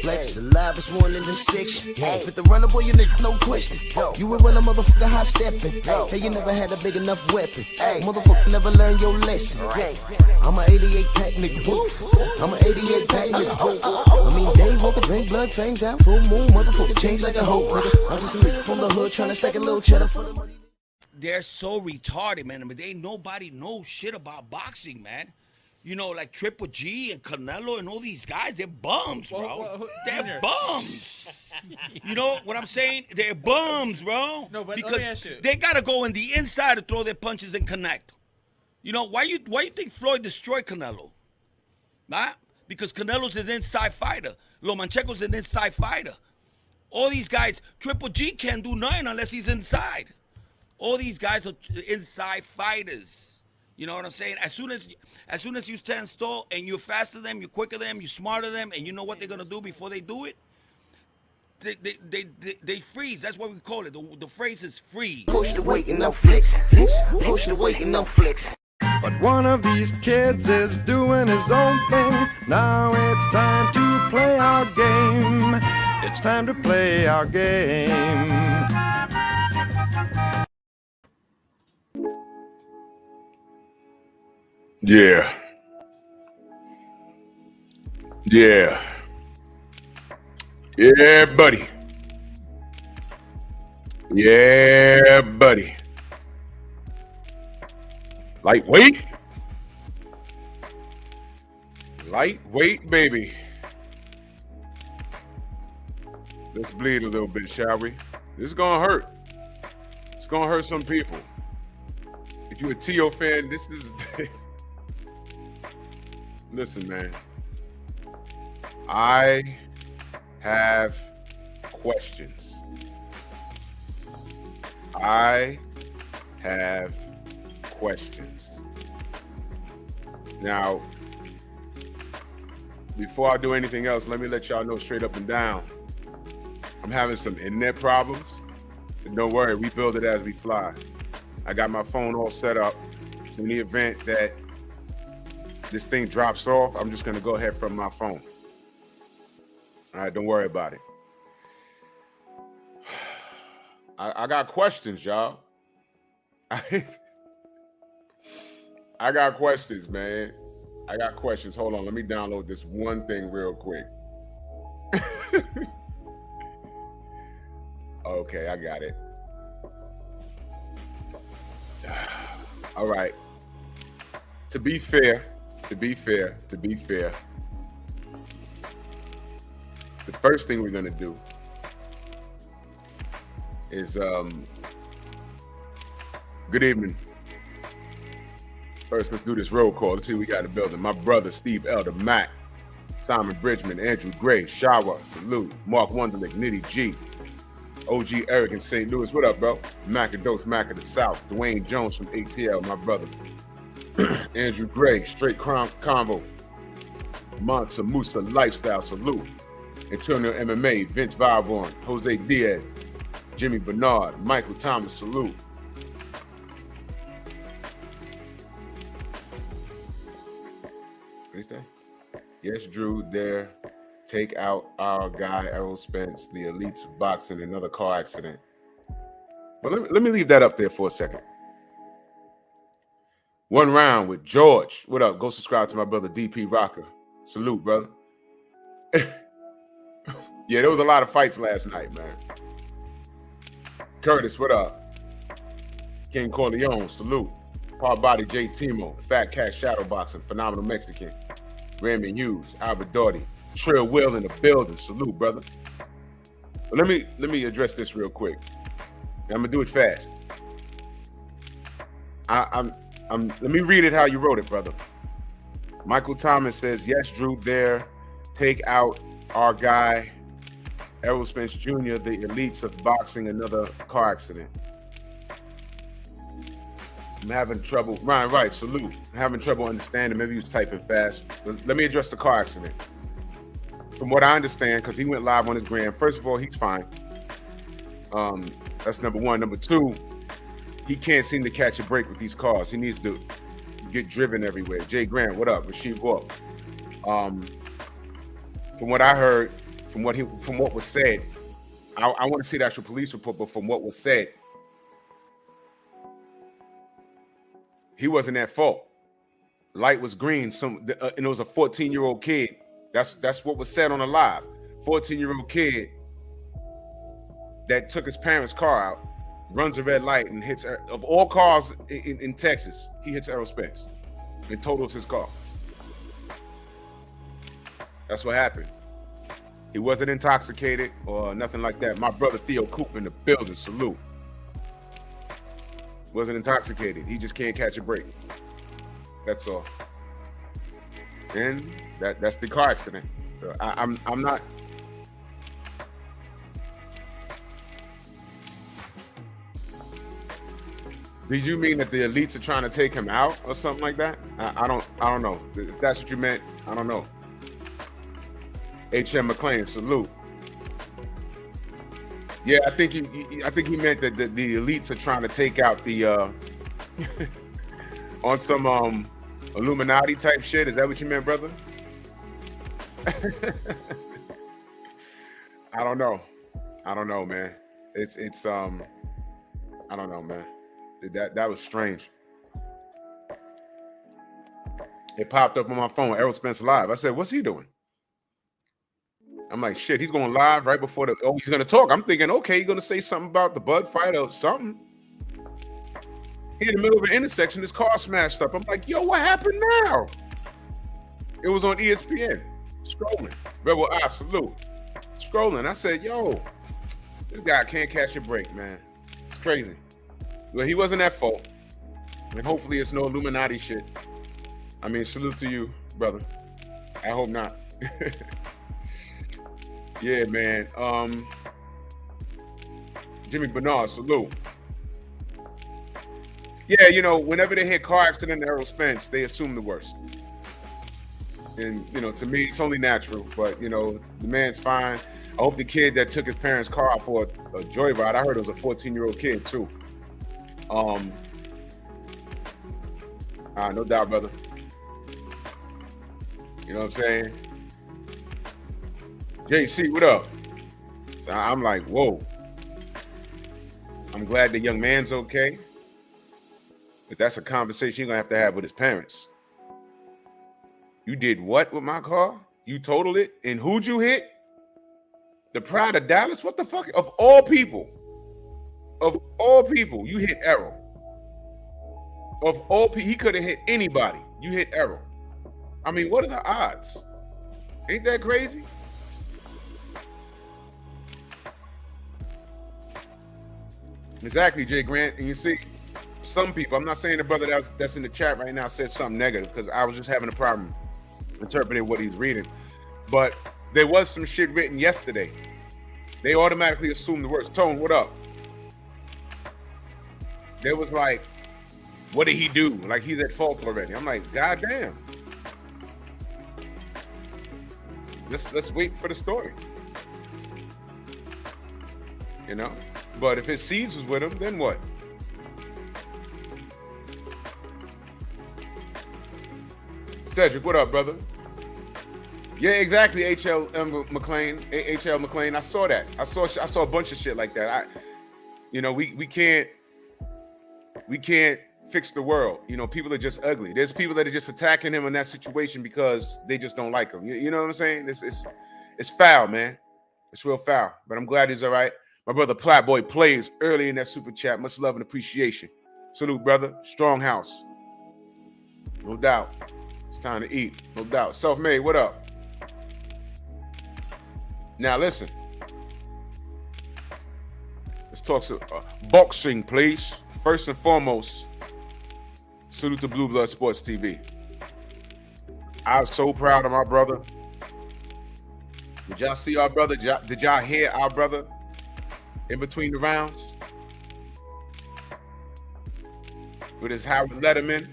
Flex, the livest one in the section. Fit the runner, boy, you nigga, no question. You were when a motherfucker high stepping. Hey, you never had a big enough weapon. Motherfucker never learned your lesson. I'm an 88 pack nigga, I'm an 88 pack nigga. I mean, day walker, drink blood, fangs out, full moon, motherfucker change like a hoe. I'm just a nigga from the hood trying to stack a little cheddar for the money. They're so retarded, man. I mean, nobody knows shit about boxing, man. You know, like Triple G and Canelo and all these guys, they're bums, bro. They're bums. You know what I'm saying? They're bums, bro. No, but because let me ask you. They gotta go in the inside to throw their punches and connect. You know, why you think Floyd destroyed Canelo? Nah? Because Canelo's an inside fighter. Lomachenko's an inside fighter. All these guys, Triple G can't do nothing unless he's inside. All these guys are inside fighters. You know what I'm saying? As soon as you stand tall and you're faster than them, you're quicker than them, you're smarter than them, and you know what they're gonna do before they do it, they freeze. That's what we call it. The phrase is freeze. Push the weight and no flex, flex. Push the weight and no flex. But one of these kids is doing his own thing. Now it's time to play our game. It's time to play our game. Yeah. Yeah. Yeah, buddy. Yeah, buddy. Lightweight? Lightweight, baby. Let's bleed a little bit, shall we? This is gonna hurt. It's gonna hurt some people. If you're a T.O. fan, this is... Listen, man. I have questions. I have questions. Now, before I do anything else, let me let y'all know straight up and down. I'm having some internet problems. But don't worry, we build it as we fly. I got my phone all set up. So in the event that this thing drops off, I'm just gonna go ahead from my phone. All right, don't worry about it. I got questions, y'all. I got questions, man. I got questions. Hold on, let me download this one thing real quick. Okay, I got it. All right. To be fair, the first thing we're gonna do is good evening. First, let's do this roll call. Let's see what we got in the building. My brother Steve Elder, Mac, Simon Bridgman, Andrew Gray, Shawa, Salute, Mark Wonderlick, Nitty G, OG Eric in St. Louis. What up, bro? Mac and Dose, Mac of the South, Dwayne Jones from ATL, my brother. Andrew Gray, Straight Convo, Monsa Musa Lifestyle, Salute. Antonio MMA, Vince Valborn, Jose Diaz, Jimmy Bernard, Michael Thomas, Salute. What do you say? Yes, Drew, there. Take out our guy, Errol Spence, the elites of boxing, another car accident. But let me leave that up there for a second. One round with George. What up? Go subscribe to my brother DP Rocker. Salute, brother. Yeah, there was a lot of fights last night, man. Curtis, what up? King Corleone, salute. Hard Body J Timo, Fat Cat Shadowboxing, Phenomenal Mexican, Raymond Hughes, Albert Doughty, Trill Will in the building. Salute, brother. But let me address this real quick. I'm gonna do it fast. Let me read it how you wrote it, brother. Michael Thomas says, yes, Drew, there. Take out our guy, Errol Spence Jr., the elites of boxing, another car accident. I'm having trouble. Ryan Wright, salute. I'm having trouble understanding. Maybe he was typing fast. But let me address the car accident. From what I understand, because he went live on his gram, first of all, he's fine. That's number one. Number two, he can't seem to catch a break with these cars. He needs to get driven everywhere. Jay Grant, what up? Rasheed Walk. From what I heard, from what was said, I want to see the actual police report, but from what was said, he wasn't at fault. Light was green. And it was a 14-year-old kid. That's what was said on the live. 14-year-old kid that took his parents' car out, runs a red light, and hits. Of all cars in Texas, he hits Errol Spence and totals his car. That's what happened. He wasn't intoxicated or nothing like that. My brother Theo Coop in the building. Salute. Wasn't intoxicated. He just can't catch a break. That's all. And that's the car accident. I'm not. Did you mean that the elites are trying to take him out or something like that? I don't know. If that's what you meant, I don't know. H.M. McClain, salute. Yeah, I think he meant that the elites are trying to take out the on some Illuminati type shit. Is that what you meant, brother? I don't know, man. It's I don't know, man. That was strange. It popped up on my phone. Errol Spence live. I said, "What's he doing?" I'm like, shit, he's going live right before he's going to talk. I'm thinking, okay, he's going to say something about the Bud fight or something. He in the middle of an intersection, his car smashed up. I'm like, yo, what happened now? It was on ESPN. Scrolling. Rebel I salute. Scrolling. I said, yo, this guy can't catch a break, man. It's crazy. Well, he wasn't at fault. And hopefully it's no Illuminati shit. I mean, salute to you, brother. I hope not. Yeah, man. Jimmy Bernard, salute. Yeah, whenever they hit car accident in Errol Spence, they assume the worst. And, to me, it's only natural. But, the man's fine. I hope the kid that took his parents' car out for a joyride, I heard it was a 14-year-old kid, too. No doubt, brother. You know what I'm saying? JC, what up? So I'm like, whoa. I'm glad the young man's okay. But that's a conversation you're going to have with his parents. You did what with my car? You totaled it? And who'd you hit? The Pride of Dallas? What the fuck? Of all people, you hit Errol. Of all people, he could have hit anybody. You hit Errol. I mean, what are the odds? Ain't that crazy? Exactly, Jay Grant. And you see, some people, I'm not saying the brother that's in the chat right now said something negative, because I was just having a problem interpreting what he's reading. But there was some shit written yesterday. They automatically assume the worst. Tone, what up? There was like, what did he do? Like he's at fault already. I'm like, God damn. Let's wait for the story. But if his seeds was with him, then what? Cedric, what up, brother? Yeah, exactly. H.L. McClain. I saw that. I saw a bunch of shit like that. We can't fix the world. People are just ugly. There's people that are just attacking him in that situation because they just don't like him. You know what I'm saying? It's foul, man. It's real foul. But I'm glad he's all right. My brother Platboy plays early in that super chat. Much love and appreciation. Salute, brother. Strong house. No doubt. It's time to eat. No doubt. Self-made, what up? Now, listen. Let's talk some boxing, please. First and foremost, salute to Blue Blood Sports TV. I was so proud of my brother. Did y'all see our brother? Did y'all hear our brother in between the rounds with his Howard Letterman?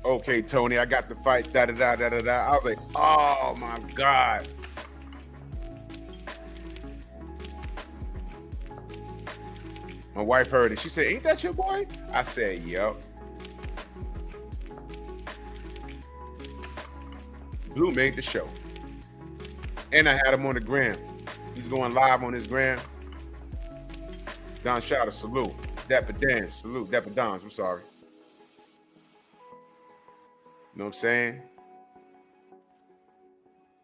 Okay, Tony, I got the fight. Da da da da da da. I was like, oh my God. My wife heard it. She said, "Ain't that your boy?" I said, "Yup." Blue made the show. And I had him on the gram. He's going live on his gram. Don Shada, salute. Dapper Dan, salute. Dapper Dons, I'm sorry. You know what I'm saying?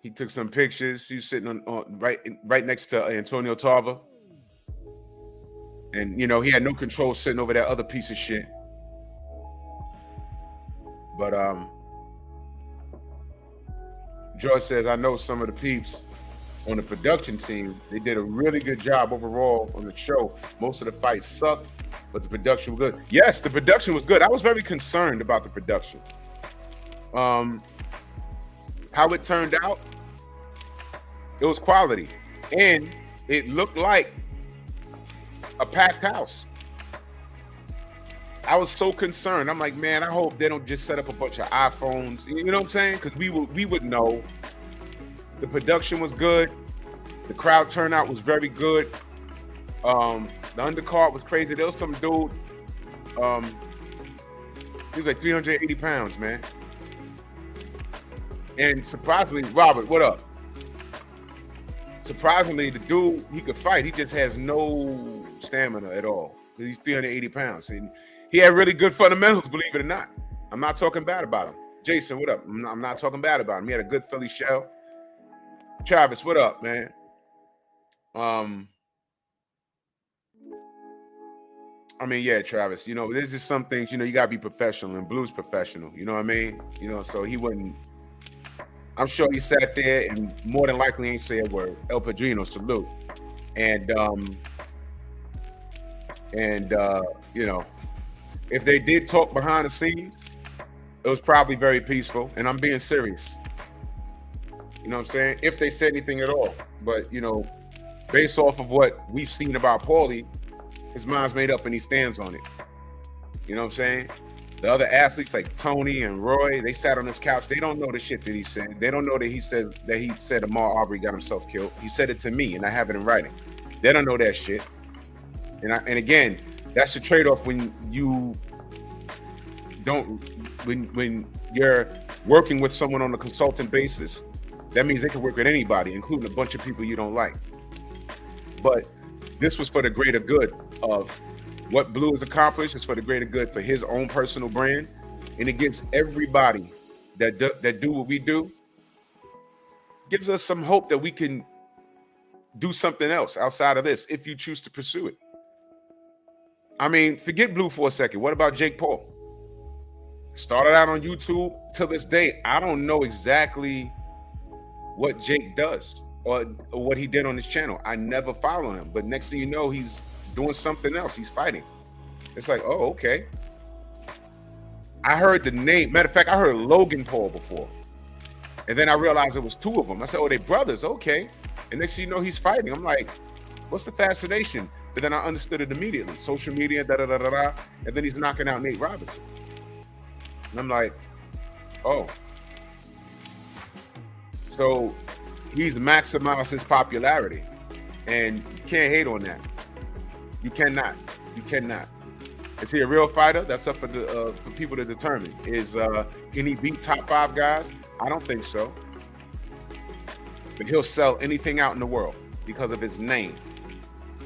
He took some pictures. He was sitting on right next to Antonio Tarver. And, you know, he had no control sitting over that other piece of shit. But George says, I know some of the peeps on the production team. They did a really good job overall on the show. Most of the fights sucked, but the production was good. Yes, the production was good. I was very concerned about the production. How it turned out, it was quality. And it looked like a packed house. I was so concerned. I'm like, man, I hope they don't just set up a bunch of iPhones. You know what I'm saying? Because we would know. The production was good. The crowd turnout was very good. The undercard was crazy. There was some dude. He was like 380 pounds, man. And surprisingly, Robert, what up? Surprisingly, the dude, he could fight. He just has no stamina at all. He's 380 pounds. And he had really good fundamentals, believe it or not. I'm not talking bad about him. Jason, what up? I'm not talking bad about him. He had a good Philly shell. Travis, what up, man? I mean, yeah, Travis, you know, there's just some things, you know, you got to be professional, and Blue's professional. You know what I mean? You know, so he wouldn't. I'm sure he sat there and more than likely ain't say a word. El Padrino, salute. And you know, if they did talk behind the scenes, it was probably very peaceful. And I'm being serious. You know what I'm saying? If they said anything at all. But, you know, based off of what we've seen about Paulie, his mind's made up and he stands on it. You know what I'm saying? The other athletes like Tony and Roy, they sat on his couch. They don't know the shit that he said. They don't know that he said Ahmaud Arbery got himself killed. He said it to me, and I have it in writing. They don't know that shit. And again, that's the trade-off when you don't, when you're working with someone on a consultant basis. That means they can work with anybody, including a bunch of people you don't like. But this was for the greater good of what Blue has accomplished. It's for the greater good for his own personal brand, and it gives everybody that do what we do, gives us some hope that we can do something else outside of this if you choose to pursue it. I mean, forget Blue for a second. What about Jake Paul? Started out on YouTube. Till this day, I don't know exactly what Jake does or what he did on his channel. I never follow him, but next thing you know, he's doing something else. He's fighting. It's like, oh, okay. I heard the name. Matter of fact, I heard Logan Paul before. And then I realized it was two of them. I said, oh, they brothers. Okay. And next thing you know, he's fighting. I'm like, what's the fascination? But then I understood it immediately. Social media, da-da-da-da-da. And then he's knocking out Nate Robinson. And I'm like, oh. So he's maximized his popularity. And you can't hate on that. You cannot. You cannot. Is he a real fighter? That's up for the for people to determine. Can he beat top 5 guys? I don't think so. But he'll sell anything out in the world because of his name.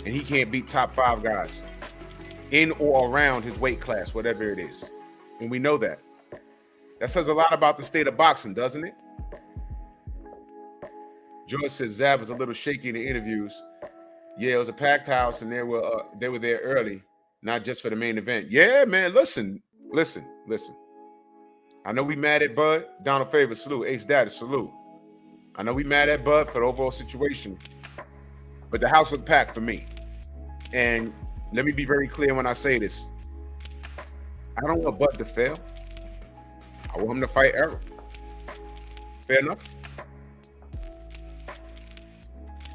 And he can't beat top 5 guys in or around his weight class, whatever it is. And we know that. That says a lot about the state of boxing, doesn't it? George says Zab was a little shaky in the interviews. Yeah, it was a packed house, and they were there early, not just for the main event. Yeah, man, listen. I know we mad at Bud. Donald Favor, salute. Ace Daddy, salute. I know we mad at Bud for the overall situation, but the house was packed for me. And let me be very clear when I say this. I don't want Bud to fail. I want him to fight Errol. Fair enough.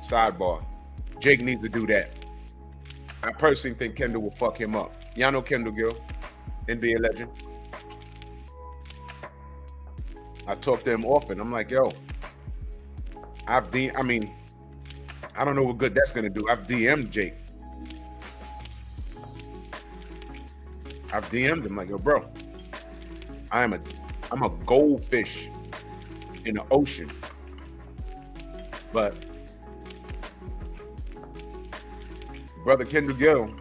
Sidebar. Jake needs to do that. I personally think Kendall will fuck him up. Y'all know Kendall Gill, NBA legend. I talk to him often. I'm like, yo, I don't know what good that's gonna do. I've DM'd Jake. I've DM'd him like, yo, bro, I'm a goldfish in the ocean. But brother Kendall Gill.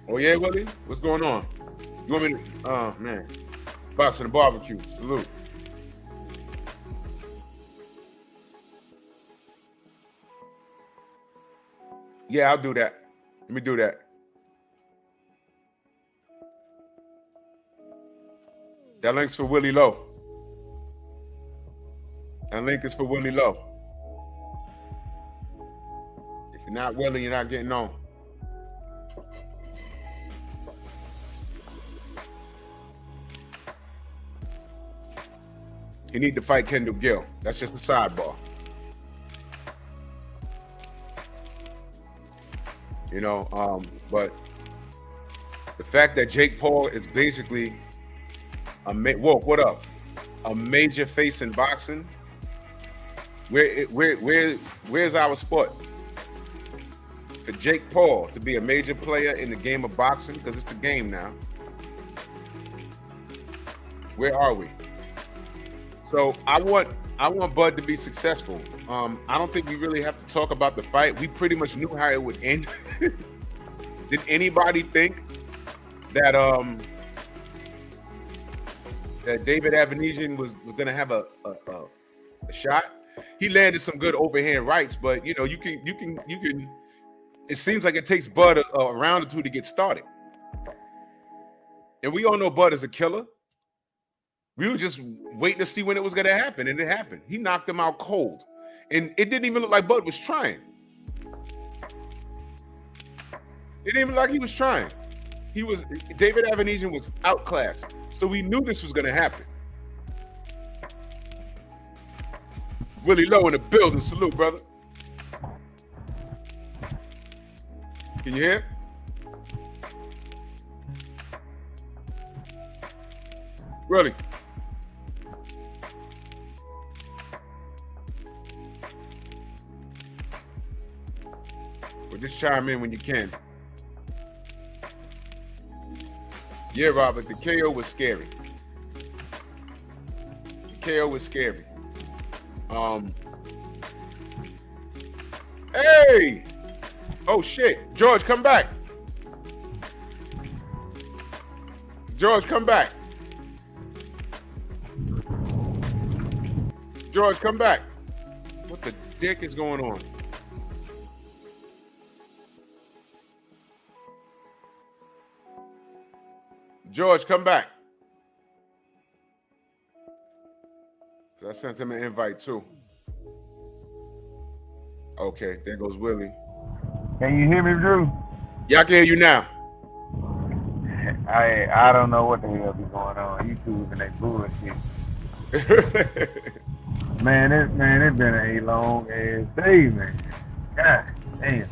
Oh yeah, Willie? What's going on? You want me to oh man. Boxing and barbecue. Salute. Yeah, I'll do that. Let me do that. That link's for Willie Lowe. That link is for Willie Lowe. If you're not Willie, you're not getting on. You need to fight Kendall Gill. That's just a sidebar. You know, but the fact that Jake Paul is basically what up? A major face in boxing. Where's our sport? For Jake Paul to be a major player in the game of boxing, because it's the game now. Where are we? So I want Bud to be successful. I don't think we really have to talk about the fight. We pretty much knew how it would end. Did anybody think that that David Avenesian was going to have a shot? He landed some good overhand rights, but you know, you can. It seems like it takes Bud a round or two to get started, and we all know Bud is a killer. We were just waiting to see when it was going to happen, and it happened. He knocked him out cold, and it didn't even look like Bud was trying. It didn't even look like he was trying. David Avenesian was outclassed, so we knew this was going to happen. Willie Lowe in the building. Salute, brother. Can you hear? Willie. Well, just chime in when you can. Yeah, Robert, the KO was scary. The KO was scary. Hey! Oh, shit. George, come back. George, come back. George, come back. What the dick is going on? George, come back. I sent him an invite too. Okay, there goes Willie. Can you hear me, Drew? Yeah, I can hear you now. I don't know what the hell be going on. YouTube and that bullshit. Man, it's been a long ass day, man. God damn.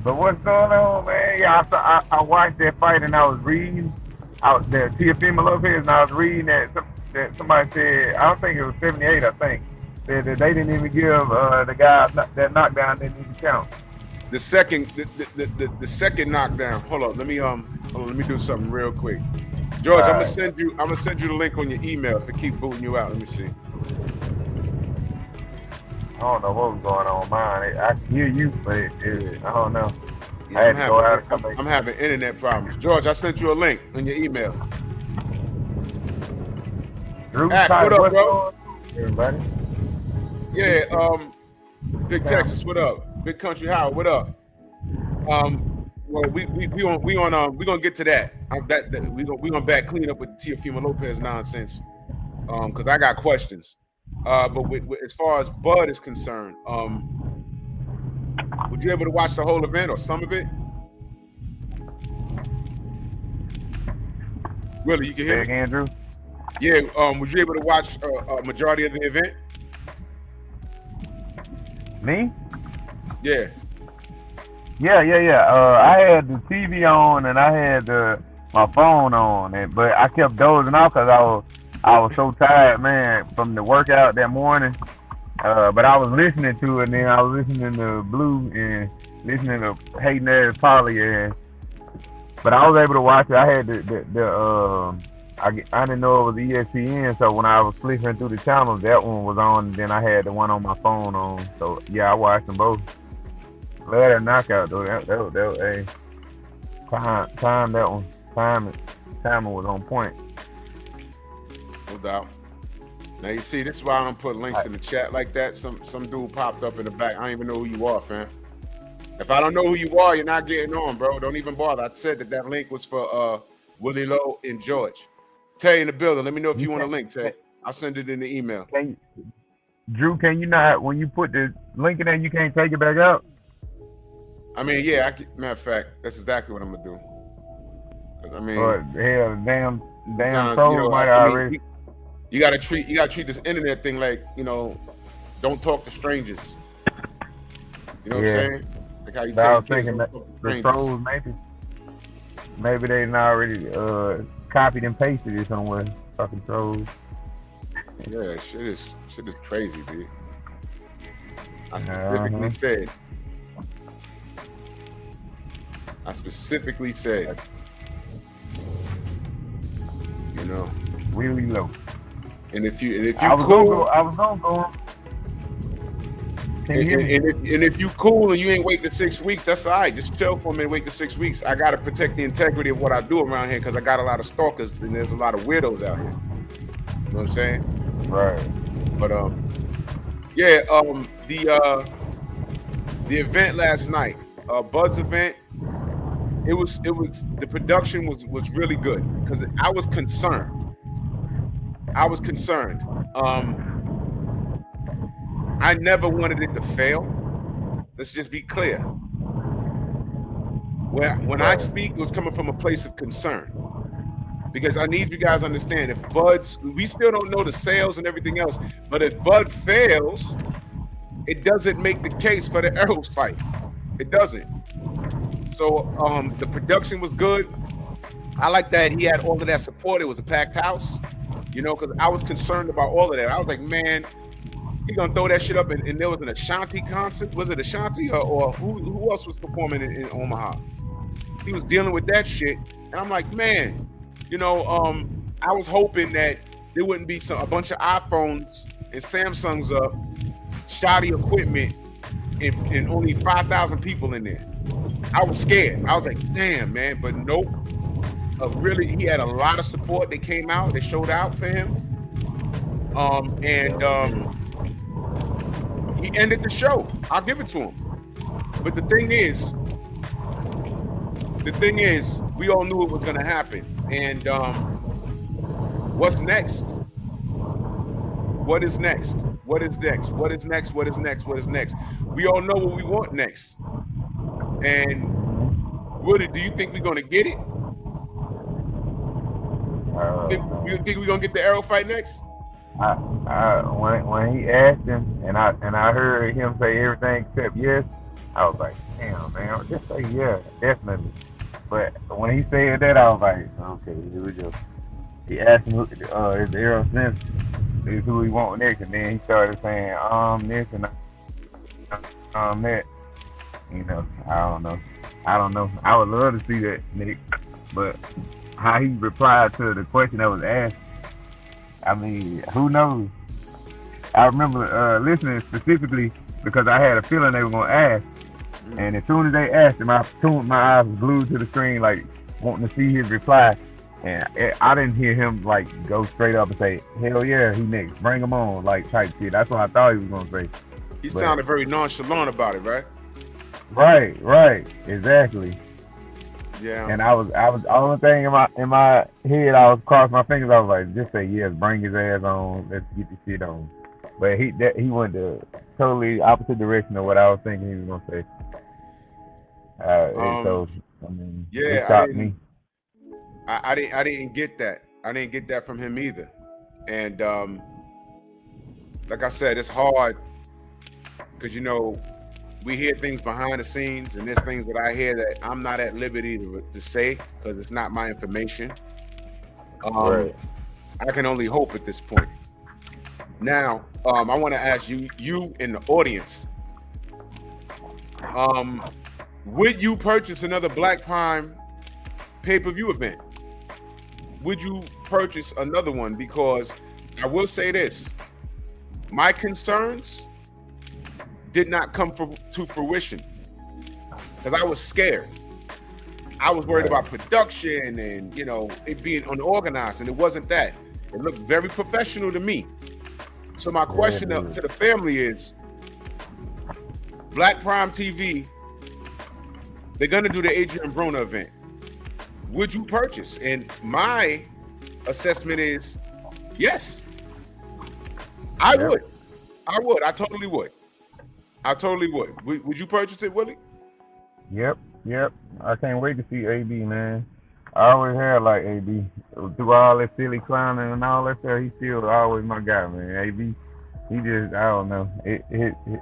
But what's going on, man? Yeah, I watched that fight and I was reading out there, Teofimo Lopez, and I was reading that somebody said, I don't think it was 78, I think, said that they didn't even give the guy that knockdown didn't even count. The second knockdown. Hold on, let me do something real quick. George, I'm gonna send you the link on your email if it keep booting you out. Let me see. I don't know what was going on with mine. I can hear you, but I don't know. Yeah, I'm having internet problems. George, I sent you a link on your email. Drew, what up, bro? Everybody. Yeah, Big Texas, what up? Big Country Howard, what up? Well, we gonna get to that. We gonna back clean up with Teofimo Lopez nonsense. Because I got questions. But as far as Bud is concerned, would you able to watch the whole event or some of it? Really, you can hear me? Andrew? Yeah, was you able to watch a majority of the event? Me? Yeah. Yeah. I had the TV on and I had my phone on, but I kept dozing off because I was so tired, man, from the workout that morning. But I was listening to it, and then I was listening to Blue and listening to Hating Ass Polly, but I was able to watch it. I had I didn't know it was ESPN, so when I was flipping through the channels, that one was on, and then I had the one on my phone on. So yeah, I watched them both. Love that knockout though. That was a time that one. Timing was on point. No doubt. Now you see, this is why I don't put links in the chat like that. Some dude popped up in the back. I don't even know who you are, fam. If I don't know who you are, you're not getting on, bro. Don't even bother. I said that link was for Willie Lowe and George. Tay in the building. Let me know if you want a link, Tay. I'll send it in the email. Drew, can you not, when you put the link in there, you can't take it back out? I mean, yeah. Matter of fact, that's exactly what I'm gonna do. Cause I mean, hell, damn sometimes, soul might already. You gotta treat this internet thing like, don't talk to strangers. You know what I'm saying? Like how you tell your kids don't talk to strangers. The trolls maybe they done already copied and pasted it somewhere. Fucking trolls. Yeah, shit is crazy, dude. I specifically said, really low. And if you I was cool, gonna go. And if you cool and you ain't wait the 6 weeks, that's all right. Just chill for a minute, wait the 6 weeks. I gotta protect the integrity of what I do around here because I got a lot of stalkers and there's a lot of weirdos out here. You know what I'm saying? Right. But the event last night, Bud's event, it was the production was really good because I was concerned. I never wanted it to fail. Let's just be clear. When I speak, it was coming from a place of concern. Because I need you guys to understand, if Bud's, we still don't know the sales and everything else, but if Bud fails, it doesn't make the case for the Arrows fight. It doesn't. So the production was good. I like that he had all of that support. It was a packed house, because I was concerned about all of that. I was like, man, he gonna throw that shit up, and there was an Ashanti concert. Was it Ashanti or who else was performing in Omaha? He was dealing with that shit, and I'm like, man, I was hoping that there wouldn't be a bunch of iPhones and Samsungs up, shoddy equipment, and only 5,000 people in there. I was scared. I was like, damn, man, but nope. Really, he had a lot of support. They came out, they showed out for him, and he ended the show. I'll give it to him. But the thing is, we all knew it was going to happen. And what's next? What is next? What is next? What is next? What is next? What is next? We all know what we want next. And Woody, do you think we're going to get it? You think we're going to get the Arrow fight next? When he asked him, and I heard him say everything except yes, I was like, damn, man, just say yeah, definitely. But when he said that, I was like, okay, here we go. He asked him, is Errol Smith is who he want next, and then he started saying, this and that. I don't know. I would love to see that, Nick, but how he replied to the question that was asked, I mean, who knows? I remember listening specifically because I had a feeling they were going to ask. And as soon as they asked him, my eyes was glued to the screen, like wanting to see his reply. And I didn't hear him like go straight up and say, hell yeah, he next, bring him on, like type shit. That's what I thought he was going to say. He sounded very nonchalant about it, right? Right, exactly. Yeah. And I was the only thing in my head, I was crossing my fingers. I was like, just say yes, bring his ass on, let's get the shit on. But he went the totally opposite direction of what I was thinking he was gonna say. So I mean, yeah, it shocked me. I didn't get that. I didn't get that from him either. And like I said, it's hard because, you know, we hear things behind the scenes, and there's things that I hear that I'm not at liberty to say because it's not my information. Right. I can only hope at this point. Now, I want to ask you in the audience, would you purchase another Black Prime pay-per-view event? Would you purchase another one? Because I will say this, my concerns did not come to fruition because I was scared. I was worried about production and, you know, it being unorganized, and it wasn't that. It looked very professional to me. So my question to the family is, Black Prime TV, they're going to do the Adrian Broner event. Would you purchase? And my assessment is yes. I would. I totally would. Would you purchase it, Willie? Yep. I can't wait to see AB, man. I always had like AB. Through all that silly clowning and all that stuff, he's still always my guy, man. AB, he just, I don't know.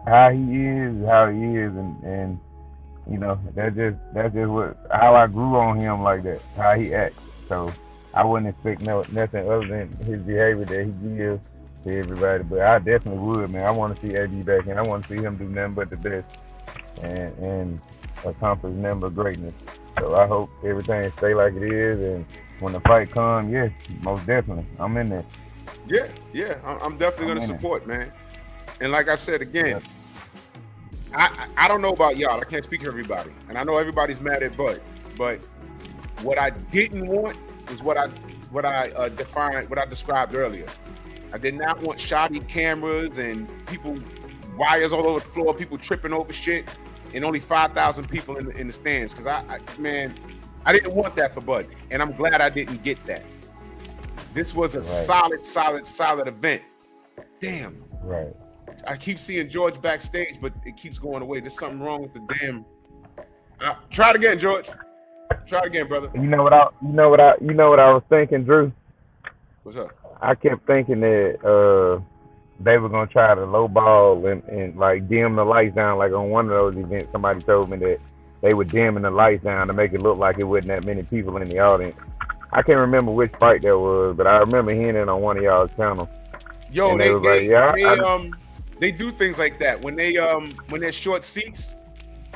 How he is, and you know, that's just how I grew on him like that, how he acts. So I wouldn't expect nothing other than his behavior that he gives to everybody. But I definitely would, man. I want to see AB back, and I want to see him do nothing but the best and accomplish nothing but greatness. So I hope everything stay like it is, and when the fight comes, yes, most definitely, I'm in there. Yeah, I'm definitely going to support, man. And like I said again, I don't know about y'all. I can't speak for everybody, and I know everybody's mad at Bud, but what I didn't want is what I described earlier. I did not want shoddy cameras and people, wires all over the floor, people tripping over shit, and only 5,000 people in the stands. Because I didn't want that for Bud, and I'm glad I didn't get that. This was a solid event. Damn. Right. I keep seeing George backstage, but it keeps going away. There's something wrong with the damn. Try it again, George. Try it again, brother. You know what I was thinking, Drew? What's up? I kept thinking that they were gonna try to lowball and like dim the lights down. Like on one of those events, somebody told me that they were dimming the lights down to make it look like it wasn't that many people in the audience. I can't remember which fight that was, but I remember hearing it on one of y'all's channels. Yo, they do things like that when they're short seats,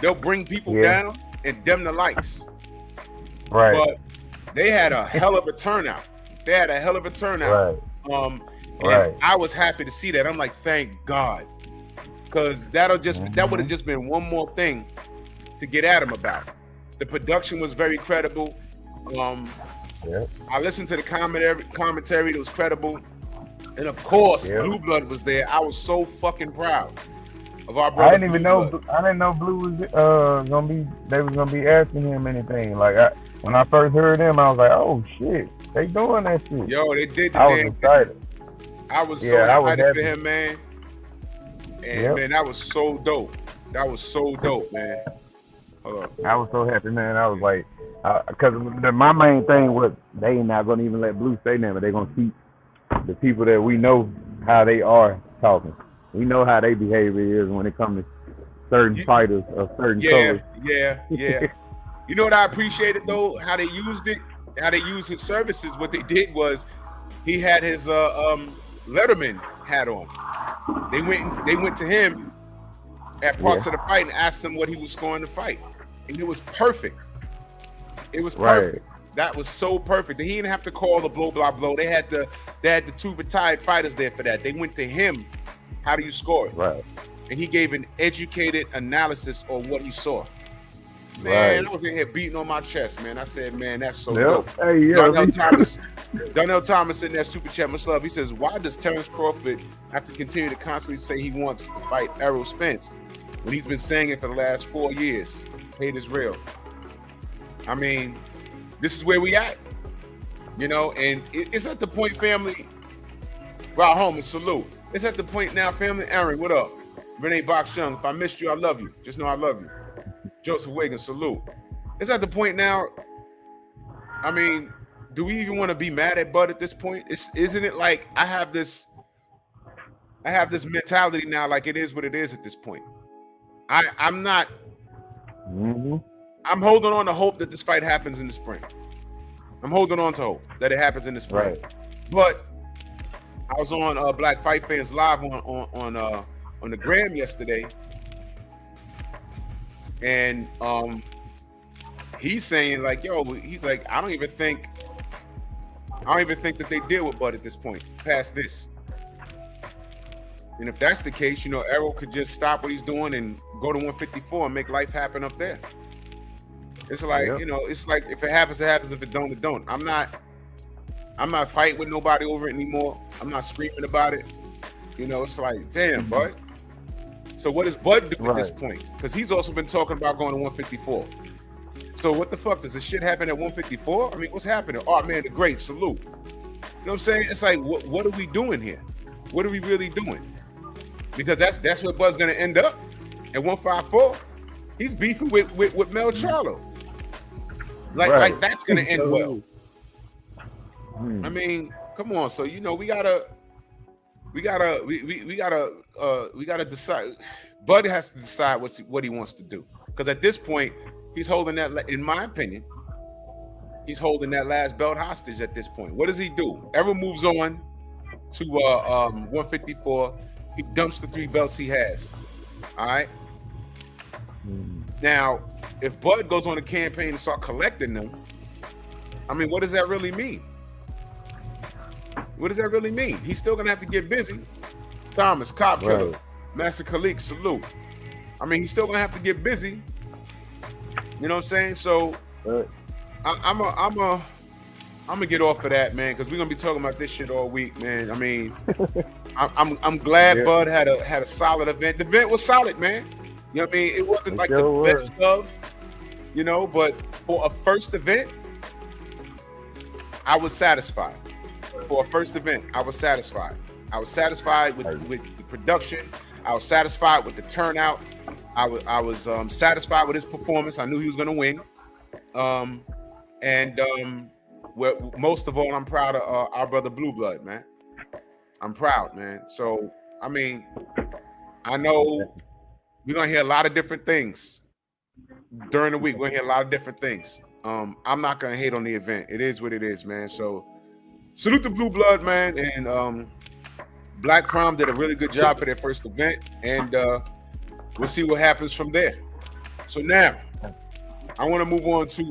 they'll bring people down and dim the lights. Right. But they had a hell of a turnout. Right. And I was happy to see that. I'm like, thank God, because that would have just been one more thing to get at him about. The production was very credible. I listened to the commentary. It was credible. And of course, Blue Blood was there. I was so fucking proud of our brother. I didn't know Blue was gonna be. They was gonna be asking him anything. Like when I first heard them, I was like, "Oh shit, they doing that shit." Yo, they did. I was excited. I was so excited for him, man. And man, that was so dope. Man. Hold on. I was so happy, man. I was like, because my main thing was they not gonna even let Blue say nothing. But they gonna keep the people that we know how they are talking. We know how their behavior is when it comes to certain fighters of certain colors. Yeah. You know what I appreciated though? How they used it, how they used his services. What they did was he had his Letterman hat on. They went to him at parts of the fight and asked him what he was going to fight. And it was perfect. Perfect. That was so perfect. He didn't have to call the blow, blah, blow. They had the two retired fighters there for that. They went to him. How do you score it? Right. And he gave an educated analysis on what he saw. Man, I was in here beating on my chest, man. I said, man, that's so dope. Hey, Darnell Thomas in that super chat, much love. He says, why does Terrence Crawford have to continue to constantly say he wants to fight Errol Spence when he's been saying it for the last 4 years? Hate is real. I mean, this is where we at, you know, and it's at the point, family. Right home and salute. It's at the point now, family. Aaron, what up? Renee Box Young, if I missed you, I love you. Just know I love you. Joseph Wiggins, salute. It's at the point now. I mean, do we even want to be mad at Bud at this point? Isn't it like I have this mentality now, like it is what it is at this point. I'm not. Mm-hmm. I'm holding on to hope that this fight happens in the spring. I'm holding on to hope that it happens in the spring. Right. But I was on Black Fight Fans Live on the Gram yesterday, and he's saying like, yo, he's like, I don't even think that they deal with Bud at this point, past this. And if that's the case, you know, Errol could just stop what he's doing and go to 154 and make life happen up there. It's like, you know, it's like if it happens, it happens. If it don't, it don't. I'm not fighting with nobody over it anymore. I'm not screaming about it. You know, it's like, damn, Bud. So what does Bud do at this point? Because he's also been talking about going to 154. So what the fuck? Does this shit happen at 154? I mean, what's happening? Oh man, the great salute. You know what I'm saying? It's like, what are we doing here? What are we really doing? Because that's where Bud's gonna end up at 154. He's beefing with Mel Charlo. Like that's gonna end well. I mean, come on. So you know, we gotta decide. Bud has to decide what he wants to do. Because at this point, he's holding that. In my opinion, he's holding that last belt hostage. At this point, what does he do? Errol moves on to 154. He dumps the 3 belts he has. All right. Now, if Bud goes on a campaign and start collecting them, I mean, what does that really mean? What does that really mean? He's still gonna have to get busy. Thomas, Cop Killer, Master Khalik, salute. I mean, he's still gonna have to get busy. You know what I'm saying? So I'm gonna get off of that, man, because we're gonna be talking about this shit all week, man. I mean, I'm glad Bud had a solid event. The event was solid, man. You know what I mean? It wasn't like the best of, you know, but for a first event, I was satisfied. For a first event, I was satisfied. I was satisfied with the production. I was satisfied with the turnout. I was satisfied with his performance. I knew he was going to win. Most of all, I'm proud of our brother Blue Blood, man. I'm proud, man. So, I mean, I know we're going to hear a lot of different things during the week. We're going to hear a lot of different things. I'm not going to hate on the event. It is what it is, man. So, salute to Blue Blood, man. And Black Prom did a really good job for their first event. And we'll see what happens from there. So now, I want to move on to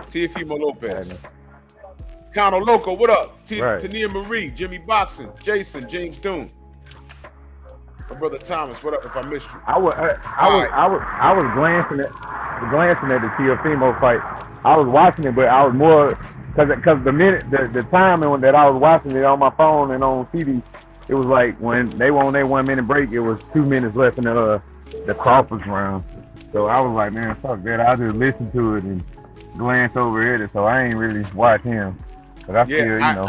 Teofimo Lopez. Cono Loco, what up? Tania Marie, Jimmy Boxing, Jason, James Doon. My brother Thomas, what up if I missed you? I was glancing at the Teofimo fight. I was watching it, but I was more because the time that I was watching it on my phone and on TV, it was like when they were on their 1 minute break, it was 2 minutes left in the Crawford's round. So I was like, man, fuck that. I just listened to it and glance over at it. So I ain't really watch him. But I feel, you know.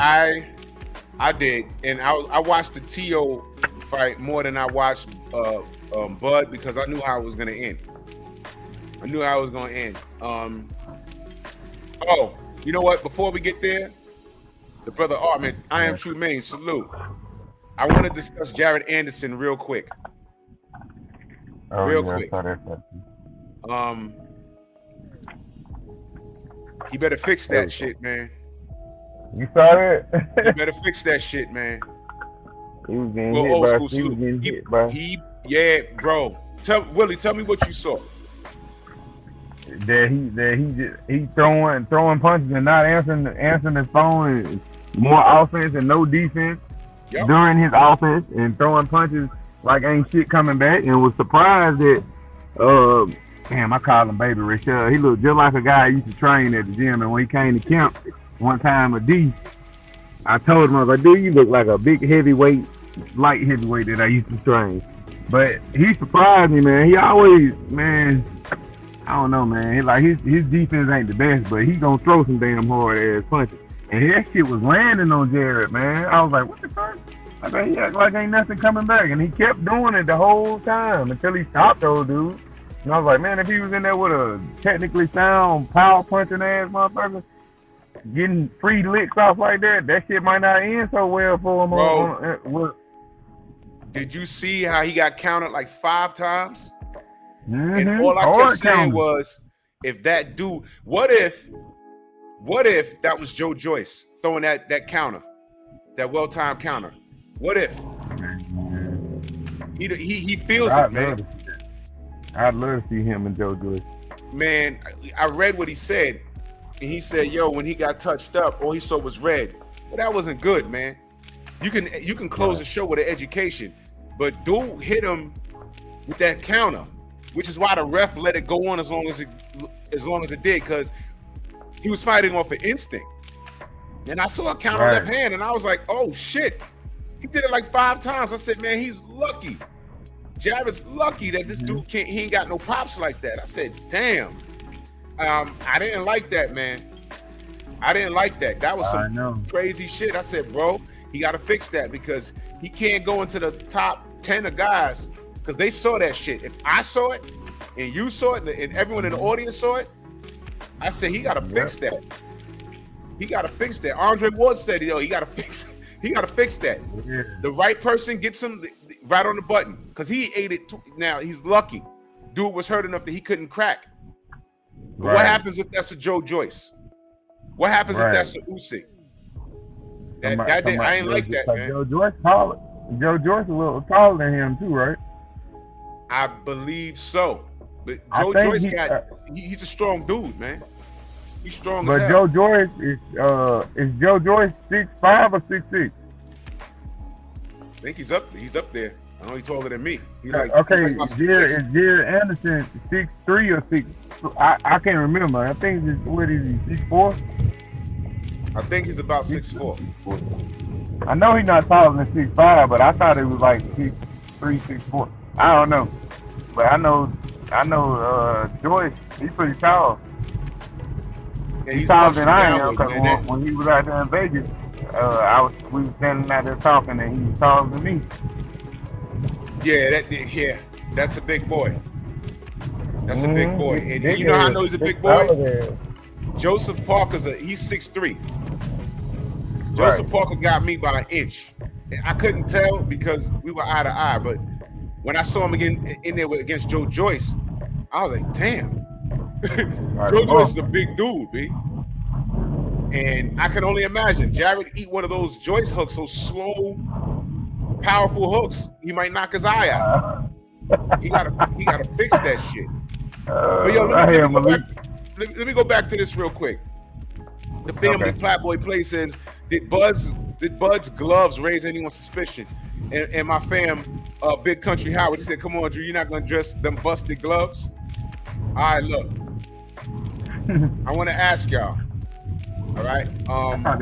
I did, and I watched the Tio fight more than I watched Bud because I knew how it was going to end. Oh, you know what? Before we get there, the brother Artman, I am True Main, salute. I want to discuss Jared Anderson real quick. Quick. He better fix that shit, man. You saw it? He better fix that shit, man. He was getting hit, bro. Yeah, bro. Willie, tell me what you saw. That he throwing punches and not answering his phone, and more offense and no defense during his offense, and throwing punches like ain't shit coming back, and was surprised that I call him Baby Rachel. He looked just like a guy I used to train at the gym, and when he came to camp one time with D, I told him, I was like, dude, you look like a big heavyweight, light heavyweight that I used to train. But he surprised me, man. He always, man, I don't know, man. His defense ain't the best, but he gonna throw some damn hard ass punches. And that shit was landing on Jared, man. I was like, what the fuck? I thought he act like ain't nothing coming back. And he kept doing it the whole time until he stopped those dudes. And I was like, man, if he was in there with a technically sound, power punching ass motherfucker, getting free licks off like that, that shit might not end so well for him. Bro, did you see how he got counted like 5 times? And all I kept saying was, if that dude, what if that was Joe Joyce throwing that counter, that well-timed counter? What if? He feels it, man. I'd love to see him and Joe Joyce. Man, I read what he said, and he said, yo, when he got touched up, all he saw was red. Well, that wasn't good, man. You can close the show with an education, but dude hit him with that counter, which is why the ref let it go on as long as it did, because he was fighting off an instinct. And I saw a counter left hand, and I was like, oh shit. He did it like 5 times. I said, man, he's lucky. Jarrett's lucky that this dude he ain't got no pops like that. I said, damn. I didn't like that, man. I didn't like that. That was some crazy shit. I said, bro, he got to fix that, because he can't go into the top 10 of guys, because they saw that shit. If I saw it and you saw it and everyone in the audience saw it, I said, he got to fix that. He got to fix that. Andre Ward said, yo, he got to fix it. He got to fix that. Yeah. The right person gets him right on the button, because he ate it. Now he's lucky. Dude was hurt enough that he couldn't crack. But what happens if that's a Joe Joyce? What happens if that's a Usyk? I ain't like that, man. Joe Joyce taller. Joe Joyce a little taller than him too, right? I believe so. But Joe Joyce he's a strong dude, man. He's strong as hell. But Joe Joyce is Joe Joyce 6'5" or 6'6"? I think he's up there. I know he's taller than me. He's like, is Jared Anderson 6'3" or 6'? I can't remember. I think what is he, 6'4"? I think he's about 6'4". I know he's not taller than 6'5", but I thought it was like 6'3", 6'4". I don't know, but I know Joyce. He's pretty tall. Yeah, he's taller than I am, because when he was out there in Vegas, we was standing out there talking, and he was taller than me. Yeah, that's a big boy. That's a big boy. And you know how I know he's a big boy? Joseph Parker's he's 6'3". Joseph Parker got me by an inch. I couldn't tell because we were eye to eye, but when I saw him again in there against Joe Joyce, I was like, damn. Joe Joyce is a big dude, B. And I can only imagine Jarrett eat one of those Joyce hooks, those slow, powerful hooks. He might knock his eye out. He gotta fix that shit. But yo, let me go back to this real quick. The family Flatboy Play says, did Bud's gloves raise anyone's suspicion? And my fam, Big Country Howard, he said, come on, Drew, you're not gonna dress them busted gloves? All right, look. I want to ask y'all. All right. I thought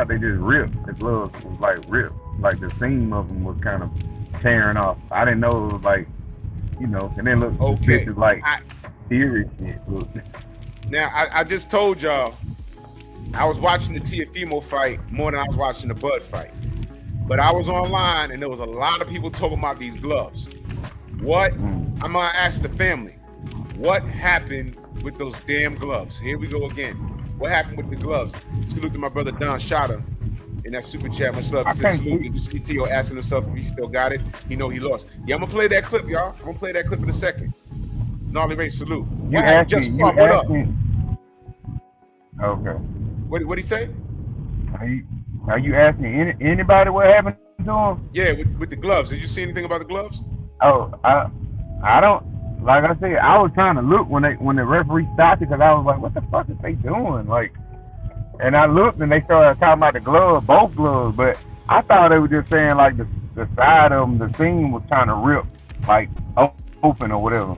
they just ripped. The gloves was like ripped. Like the seam of them was kind of tearing off. I didn't know it was like, and then look, this is like serious shit. Now I just told y'all I was watching the Tiafimo fight more than I was watching the Bud fight. But I was online and there was a lot of people talking about these gloves. I'm gonna ask the family, what happened with those damn gloves? Here we go again. What happened with the gloves? Salute to my brother Don Shotta in that super chat. Much love. He said, salute. Did you see T.O. asking himself if he still got it? He know he lost. Yeah, I'm gonna play that clip, y'all. I'm gonna play that clip in a second. Gnarly Ray, salute. What up? Okay. What'd he say? Are you asking anybody what happened to him? Yeah, with the gloves. Did you see anything about the gloves? Oh, I don't. Like I said, I was trying to look when the referee stopped it, because I was like, what the fuck is they doing? Like, and I looked and they started talking about the glove, both gloves, but I thought they were just saying like the side of them, the seam was trying to rip, like open or whatever.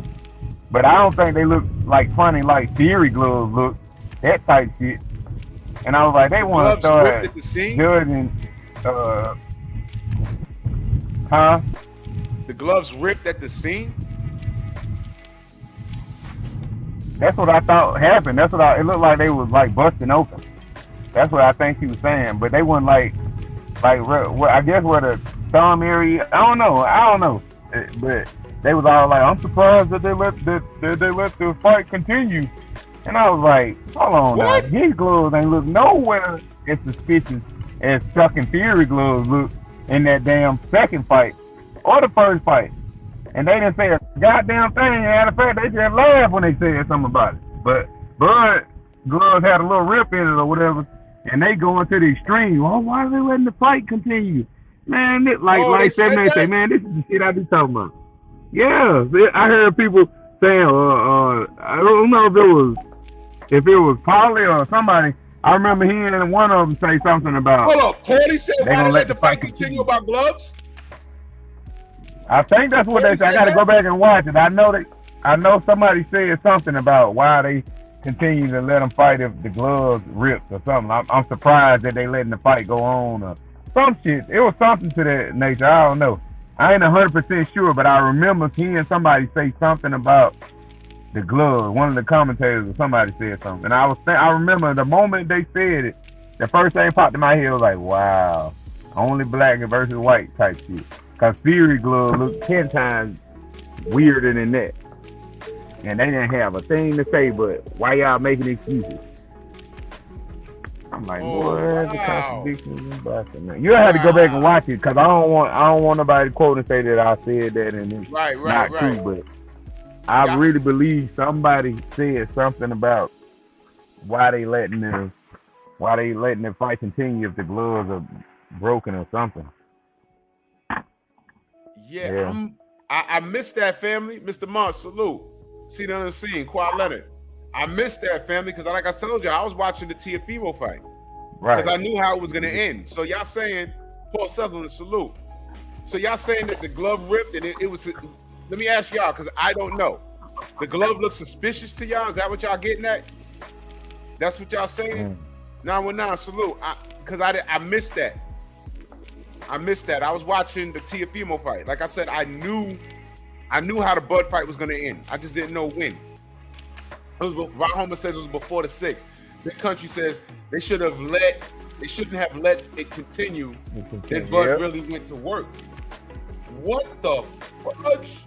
But I don't think they look like funny like Theory gloves look, that type shit. And I was like, they want to start judging, The gloves ripped at the seam? That's what I thought happened. It looked like they was like busting open. That's what I think she was saying. But they weren't like I guess where the thumb area. I don't know. But they was all like, I'm surprised that they let the fight continue. And I was like, hold on now. His gloves ain't look nowhere as suspicious as Chuck and Fury gloves look in that damn second fight or the first fight. And they didn't say a goddamn thing. Matter of fact, they just laughed when they said something about it. But Bud gloves had a little rip in it or whatever, and they going to the extreme. Oh, why are they letting the fight continue? Man, like say, man, this is the shit I be talking about. Yeah, I heard people saying, I don't know if it was Paulie or somebody. I remember hearing one of them say something about. Hold up, Paulie said why they let the fight continue about gloves? I think that's what they said. I got to go back and watch it. I know somebody said something about why they continue to let them fight if the gloves ripped or something. I'm surprised that they letting the fight go on or some shit. It was something to that nature. I don't know. I ain't 100% sure, but I remember hearing somebody say something about the gloves. One of the commentators or somebody said something. And I remember the moment they said it, the first thing popped in my head was like, wow, only black versus white type shit. Because Fury gloves look 10 times weirder than that. And they didn't have a thing to say, but why y'all making excuses? I'm like, boy, the contradiction is busting, man. You have to go back and watch it because I don't want nobody to quote and say that I said that and it's not true. But I really believe somebody said something about why they letting the fight continue if the gloves are broken or something. Yeah. I missed that, family. Mr. Mont, salute. See the unseen, Quad Leonard. I missed that, family, because like I told you, I was watching the Tiafimo fight. Right. Because I knew how it was going to end. So y'all saying, Paul Sutherland, salute. So y'all saying that the glove ripped and it was, let me ask y'all, because I don't know. The glove looks suspicious to y'all? Is that what y'all getting at? That's what y'all saying? 919, salute. Because I missed that. I missed that. I was watching the Tiafimo fight. Like I said, I knew how the Bud fight was going to end. I just didn't know when. Ron Homer says it was before the 6th. Big Country says they shouldn't have let it continue. Then Bud really went to work. What the fudge?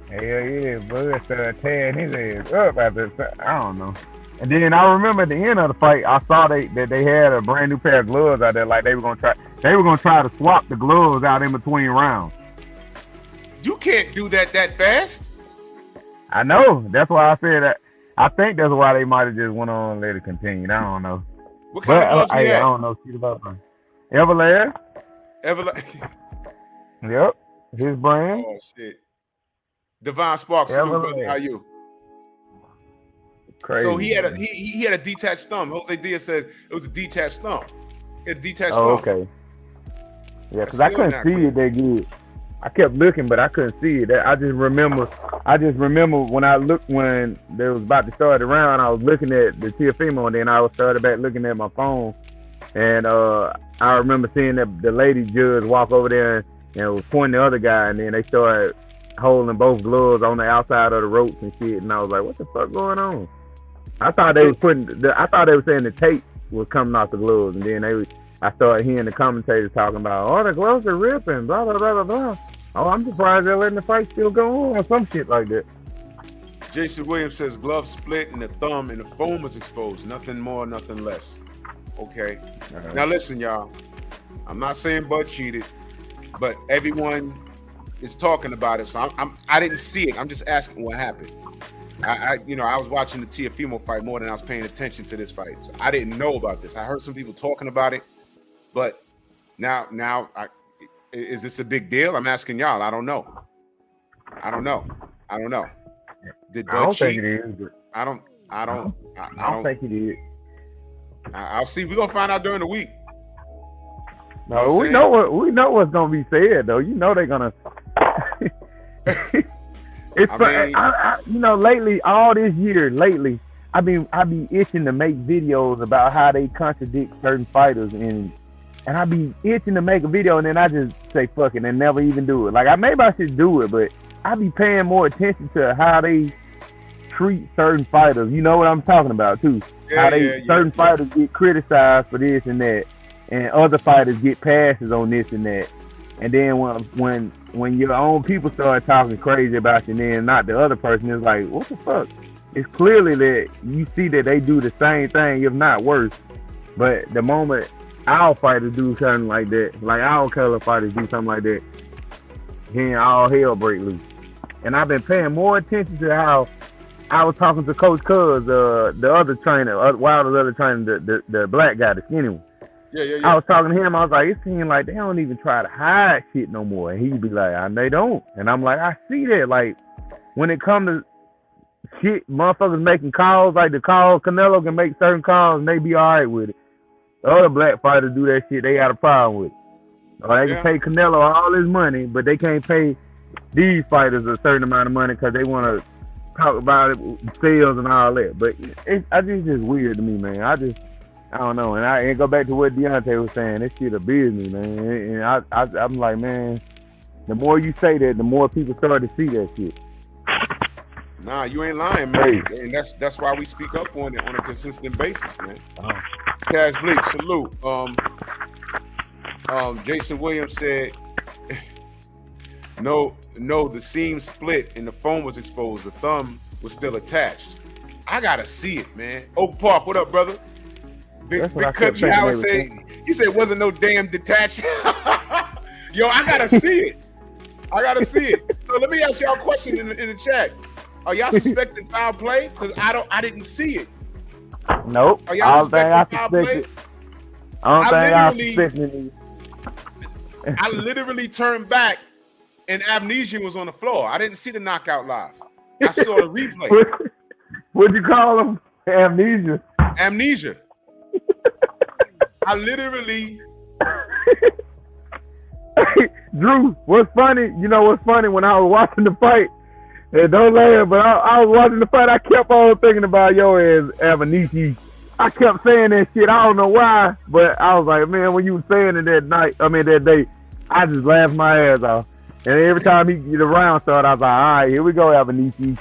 Hell yeah, Bud started tearing his ass up after I don't know. And then I remember at the end of the fight, I saw that they had a brand new pair of gloves out there, like they were gonna try to swap the gloves out in between rounds. You can't do that fast. I know. That's why I said that. I think that's why they might have just went on and let it continue. I don't know. What kind of gloves he had? I don't know shit about them. Everlast. Yep. His brand. Oh shit. Divine Sparks. Brother, how you? Crazy. So he had a detached thumb. Jose Diaz said it was a detached thumb. He had a detached thumb. Okay. Yeah, because I couldn't see it that good. I kept looking, but I couldn't see it. I just remember when they was about to start the round, I was looking at the Tiafimo, and then I started back looking at my phone, and I remember seeing that the lady judge walk over there and was pointing the other guy, and then they started holding both gloves on the outside of the ropes and shit, and I was like, what the fuck going on? I thought they was saying the tape was coming off the gloves, and then I started hearing the commentators talking about, oh, the gloves are ripping, blah, blah, blah, blah, blah. Oh, I'm surprised they're letting the fight still go on or some shit like that. Jason Williams says glove split and the thumb and the foam was exposed. Nothing more, nothing less. Okay. Right. Now listen, y'all. I'm not saying Bud cheated, but everyone is talking about it. So I didn't see it. I'm just asking what happened. I was watching the Tiafimo fight more than I was paying attention to this fight. So I didn't know about this. I heard some people talking about it, but now is this a big deal? I'm asking y'all. I don't know. Did Bud I don't cheat? think it is. I don't think he did. I'll see. We're gonna find out during the week. No, we know what's gonna be said though. You know they're gonna. Lately, all this year, I be itching to make videos about how they contradict certain fighters, and I be itching to make a video, and then I just say fuck it and never even do it. Like maybe I should do it, but I be paying more attention to how they treat certain fighters. You know what I'm talking about too? Certain fighters get criticized for this and that, and other fighters get passes on this and that. And then when your own people start talking crazy about you, then not the other person, is like, what the fuck? It's clearly that you see that they do the same thing, if not worse. But the moment our fighters do something like that, like our color fighters do something like that, then all hell break loose. And I've been paying more attention to how I was talking to Coach Cuz, the other trainer, Wilder's other trainer, the black guy, the skinny one. Yeah. I was talking to him. I was like, it seems like they don't even try to hide shit no more. And he'd be like, they don't. And I'm like, I see that. Like, when it comes to shit, motherfuckers making calls, like the calls, Canelo can make certain calls and they be all right with it. The other black fighters do that shit, they got a problem with it. Or they can pay Canelo all his money, but they can't pay these fighters a certain amount of money because they want to talk about it, sales and all that. But it's just weird to me, man. I don't know. And I go back to what Deontay was saying. This shit a business, man. And I'm like, man, the more you say that, the more people start to see that shit. Nah, you ain't lying, man. Hey. And that's why we speak up on it on a consistent basis, man. Kaz Bleak, salute. Jason Williams said, no, the seam split and the foam was exposed. The thumb was still attached. I gotta see it, man. Oak Park, what up, brother? Big Country Howard said, he said, wasn't no damn detached. Yo, I gotta see it. So let me ask y'all a question in the chat. Are y'all suspecting foul play? Because I didn't see it. Nope. Are y'all suspecting foul play? I literally turned back and Amnesia was on the floor. I didn't see the knockout live. I saw the replay. What'd you call him? Amnesia. I literally. Drew, what's funny? You know what's funny? When I was watching the fight, and don't laugh, but I was watching the fight, I kept on thinking about your ass, Amnesia. I kept saying that shit. I don't know why, but I was like, man, when you were saying it that day, I just laughed my ass off. And every time the round started, I was like, all right, here we go, Amnesia.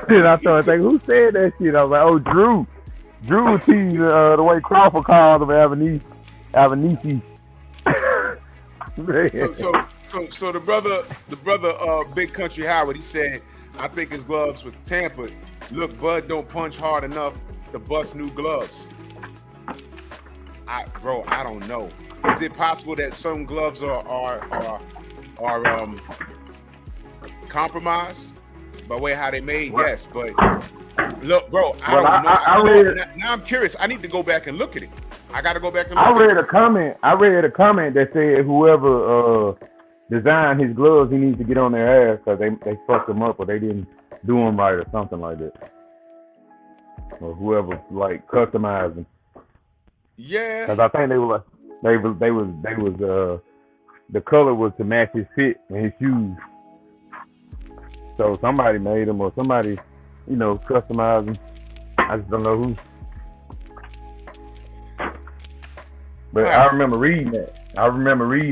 Then I started thinking, who said that shit? I was like, oh, Drew. Drew teased the way Crawford called him Avenisi. So the brother Big Country Howard, he said, I think his gloves were tampered. Look, Bud don't punch hard enough to bust new gloves. I don't know. Is it possible that some gloves are compromised by way how they made? Yes, but look, bro, I don't know. Now I'm curious. I need to go back and look at it. I got to go back and look I read a comment that said whoever designed his gloves, he needs to get on their ass because they fucked them up or they didn't do them right or something like that. Or whoever like customized them. Yeah. Because I think the color was to match his fit and his shoes. So somebody made them or somebody, customized them. I just don't know who. But I remember reading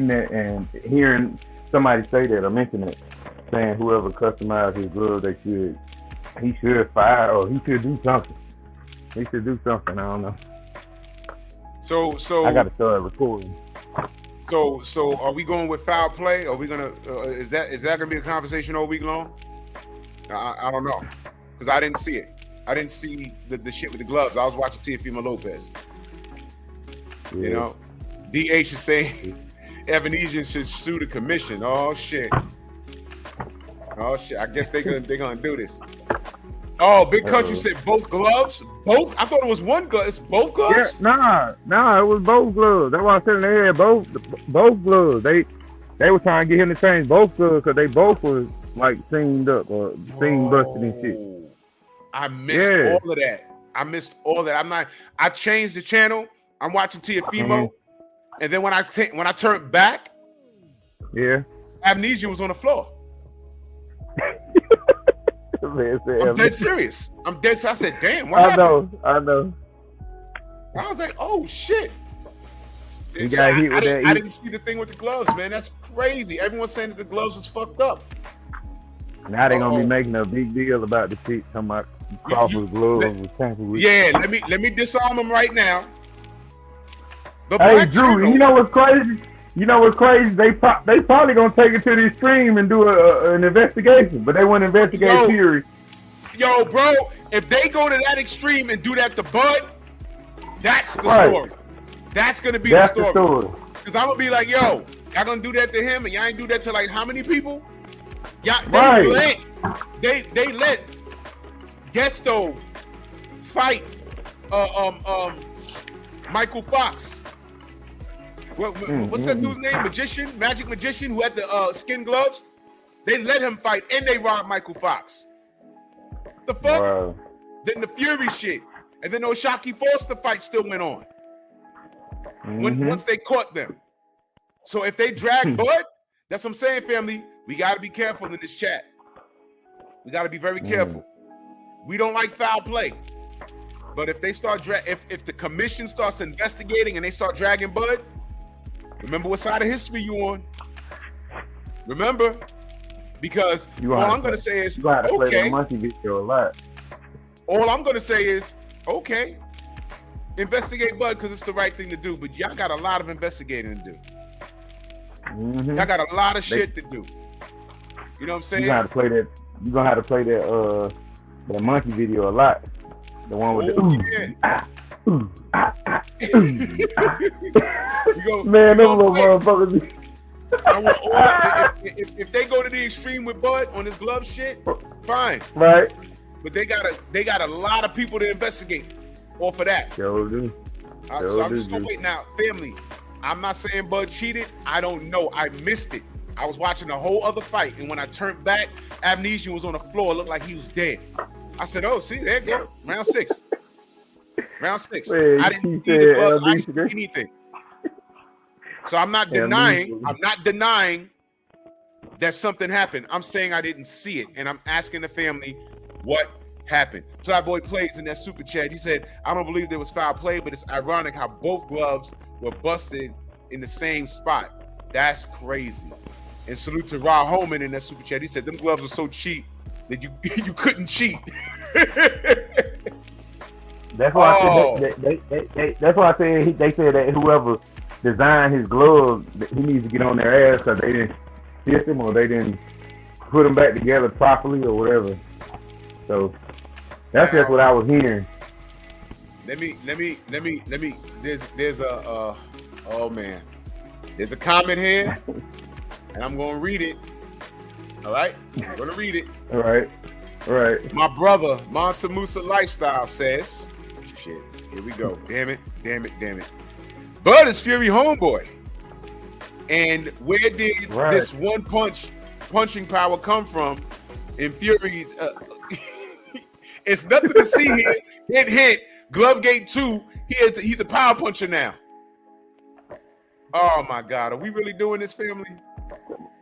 that and hearing somebody say that or mention it, saying whoever customized his gloves, he should fire or he should do something. He should do something. I don't know. So I gotta start recording. So are we going with foul play? Are we gonna? Is that gonna be a conversation all week long? I don't know because I didn't see it. I didn't see the shit with the gloves. I was watching Teofimo Lopez. Yeah. DH is saying Evanesia should sue the commission. Oh shit. I guess they're gonna do this. Oh, Big Country said both gloves. Both? I thought it was one glove. It's both gloves. Yeah, nah, it was both gloves. That's why I said they had both gloves. They were trying to get him to change both gloves because they both was like seamed up or seam busted and shit. I missed all of that. I changed the channel. I'm watching Teofimo, and then when I turned back, Amnesia was on the floor. I'm dead serious. I said, damn, what happened? I know. I was like, oh shit. You got hit with that. I didn't see the thing with the gloves, man. That's crazy. Everyone's saying that the gloves was fucked up. Now they're gonna be making a big deal about the shit talking about Crawford's gloves was tampered with. Yeah, let me disarm them right now. Hey Drew, you know what's crazy? You know what's crazy? They probably gonna take it to the extreme and do an investigation, but they want to investigate Fury. Yo, bro, if they go to that extreme and do that to Bud, that's the story. That's gonna be the story. Because I'm gonna be like, yo, y'all gonna do that to him, and y'all ain't do that to like how many people? Y'all they let Gesto fight Michael Fox. What's that dude's name? Magic magician who had the skin gloves. They let him fight and they robbed Michael Fox. The fuck? Wow. Then the Fury shit, and then those Shockey Foster fight still went on. Once they caught them. So if they drag Bud, that's what I'm saying, family. We got to be careful in this chat. We got to be very careful. We don't like foul play. But if they start if the commission starts investigating and they start dragging Bud, remember what side of history you on. Remember, because all I'm going to say is, okay. Monkey video a lot. All I'm going to say is, okay, investigate Bud because it's the right thing to do. But y'all got a lot of investigating to do. Y'all got a lot of shit to do. You know what I'm saying? You're gonna have to play that monkey video a lot. The one with man, them little motherfuckers. If they go to the extreme with Bud on his glove shit, fine. Right. But they got a lot of people to investigate off of that. So I'm just gonna wait now, family. I'm not saying Bud cheated. I don't know. I missed it. I was watching a whole other fight, and when I turned back, Amnesia was on the floor. It looked like he was dead. I said, "Oh, see, there you go. Round six. Man, I didn't see the gloves. I didn't see anything. So I'm not denying. I'm not denying that something happened. I'm saying I didn't see it, and I'm asking the family what happened. Flyboy Plays in that super chat. He said, "I don't believe there was foul play, but it's ironic how both gloves were busted in the same spot. That's crazy." And salute to Ra Holman in that super chat. He said, "Them gloves were so cheap that you couldn't cheat." That's why that's why I said they said that whoever designed his gloves, he needs to get on their ass because they didn't fit them or they didn't put them back together properly or whatever. So that's just what I was hearing. Let me. There's a oh man, there's a comment here, and I'm gonna read it. All right, I'm gonna read it. All right. My brother, Mansa Musa Lifestyle says, "Shit, here we go. Damn it. Bud is Fury homeboy, and where did this one punching power come from in Fury's?" It's nothing to see here. Hint. Glovegate 2. He's a power puncher now. Oh my God, are we really doing this, family?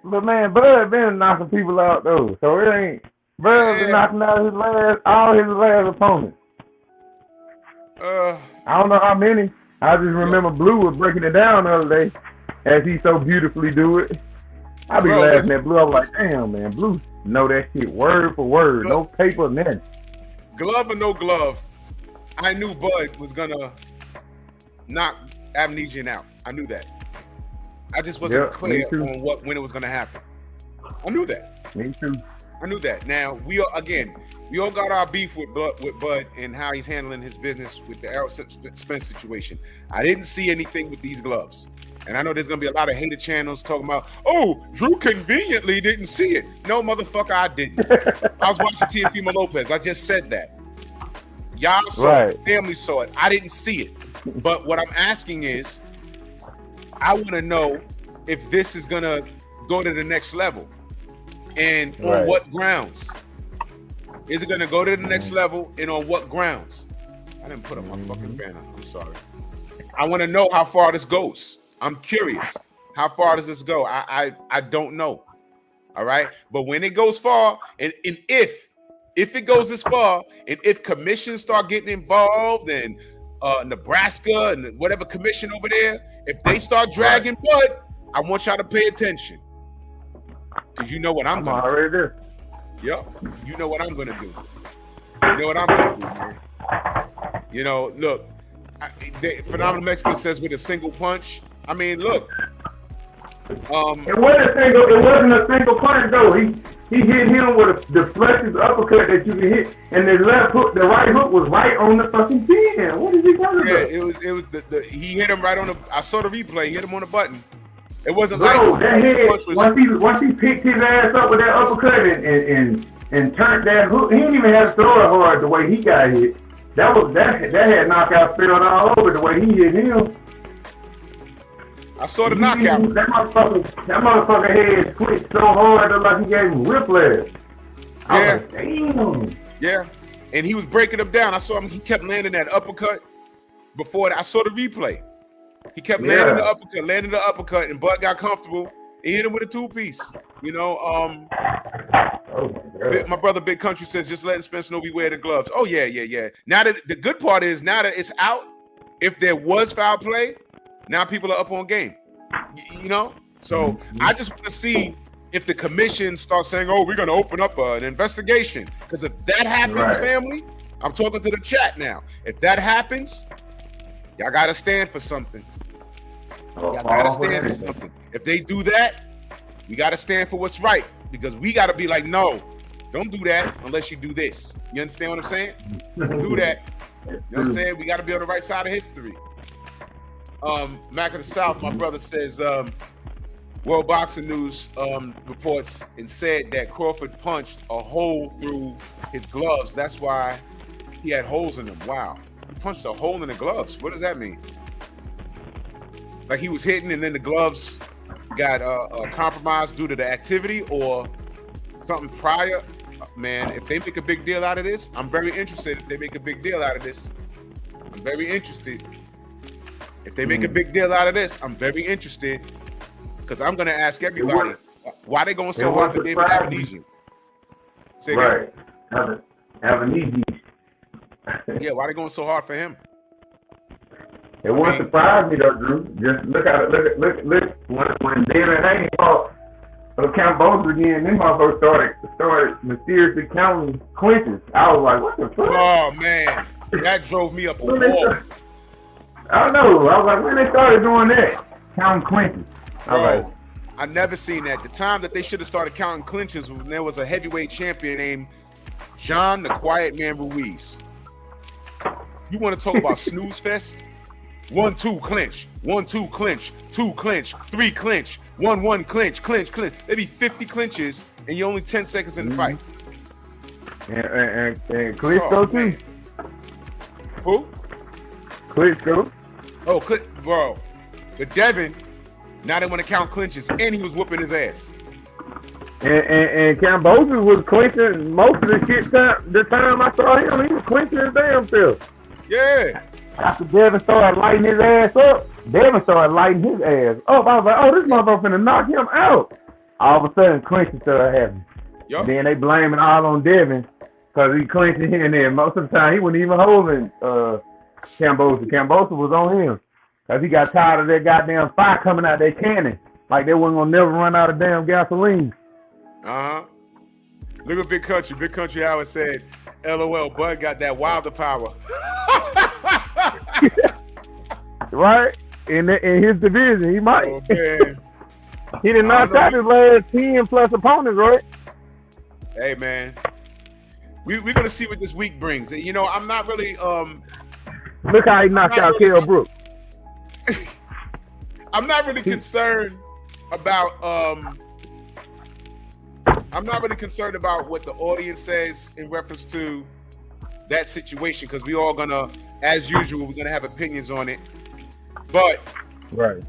But man, Bud been knocking people out though, so it ain't. Bud been knocking out all his last opponents. I don't know how many. I just remember Blue was breaking it down the other day, as he so beautifully do it. I be laughing at Blue. I was like, damn man, Blue know that shit word for word, no paper, nothing. Glove or no glove, I knew Bud was gonna knock Amnesian out. I knew that. I just wasn't clear on when it was gonna happen. I knew that. Me too. I knew that. Now we all got our beef with Bud and how he's handling his business with the Errol Spence situation. I didn't see anything with these gloves. And I know there's gonna be a lot of hater channels talking about, oh, Drew conveniently didn't see it. No, motherfucker, I didn't. I was watching Teofimo Lopez. I just said that. Y'all saw it. Family saw it. I didn't see it. But what I'm asking is, I want to know if this is gonna go to the next level, and on what grounds. Is it gonna go to the next level, and on what grounds? I didn't put up my fucking banner. I'm sorry. I want to know how far this goes. I'm curious. How far does this go? I don't know. All right. But when it goes far, and if it goes this far, and if commissions start getting involved, and Nebraska and whatever commission over there, if they start dragging Bud, I want y'all to pay attention. Because you know what I'm gonna already do. Yep. You know what I'm gonna do. You know what I'm gonna do, man. You know, look, Phenomenal Mexican says with a single punch. I mean, look, It wasn't a single punch though. He hit him with the flexible uppercut that you can hit, and the right hook was right on the fucking chin. What is he talking about? It was he hit him right on the. I saw the replay. He hit him on the button. It wasn't Bro, like that head, once he picked his ass up with that uppercut and turned that hook, he didn't even have to throw it hard the way he got hit. That had knockout spilled all over the way he hit him. I saw the knockout. That motherfucker head twitched so hard that like he gave him whiplash. I was like, damn. Yeah, and he was breaking him down. I saw him. He kept landing that uppercut. Before that, I saw the replay. He kept landing the uppercut, and Bud got comfortable. He hit him with a two-piece. You know, my brother Big Country says, just letting Spencer know we wear the gloves. Oh, yeah. Now that the good part is, now that it's out, if there was foul play, now people are up on game. You know? So I just want to see if the commission starts saying, oh, we're going to open up an investigation. Because if that happens, family, I'm talking to the chat now. If that happens, y'all got to stand for something. Y'all got to stand for something. If they do that, we got to stand for what's right. Because we got to be like, no, don't do that unless you do this. You understand what I'm saying? Don't do that. You know what I'm saying? We got to be on the right side of history. Mac of the South, my brother says, World Boxing News reports and said that Crawford punched a hole through his gloves. That's why he had holes in them. Wow. He punched a hole in the gloves. What does that mean? Like he was hitting and then the gloves got compromised due to the activity or something prior? Man, if they make a big deal out of this, I'm very interested. If they make a big deal out of this, I'm very interested. If they make a big deal out of this, I'm very interested. Because I'm going to ask everybody, why they going so hard for David Avenesian? Say right. Avenesian. Yeah, why they going so hard for him? It won't surprise me though, Drew. Just look at it. Look. When David Haney fought Count Bowles again, them motherfuckers started mysteriously counting clinches. I was like, what the fuck? Oh man, that drove me up a wall. I don't know. I was like, when they started doing that, counting clinches. Bro, I never seen that. The time that they should have started counting clinches when there was a heavyweight champion named John the Quiet Man Ruiz. You want to talk about snooze fest? 1, 2, clinch. 1, 2, clinch. 2, clinch. 3, clinch. 1, 1, clinch. Clinch. There'd be 50 clinches, and you're only 10 seconds in the fight. And Klitschko too. Who? Klitschko. Oh, bro. But Devin, now they want to count clinches, and he was whooping his ass. And Cambosis was clinching most of the shit. The time I saw him, he was clinching his damn self. Yeah. After Devin started lighting his ass up, Devin started lighting his ass up. I was like, oh, this motherfucker finna knock him out. All of a sudden, clinching started happening. Yep. Then they blaming all on Devin because he clinching here and there. Most of the time, he wasn't even holding Cambosis. Cambosis was on him because he got tired of that goddamn fire coming out that cannon. Like they wasn't gonna never run out of damn gasoline. Look at Big Country. Big Country Howard said, LOL, Bud got that wilder power. Right? In his division, he might. Oh, man. He did not out his last 10 plus opponents, right? Hey, man. We're going to see what this week brings. You know, I'm not really... Look how he knocked out Kell Brooks. I'm not really concerned about... I'm not really concerned about what the audience says in reference to that situation because we all gonna, as usual, we're gonna have opinions on it. But right,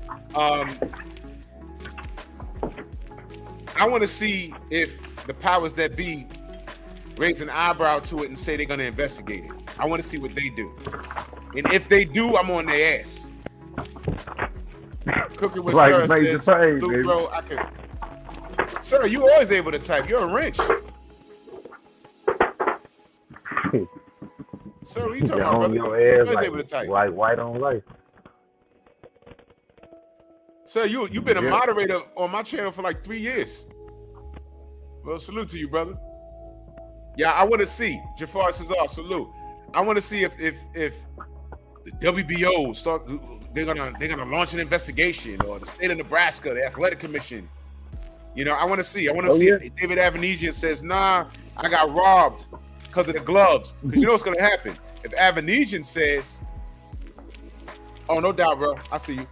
I want to see if the powers that be raise an eyebrow to it and say they're gonna investigate it. I want to see what they do, and if they do, I'm on their ass. Cooking with Sir says, Luke, bro, I could. Sir, you always able to type. You're a wrench. Sir, what you talking about, brother? You're always able to type. White on life. Sir, you've been a moderator on my channel for like 3 years. Well, salute to you, brother. Yeah, I want to see. Jafar Cesar, salute. I want to see if the WBO they're gonna launch an investigation, or the state of Nebraska, the athletic commission. You know, I want to see if David Avanesian says, "Nah, I got robbed because of the gloves." Because you know what's gonna happen if Avanesian says, "Oh, no doubt, bro, I see you."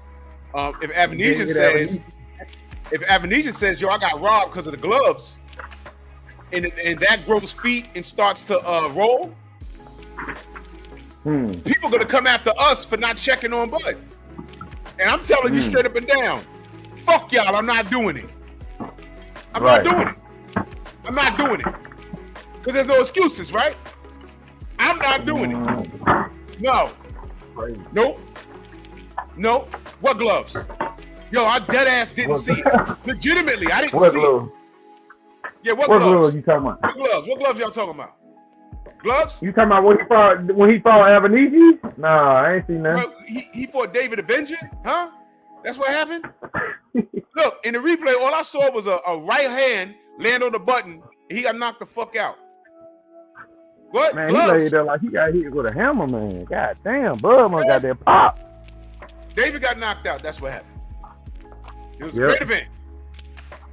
If Avanesian says, "Yo, I got robbed because of the gloves," and that grows feet and starts to roll, people gonna come after us for not checking on Bud. And I'm telling you straight up and down, fuck y'all, I'm not doing it. I'm not doing it. I'm not doing it. Because there's no excuses, right? I'm not doing it. No. Nope. No. What gloves? Yo, I dead ass didn't see it. Legitimately, I didn't see it. Yeah, what gloves? You talking about? What gloves? What gloves y'all talking about? Gloves? You talking about when he fought Avanesian? Nah, I ain't seen that. Well, he fought David Avenger? Huh? That's what happened? Look, in the replay, all I saw was a right hand land on the button, and he got knocked the fuck out. What? Man, gloves? he laid there like he got hit with a hammer, man. God damn, Bud must got that pop. David got knocked out. That's what happened. It was a great event.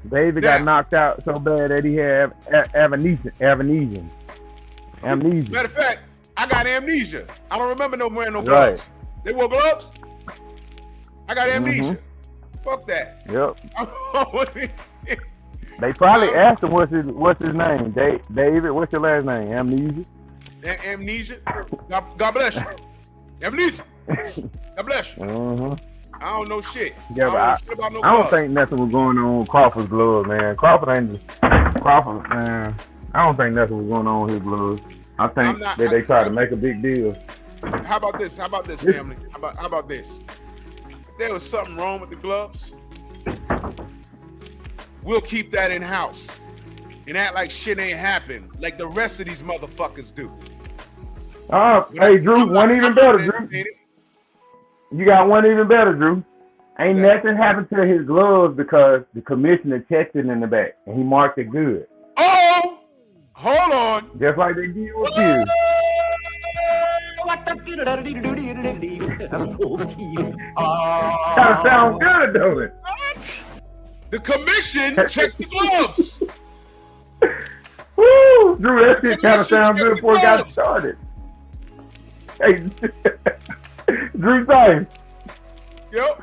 David got knocked out so bad that he had amnesia. Matter of fact, I got amnesia. I don't remember wearing no gloves. Right. They wore gloves? I got amnesia. Fuck that. Yep. They probably asked him what's his name. David, what's your last name? Amnesia? Amnesia? God bless you. Amnesia. God bless you. I don't know shit. Yeah, I don't know shit about no I don't gloves. think nothing was going on with Crawford's gloves, man. Crawford, man. I don't think nothing was going on with his gloves. I think that they tried to make a big deal. How about this? How about this, family? How about this? If there was something wrong with the gloves, we'll keep that in house and act like shit ain't happened, like the rest of these motherfuckers do. Hey, Drew, one even better, Drew. You got one even better, Drew. Ain't nothing happened to his gloves because the commissioner checked it in the back and he marked it good. Oh, hold on. Just like they did with you. Kind of sound good, don't it? What? The commission checked the gloves. Woo, Drew, that shit kind of sounds good before it got started. Hey, Drew, say. Yep.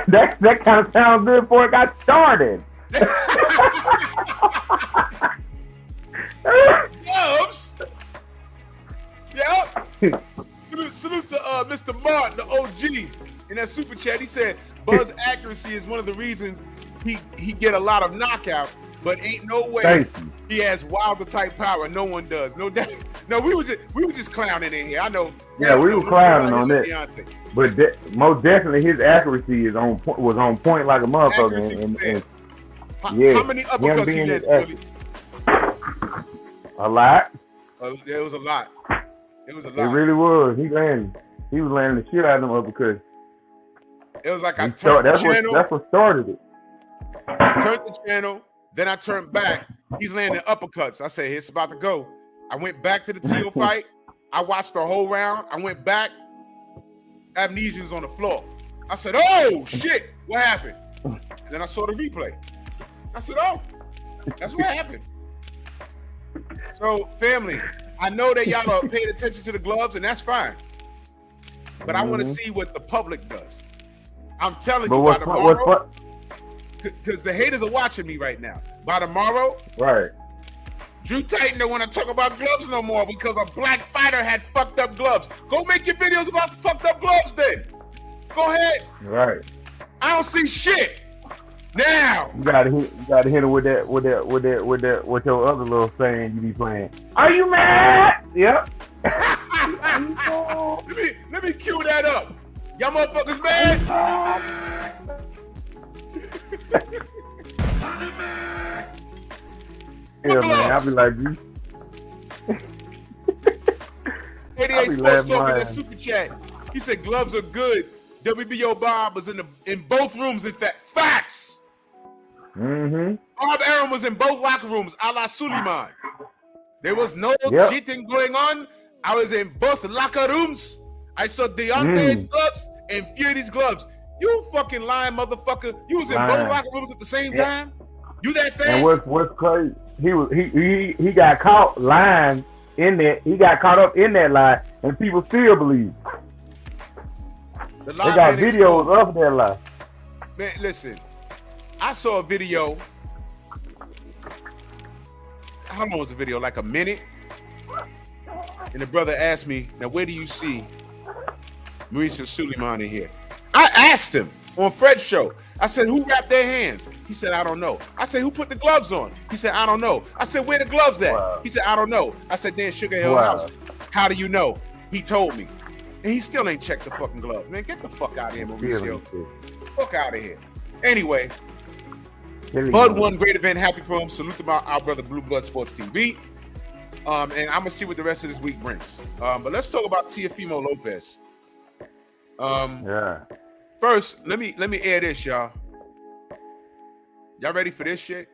That kind of sounds good before it got started. Gloves. Yep. Salute to Mr. Martin, the OG, in that super chat. He said Bud's accuracy is one of the reasons he get a lot of knockout, but ain't no way he has Wilder type power. No one does. No doubt. No, we were just clowning in here. I know. Yeah, we were clowning on that. But most definitely his accuracy was on point like a motherfucker. How many uppercuts he did? Really? A lot. It was a lot. It was a lot. It really was. He was landing the shit out of them uppercuts. It was like I turned the channel. That's what started it. I turned the channel, then I turned back. He's landing uppercuts. I said, it's about to go. I went back to the Teal fight. I watched the whole round. I went back. Amnesia's on the floor. I said, oh, shit. What happened? And then I saw the replay. I said, oh, that's what happened. So, family, I know that y'all are paying attention to the gloves, and that's fine. But I want to see what the public does. I'm telling you, by tomorrow, because the haters are watching me right now. By tomorrow, right? Drew Titan don't want to talk about gloves no more because a black fighter had fucked up gloves. Go make your videos about the fucked up gloves then. Go ahead. Right. I don't see shit. Now you gotta hit him with your other little saying you be playing. Are you mad? Yep. let me cue that up. Y'all motherfuckers mad? Yeah, man, I'll be like you. 88 Sports Talk in that super chat. He said gloves are good. WBO Bob was in both rooms. In fact, facts. Bob Arum was in both locker rooms, a la Suleiman. There was no cheating going on. I was in both locker rooms. I saw Deontay in gloves, and fear these gloves. You fucking lying motherfucker. You was in both locker rooms at the same time? You that fast? And what's crazy, he got caught lying in that. He got caught up in that lie, and people still believe. They got videos of that lie. Man, listen. I saw a video. How long was the video? Like a minute? And the brother asked me, now where do you see Mauricio Suleiman in here? I asked him on Fred's show. I said, who wrapped their hands? He said, I don't know. I said, who put the gloves on? He said, I don't know. I said, where the gloves at? Wow. He said, I don't know. I said, then Sugar Hill House. How do you know? He told me. And he still ain't checked the fucking gloves. Man, get the fuck out of here, Mauricio. Fuck out of here. Anyway, Bud won, great event. Happy for him. Salute to our brother Blue Blood Sports TV. And I'm going to see what the rest of this week brings. But let's talk about Teofimo Lopez. First, let me air this, y'all. Y'all ready for this shit?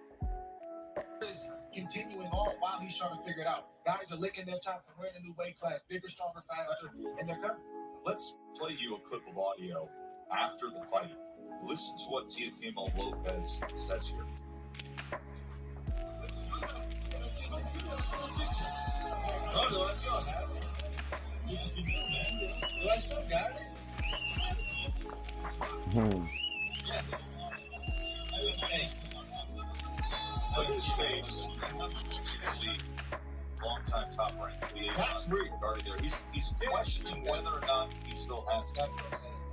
Continuing on while he's trying to figure it out. Guys are licking their chops and wearing a new weight class, bigger, stronger, faster, and they're coming. Let's play you a clip of audio after the fight. Listen to what Teofimo Lopez says here. Oh, I still have it. Do I still got it? Look at his face. See, long-time top-ranked liaison regarding there. He's questioning whether or not he still has it.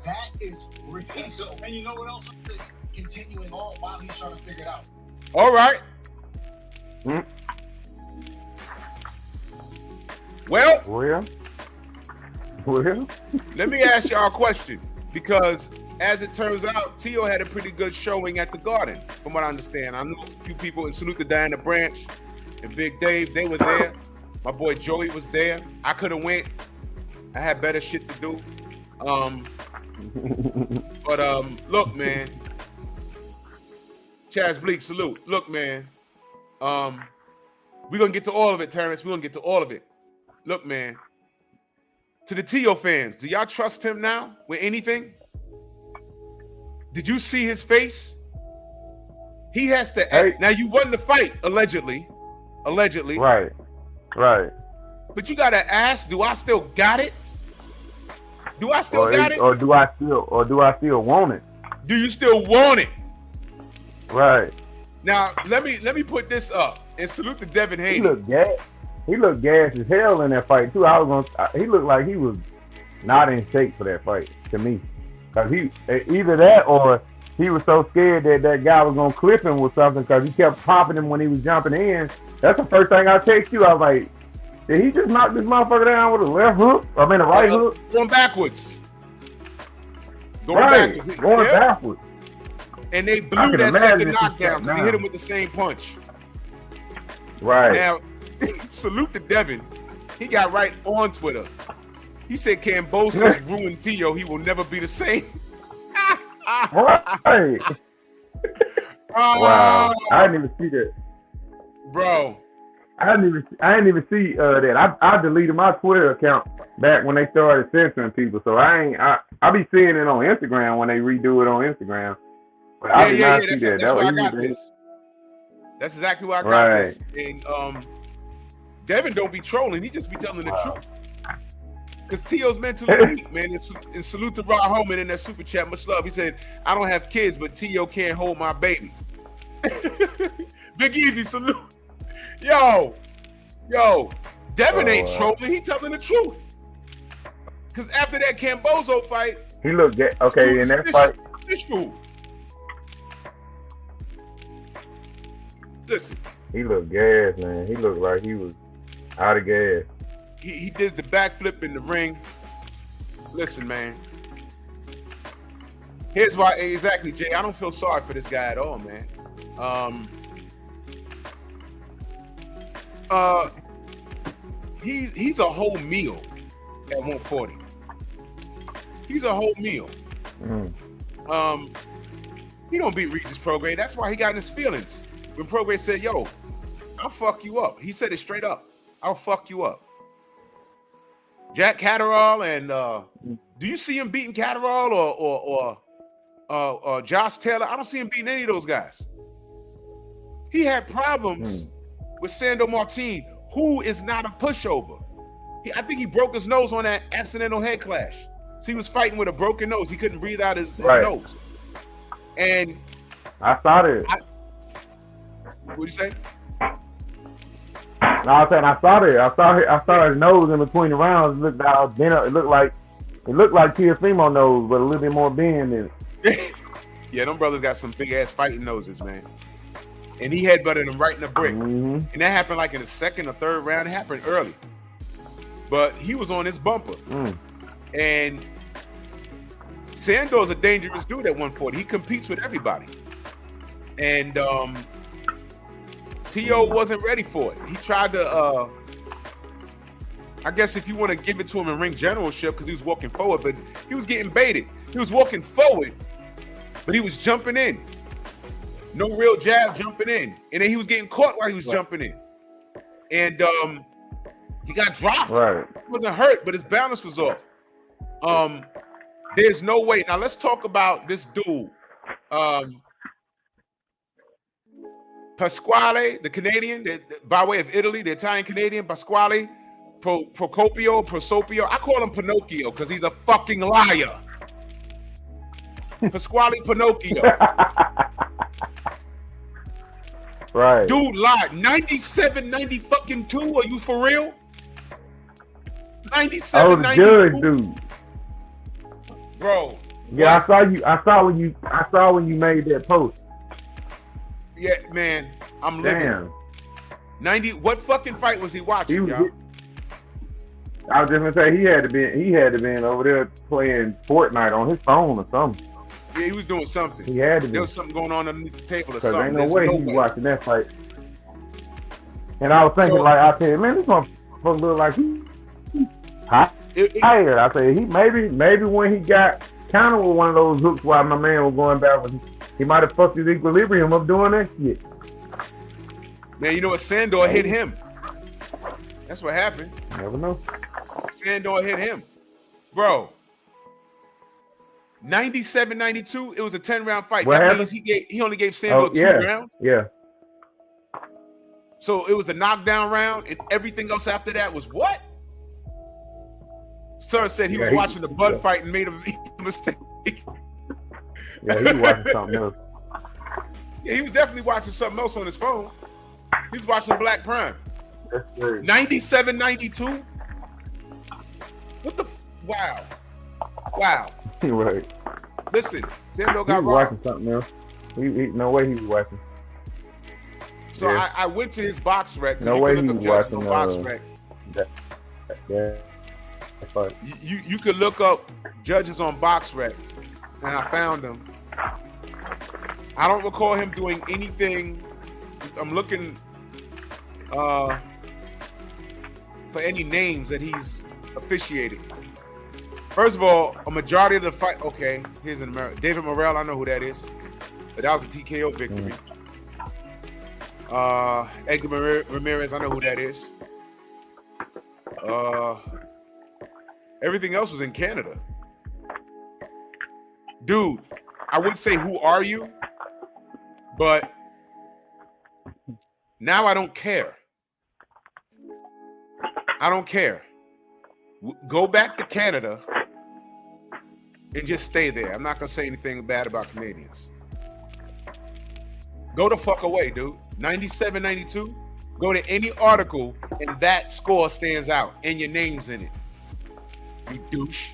That is real. And you know what else is continuing on while he's trying to figure it out. All right. Well, let me ask y'all a question, because as it turns out, Tio had a pretty good showing at the Garden, from what I understand. I knew a few people, and salute to Diana Branch and Big Dave. They were there. My boy Joey was there. I could have went. I had better shit to do. But look, man. Chaz Bleak, salute. Look, man. We're gonna get to all of it, Terrence. We're gonna get to all of it. Look, man. To the Tio fans, do y'all trust him now with anything? Did you see his face? He has to act. Now, you won the fight, allegedly. Right. But you gotta ask, do I still got it? Do I still got it? Or do I still want it? Do you still want it? Right. Now, let me put this up and salute to Devin Haney. He looked gassed as hell in that fight too. He looked like he was not in shape for that fight to me. Cause he either that or he was so scared that guy was gonna clip him with something, because he kept popping him when he was jumping in. That's the first thing I text you. I was like, did he just knock this motherfucker down with a left hook? I mean a right hook? Going backwards. Going backwards. And they blew that second knockdown because he hit him with the same punch. Right. Now, salute to Devin. He got right on Twitter. He said Kambosos ruined Tio. He will never be the same. Right. Wow. I didn't even see that. Bro. I didn't even see that. I deleted my Twitter account back when they started censoring people. So I be seeing it on Instagram when they redo it on Instagram. But I did not see that. That's where I got this. That's exactly where I got this. And Devin don't be trolling. He just be telling the truth. Because Tio's mentally weak, man. And salute to Rod Holman in that super chat. Much love. He said, I don't have kids, but Tio can't hold my baby. Big Easy, salute. Yo. Devin ain't trolling. He telling the truth. Because after that Cambozo fight, he looked okay in that fight. Fish food. Listen. He looked gas, man. He looked like he was out of gas. He did the backflip in the ring. Listen, man. Here's why exactly, Jay. I don't feel sorry for this guy at all, man. He's a whole meal at 140. He's a whole meal. He don't beat Regis Prograis. That's why he got in his feelings. When Prograis said, yo, I'll fuck you up. He said it straight up. I'll fuck you up. Jack Catterall and Do you see him beating Catterall or Josh Taylor? I don't see him beating any of those guys. He had problems with Sandor Martin, who is not a pushover. I think he broke his nose on that accidental head clash. So he was fighting with a broken nose. He couldn't breathe out his nose. And I saw this. What'd you say? No, I said I saw it. I saw his nose in between the rounds. It looked like Teofimo nose, but a little bit more bend in it. Yeah, them brothers got some big ass fighting noses, man. And he headbutted him right in the brick. And that happened like in the second or third round. It happened early. But he was on his bumper. And Sandor's a dangerous dude at 140. He competes with everybody. And T.O. wasn't ready for it. He tried to, I guess if you want to give it to him in ring generalship, because he was walking forward, but he was getting baited. He was walking forward, but he was jumping in. No real jab jumping in. And then he was getting caught while he was jumping in. And he got dropped. Right. He wasn't hurt, but his balance was off. There's no way. Now let's talk about this dude. Pasquale, the Canadian, by way of Italy, the Italian Canadian, Pasquale Prosopio. I call him Pinocchio because he's a fucking liar. Pasquale Pinocchio. Right. Dude lied. 97, 90 fucking 2. Are you for real? 97, 92. Good, dude. Bro. Yeah, what? I saw when you made that post. Yeah, man. I'm living. Damn. 90. What fucking fight was he watching, y'all? I was just gonna say he had to be over there playing Fortnite on his phone or something. Yeah, he was doing something. He had to be. There was something going on underneath the table or Because something. ain't no way he was watching that fight. And I was thinking, I said, man, this motherfucker look like he tired. I said, he maybe when he got countered with one of those hooks while my man was going backwards, he might have fucked his equilibrium up doing that shit. Man, you know what? Sandor hit him. That's what happened. Never know. Sandor hit him. Bro. 97, 92, it was a 10-round fight. What that happened? means he only gave Sandor 2 rounds. Yeah. So it was a knockdown round, and everything else after that was what? Sir said he was watching the Bud fight and made a mistake. Yeah, he was watching something else. Yeah, he was definitely watching something else on his phone. He was watching Black Prime. That's crazy. 97, 92? What the wow. Wow. Right. Listen, Sandor He got was robbed. watching something else. No way he was watching. So I went to his box rec. No way he was watching box rec. You could look up judges on box rec, and I found him. I don't recall him doing anything. I'm looking for any names that he's officiated. First of all, a majority of the fight. Okay, here's an American. David Morrell, I know who that is. But that was a TKO victory. Edgar Ramirez, I know who that is. Everything else was in Canada. Dude, I would say who are you? But now I don't care. I don't care. Go back to Canada and just stay there. I'm not going to say anything bad about Canadians. Go the fuck away, dude. 97, 92. Go to any article and that score stands out and your name's in it. You douche.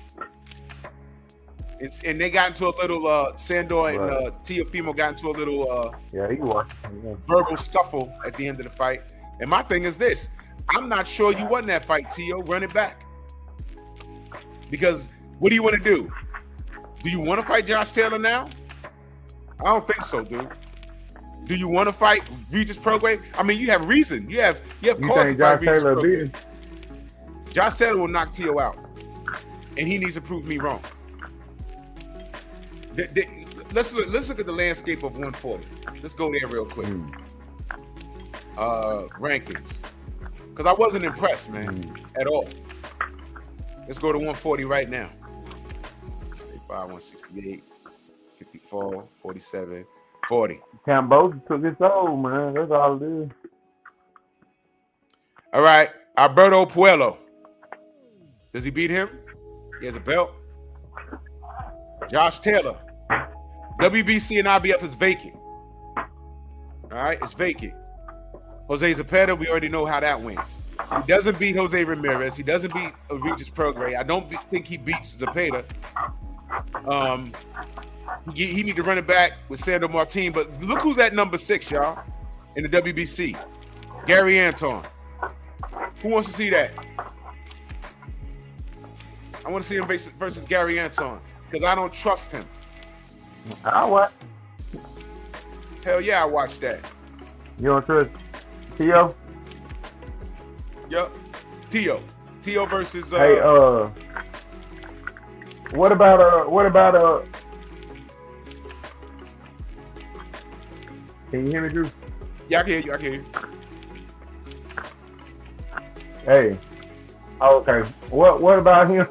And they got into a little, Sandor and Teofimo got into a little verbal scuffle at the end of the fight. And my thing is this. I'm not sure you won that fight, Tio. Run it back. Because what do you want to do? Do you want to fight Josh Taylor now? I don't think so, dude. Do you want to fight Regis Prograis? I mean, you have reason. You have cause to fight Regis Prograis. Josh Taylor will knock Tio out. And he needs to prove me wrong. Let's look at the landscape of 140. Let's go there real quick. Rankings. Because I wasn't impressed, man, at all. Let's go to 140 right now. 165, 168, 54, 47, 40. Cambodia took his soul, man. That's all it is. All right, Alberto Puello. Does he beat him? He has a belt. Josh Taylor. WBC and IBF is vacant. All right, it's vacant. Jose Zepeda, we already know how that went. He doesn't beat Jose Ramirez. He doesn't beat Regis Prograis. I don't think he beats Zepeda. He need to run it back with Sandro Martin. But look who's at number 6, y'all, in the WBC. Gary Anton. Who wants to see that? I want to see him versus Gary Anton because I don't trust him. I watch. Hell yeah, I watched that. You don't trust Tio? Yup. Tio versus Hey, what about can you hear me, Drew? Yeah, I can hear you. Hey. Okay. What about him?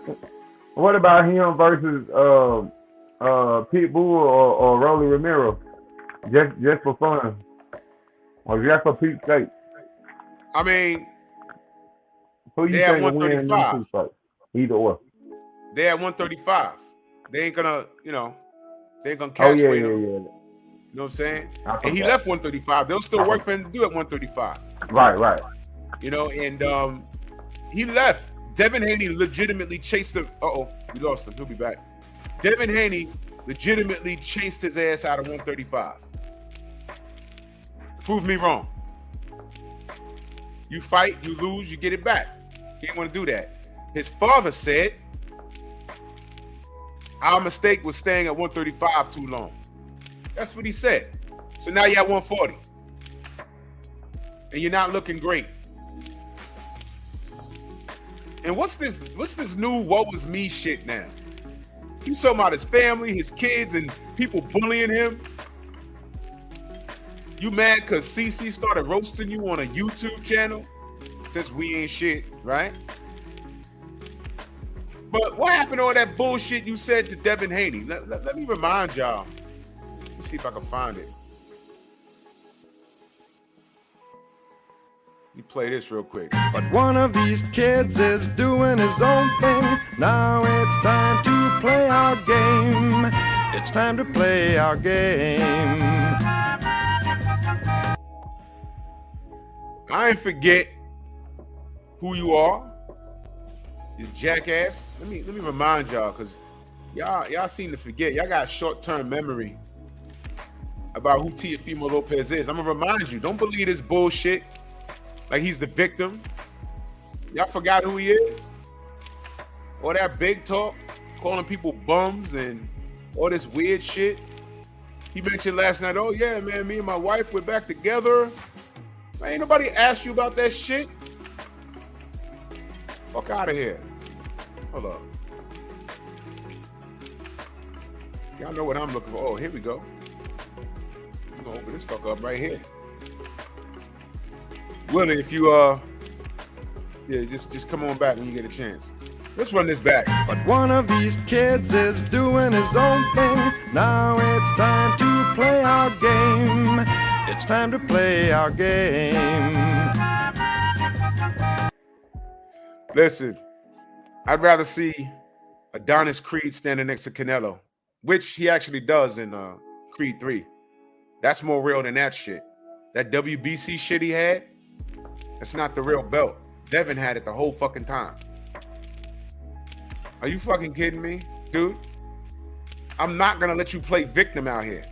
What about him versus Pitbull or Rolly Romero? Just for fun. Or just for Pete's sake. I mean, who you they at think will win in 135. these two fights? Either or. They at 135. They ain't gonna, they ain't gonna catch weight him. Yeah. You know what I'm saying? And he left 135. They'll still work for him to do at 135. Right. And he left. Devin Haney legitimately chased him. We lost him. He'll be back. Devin Haney legitimately chased his ass out of 135. Prove me wrong. You fight, you lose, you get it back. He didn't want to do that. His father said, our mistake was staying at 135 too long. That's what he said. So now you're at 140. And you're not looking great. And what's this new woe is me shit now? He's talking about his family, his kids, and people bullying him. You mad because CC started roasting you on a YouTube channel? Since we ain't shit, right? But what happened to all that bullshit you said to Devin Haney? Let me remind y'all. Let's see if I can find it. Let me play this real quick. But one of these kids is doing his own thing. Now it's time to play our game. It's time to play our game. I ain't forget who you are, you jackass. Let me remind y'all, because y'all seem to forget. Y'all got short-term memory about who Teofimo Lopez is. I'm gonna remind you, don't believe this bullshit like he's the victim. Y'all forgot who he is? All that big talk, calling people bums and all this weird shit. He mentioned last night, oh yeah, man, me and my wife, we're back together. Man, ain't nobody asked you about that shit. Fuck out of here. Hold up. Y'all know what I'm looking for. Oh, here we go. I'm gonna open this fuck up right here. Willie, if you just come on back when you get a chance. Let's run this back. But one of these kids is doing his own thing. Now it's time to play our game. It's time to play our game. Listen, I'd rather see Adonis Creed standing next to Canelo, which he actually does in Creed 3. That's more real than that shit. That WBC shit he had, that's not the real belt. Devin had it the whole fucking time. Are you fucking kidding me, dude? I'm not gonna let you play victim out here.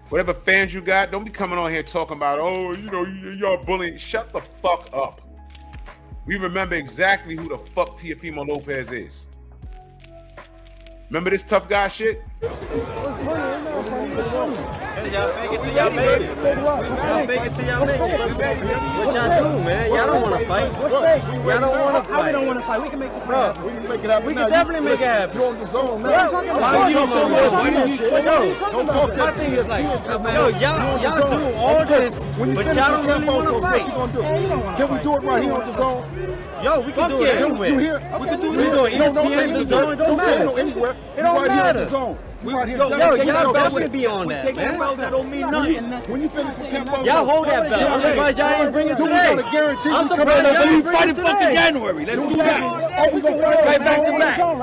Whatever fans you got, don't be coming on here talking about, oh, y'all bullying. Shut the fuck up. We remember exactly who the fuck Teofimo Lopez is. Remember this tough guy shit? Y'all fake it till y'all make it. Y'all fake it till y'all make it. What y'all do, man? Y'all don't want to fight. Y'all don't want to fight. We don't want to fight. We can make it happen. We can make it happen. We can definitely make it happen. You on the zone, man. Don't talk. My thing is like, yo, y'all do all this, but y'all don't really want to fight. What you gonna do? Can we do it right here on the zone? Yo, we can do it anywhere. You here? We can do it ESPN, the zone. It don't matter. Anywhere. It don't matter. We right here. Yo, y'all definitely be on that, man. That don't mean nothing. When you finish with Camp Y'all hold that belt. I'm surprised y'all ain't bring it today. I'm surprised y'all We ain't bring fight it in fucking today. January. Let's do that. Are we gonna fight Right back to back. Are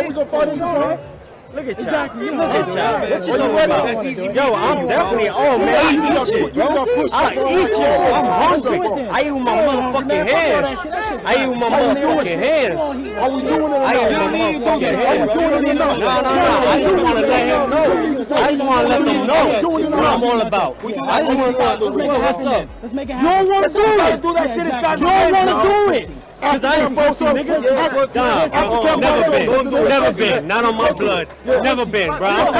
we gonna fight in the zone? Look at y'all. Look at y'all, man. What you talking about? Yo, I'm definitely man. I eat shit, bro. I eat shit. I'm hungry. I eat with my motherfucking hands. I eat with my motherfucking hands. Are we doing it or not? I eat with my motherfucking hands. Are we doing it or not? No. I just want to let him know. I just want to let them know what I'm all about. I just want to what's up. Let's make it You don't want to do it. do that shit inside. You don't want to do it. Cause I ain't pussy, nigga. Never been. Not on my blood. Never been, bro. I'm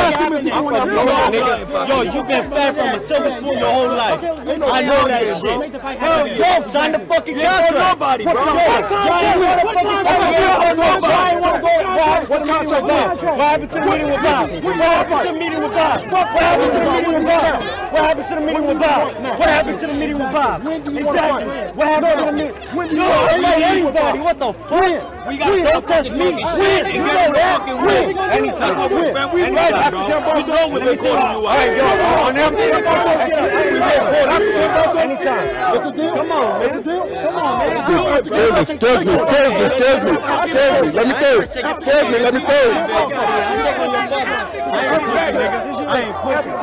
nigga. Yo, you been fed from a silver spoon your whole life. I know that shit. Hell, yo, sign the fucking contract. Nobody, bro. What contract? What happened to the meeting with Bob? What happened to the meeting with Bob? What happened to the meeting with Bob? What happened to the meeting with Bob? What happened to the meeting with Bob? Exactly. What happened to the meeting? Yo, anybody, what the fuck? We got don't touch me. You know that. Anytime. Man, we right back to Camp Boston. You know when they calling you out. Hey, yo, on them. Anytime. It's a deal. Come on, man. It's a deal. Come on, man. Excuse me. Let me through. Let me through. I ain't pushing.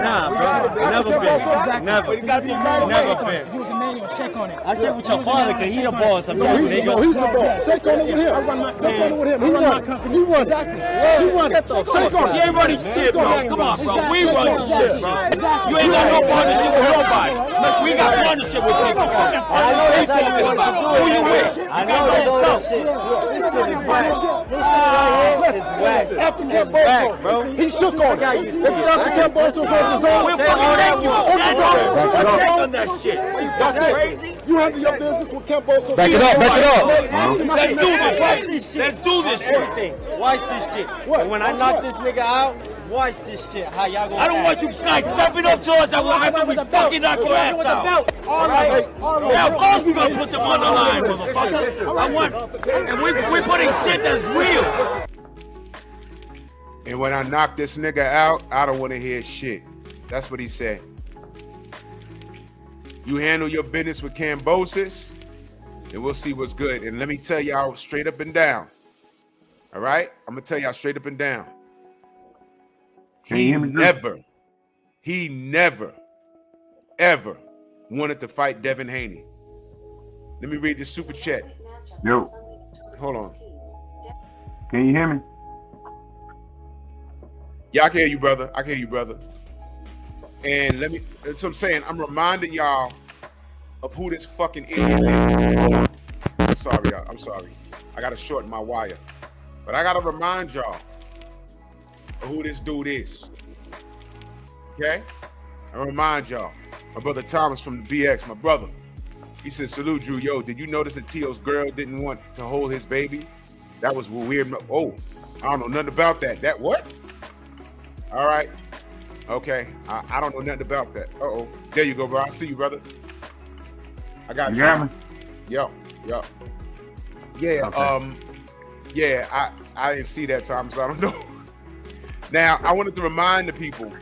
Nah, bro. Never been. Never been. Do some manual check on it. I shit with your father because he the boss. I'm telling you, He's nigga. the boss. Shake on it with him. I run my company. He run company. He run exactly. He run it. Shake on You it. ain't running shit, bro. Come on, bro. We run shit, bro. You ain't got no partnership with nobody. We got partnership with people. I know that's how you want to do it. Who you with? I know that's all that shit. This shit is whack. This shit right here is whack. After It's Camp whack, Boston, bro. he shook on it. You see it. After Camp Boston was on the zone. We'll fucking thank you. Check on that shit. That's it. You handle your business with Camp Boston. Back it up. Let's do this shit. Let's do this shit. Everything. Watch this shit. And when I knock this nigga out, watch this shit. How y'all gonna I don't want you guys stepping up to us. I want to fucking knock your ass out. All right. Yeah, of course we gonna put them on the line, motherfucker. I want, and we putting shit that's real. And when I knock this nigga out, I don't want to hear shit. That's what he said. You handle your business with Cambosis, and we'll see what's good. And let me tell y'all straight up and down. All right? I'm going to tell y'all straight up and down. He never, ever wanted to fight Devin Haney. Let me read this super chat. Yo, Hold on. can you hear me? Yeah, I can hear you, brother. I can hear you, brother. And that's what I'm saying. I'm reminding y'all of who this fucking idiot is. I'm sorry, y'all. I'm sorry. I got to shorten my wire. But I got to remind y'all of who this dude is. Okay? I remind y'all. My brother Thomas from the BX, my brother. He said, salute, Drew. Yo, did you notice that T.O.'s girl didn't want to hold his baby? That was weird. Oh, I don't know nothing about that. That what? All right. Okay. I don't know nothing about that. Uh-oh. There you go, bro. I see you, brother. I got you. You got me? Yo. Yeah. Okay. Yeah, I didn't see that, Thomas. I don't know. Now, I wanted to remind the people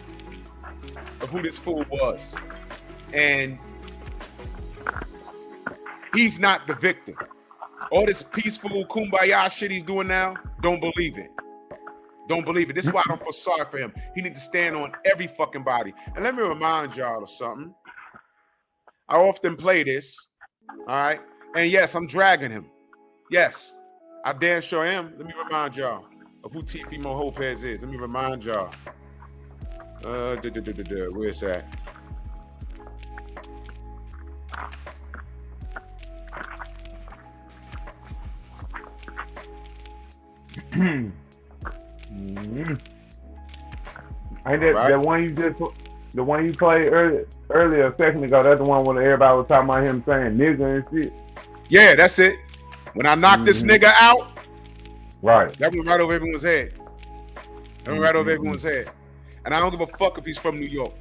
of who this fool was. And he's not the victim. All this peaceful kumbaya shit he's doing now, don't believe it. Don't believe it. This is why I don't feel sorry for him. He needs to stand on every fucking body. And let me remind y'all of something. I often play this, all right? And yes, I'm dragging him. Yes, I damn sure am. Let me remind y'all of who Tifimo Lopez is. Let me remind y'all. Where's that? Ain't that Right. the one you played earlier a second ago? That's the one where everybody was talking about him saying nigga and shit. Yeah, that's it. When I knocked this nigga out, Right. that went right over everyone's head. That went right over everyone's head. And I don't give a fuck if he's from New York.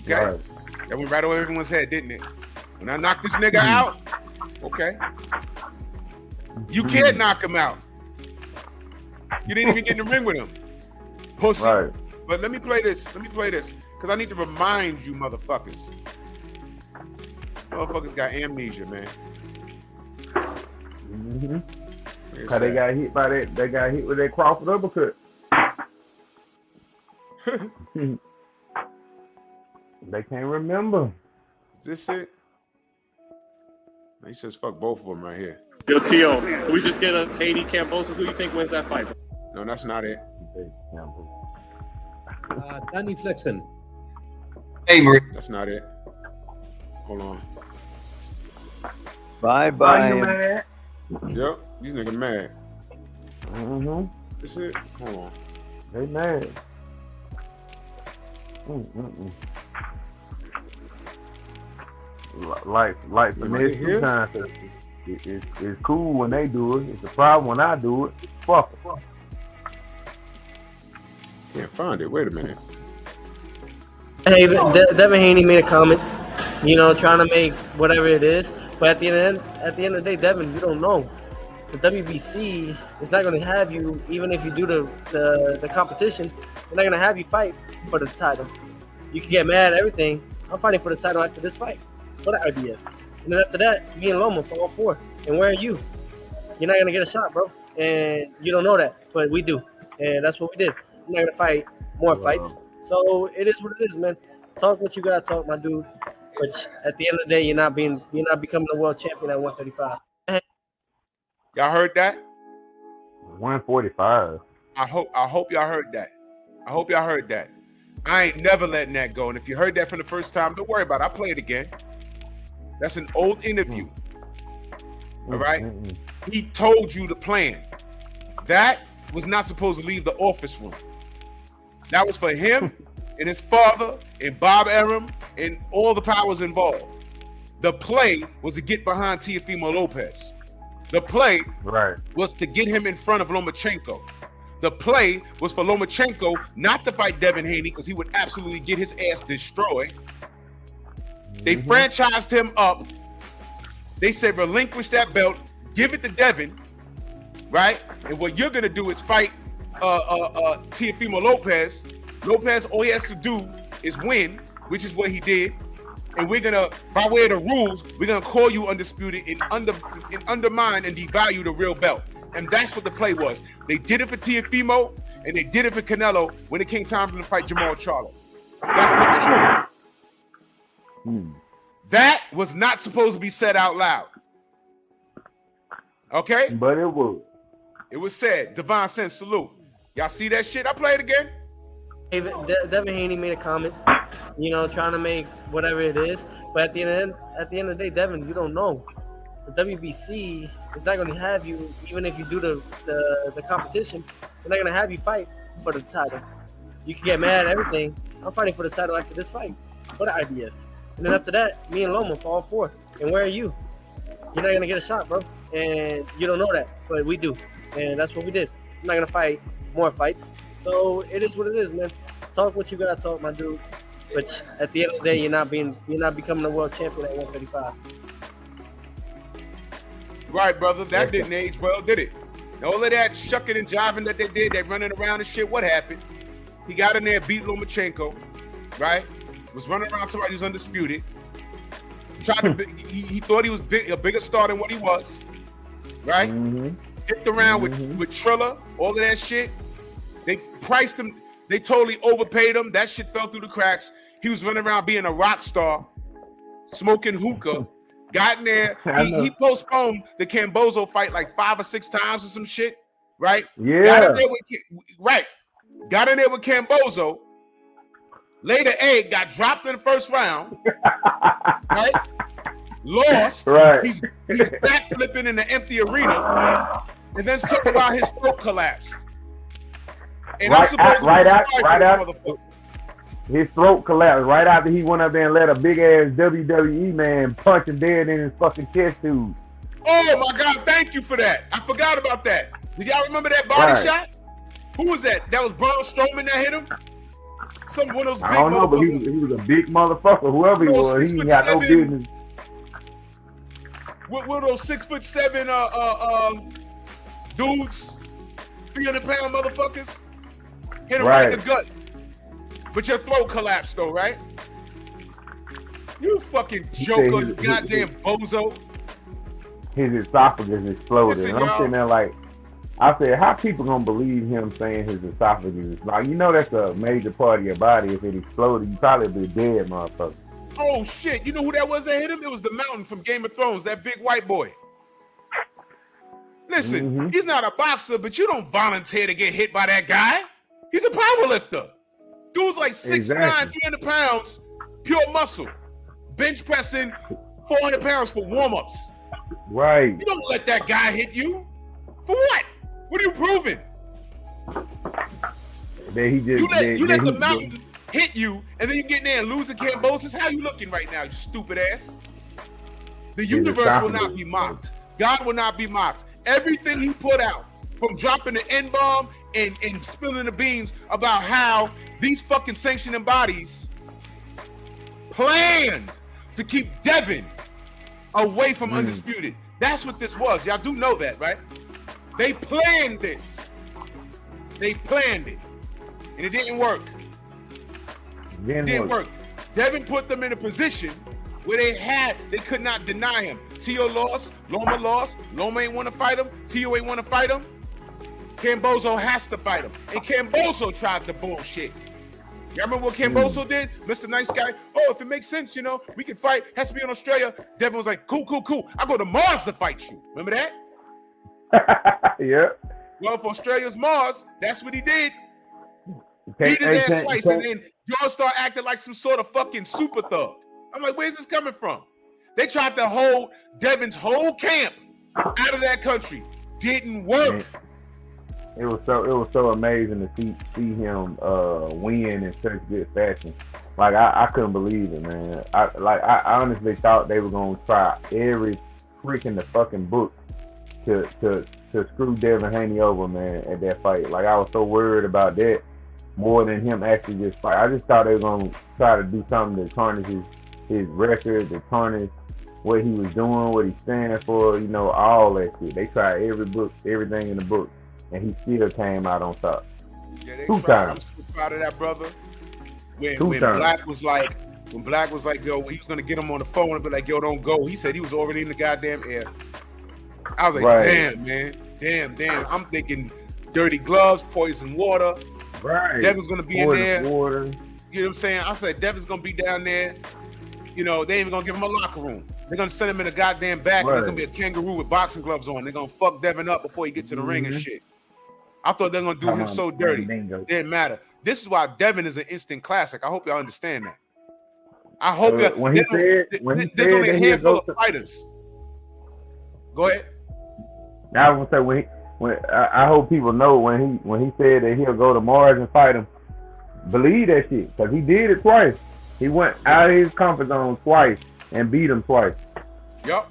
Okay? Right. That went right over everyone's head, didn't it? When I knocked this nigga out, okay. You can't knock him out. You didn't even get in the ring with him. Pussy. Right. But let me play this. Because I need to remind you motherfuckers. Motherfuckers got amnesia, man. Cause they got hit by that. They got hit with that Crawford uppercut. They can't remember. Is this it? He says fuck both of them right here. Yo, T.O., can we just get a AD Cambosa? Who you think wins that fight? No, that's not it. Danny Flexen. Hey, Marie. That's not it. Hold on. Bye. Yep, these niggas mad. This it? Hold on. They mad. Like Am I finesse here? sometimes. It's cool when they do it. It's a problem when I do it. Fuck it. Can't find it. Wait a minute. Hey, Devin Haney made a comment, trying to make whatever it is. But at the end of the day, Devin, you don't know. The WBC is not going to have you, even if you do the competition, they're not going to have you fight for the title. You can get mad at everything. I'm fighting for the title after this fight, for the IBF. And then after that, me and Loma for all four. And where are you? You're not going to get a shot, bro. And you don't know that, but we do. And that's what we did. I'm not going to fight more fights. So it is what it is, man. Talk what you got to talk, my dude. Which at the end of the day, you're not becoming a world champion at 135. Y'all heard that? 145. I hope y'all heard that. I hope y'all heard that. I ain't never letting that go. And if you heard that for the first time, don't worry about it. I'll play it again. That's an old interview. All right? He told you the plan. That was not supposed to leave the office room. That was for him and his father and Bob Arum and all the powers involved. The play was to get behind Teofimo Lopez. The play was to get him in front of Lomachenko. The play was for Lomachenko not to fight Devin Haney because he would absolutely get his ass destroyed. They franchised him up. They said relinquish that belt, give it to Devin, right? And what you're gonna do is fight Teofimo Lopez. Lopez, all he has to do is win, which is what he did. And we're gonna, by way of the rules, we're gonna call you undisputed and undermine and devalue the real belt. And that's what the play was. They did it for Teofimo and they did it for Canelo when it came time for them to fight Jamal Charlo. That's the truth. That was not supposed to be said out loud. Okay? But it was. It was said. Divine Sense, salute. Y'all see that shit? I play it again. Devin Haney made a comment, trying to make whatever it is. But at the end of the day, Devin, you don't know. The WBC is not going to have you, even if you do the competition, they're not going to have you fight for the title. You can get mad at everything. I'm fighting for the title after this fight, for the IBF. And then after that, me and Loma for all four. And where are you? You're not going to get a shot, bro. And you don't know that, but we do. And that's what we did. I'm not going to fight more fights. So it is what it is, man. Talk what you got to talk, my dude. Which at the end of the day, you're not becoming a world champion at 135. Right, brother. That didn't age well, did it? All of that shucking and jiving that they did, they running around and shit. What happened? He got in there, beat Lomachenko, right? Was running around talking about he was undisputed. Tried to, he thought he was a bigger star than what he was, right? Dipped around with Triller, all of that shit. They priced him. They totally overpaid him. That shit fell through the cracks. He was running around being a rock star, smoking hookah. Got in there. He postponed the Camboso fight like 5 or 6 times or some shit, right? Yeah. Got in there with Camboso. Laid an egg. Got dropped in the first round. Right? Lost. Right. He's backflipping in the empty arena. And then talking about his throat collapsed. And I'm supposed to right subscribe to this out. motherfucker. His throat collapsed right after he went up there and let a big ass WWE man punch him dead in his fucking chest tube. Oh my God! Thank you for that. I forgot about that. Did y'all remember that body shot? Who was that? That was Braun Strowman that hit him. Some one of those big I don't know, but he was a big motherfucker. Whoever he was, he had no business. What were those 6'7" dudes? 300-pound motherfuckers. Hit him right in the gut. But your throat collapsed though, right? You fucking joker, you goddamn bozo. His esophagus exploded. Listen, and I'm sitting there like, I said, how people gonna believe him saying his esophagus is like, you know that's a major part of your body. If it exploded, you probably be dead, motherfucker. Oh shit, you know who that was that hit him? It was the Mountain from Game of Thrones, that big white boy. Listen, he's not a boxer, but you don't volunteer to get hit by that guy. He's a power lifter. Dude's like 6'9", 300 pounds, pure muscle. Bench pressing 400 pounds for warm-ups. Right. You don't let that guy hit you. For what? What are you proving? You let the Mountain hit you, and then you get in there and lose the Cambosis. How you looking right now, you stupid ass? The universe will not be mocked. God will not be mocked. Everything he put out, from dropping the N-bomb and spilling the beans about how these fucking sanctioning bodies planned to keep Devin away from Undisputed. That's what this was. Y'all do know that, right? They planned this. They planned it. And it didn't work. It didn't work. Devin put them in a position where they could not deny him. Tio lost, Loma lost, Loma ain't want to fight him, Tio ain't want to fight him. Camboso has to fight him. And Camboso tried the bullshit. Y'all remember what Camboso did? Mr. Nice Guy, oh, if it makes sense, we can fight, has to be in Australia. Devin was like, cool. I'll go to Mars to fight you. Remember that? Yeah. Well, for Australia's Mars, that's what he did. Beat his ass twice, and then y'all start acting like some sort of fucking super thug. I'm like, where's this coming from? They tried to hold Devin's whole camp out of that country. Didn't work. It was so amazing to see him win in such good fashion. Like I couldn't believe it, man. I honestly thought they were gonna try every trick in the fucking book to screw Devin Haney over, man, at that fight. Like I was so worried about that more than him actually just fight. I just thought they were gonna try to do something to tarnish his record, to tarnish what he was doing, what he stands for, all that shit. They tried everything in the book, and he still came out on top. Yeah, they Two tried. times. I'm so proud of that brother. When Black was like, yo, when he was gonna get him on the phone and be like, yo, don't go. He said he was already in the goddamn air. I was like, damn, man. Damn. I'm thinking dirty gloves, poison water. Right. Devin's gonna be in there. Water. You know what I'm saying? I said Devin's gonna be down there. They ain't even gonna give him a locker room. They're gonna send him in a goddamn back, and there's gonna be a kangaroo with boxing gloves on. They're gonna fuck Devin up before he gets to the ring and shit. I thought they're gonna do him so dirty. Didn't matter. This is why Devin is an instant classic. I hope y'all understand that. I hope there's only a handful of fighters. Go ahead. I was gonna say I hope people know when he said that he'll go to Mars and fight him. Believe that shit, because he did it twice. He went out of his comfort zone twice and beat him twice. Yup.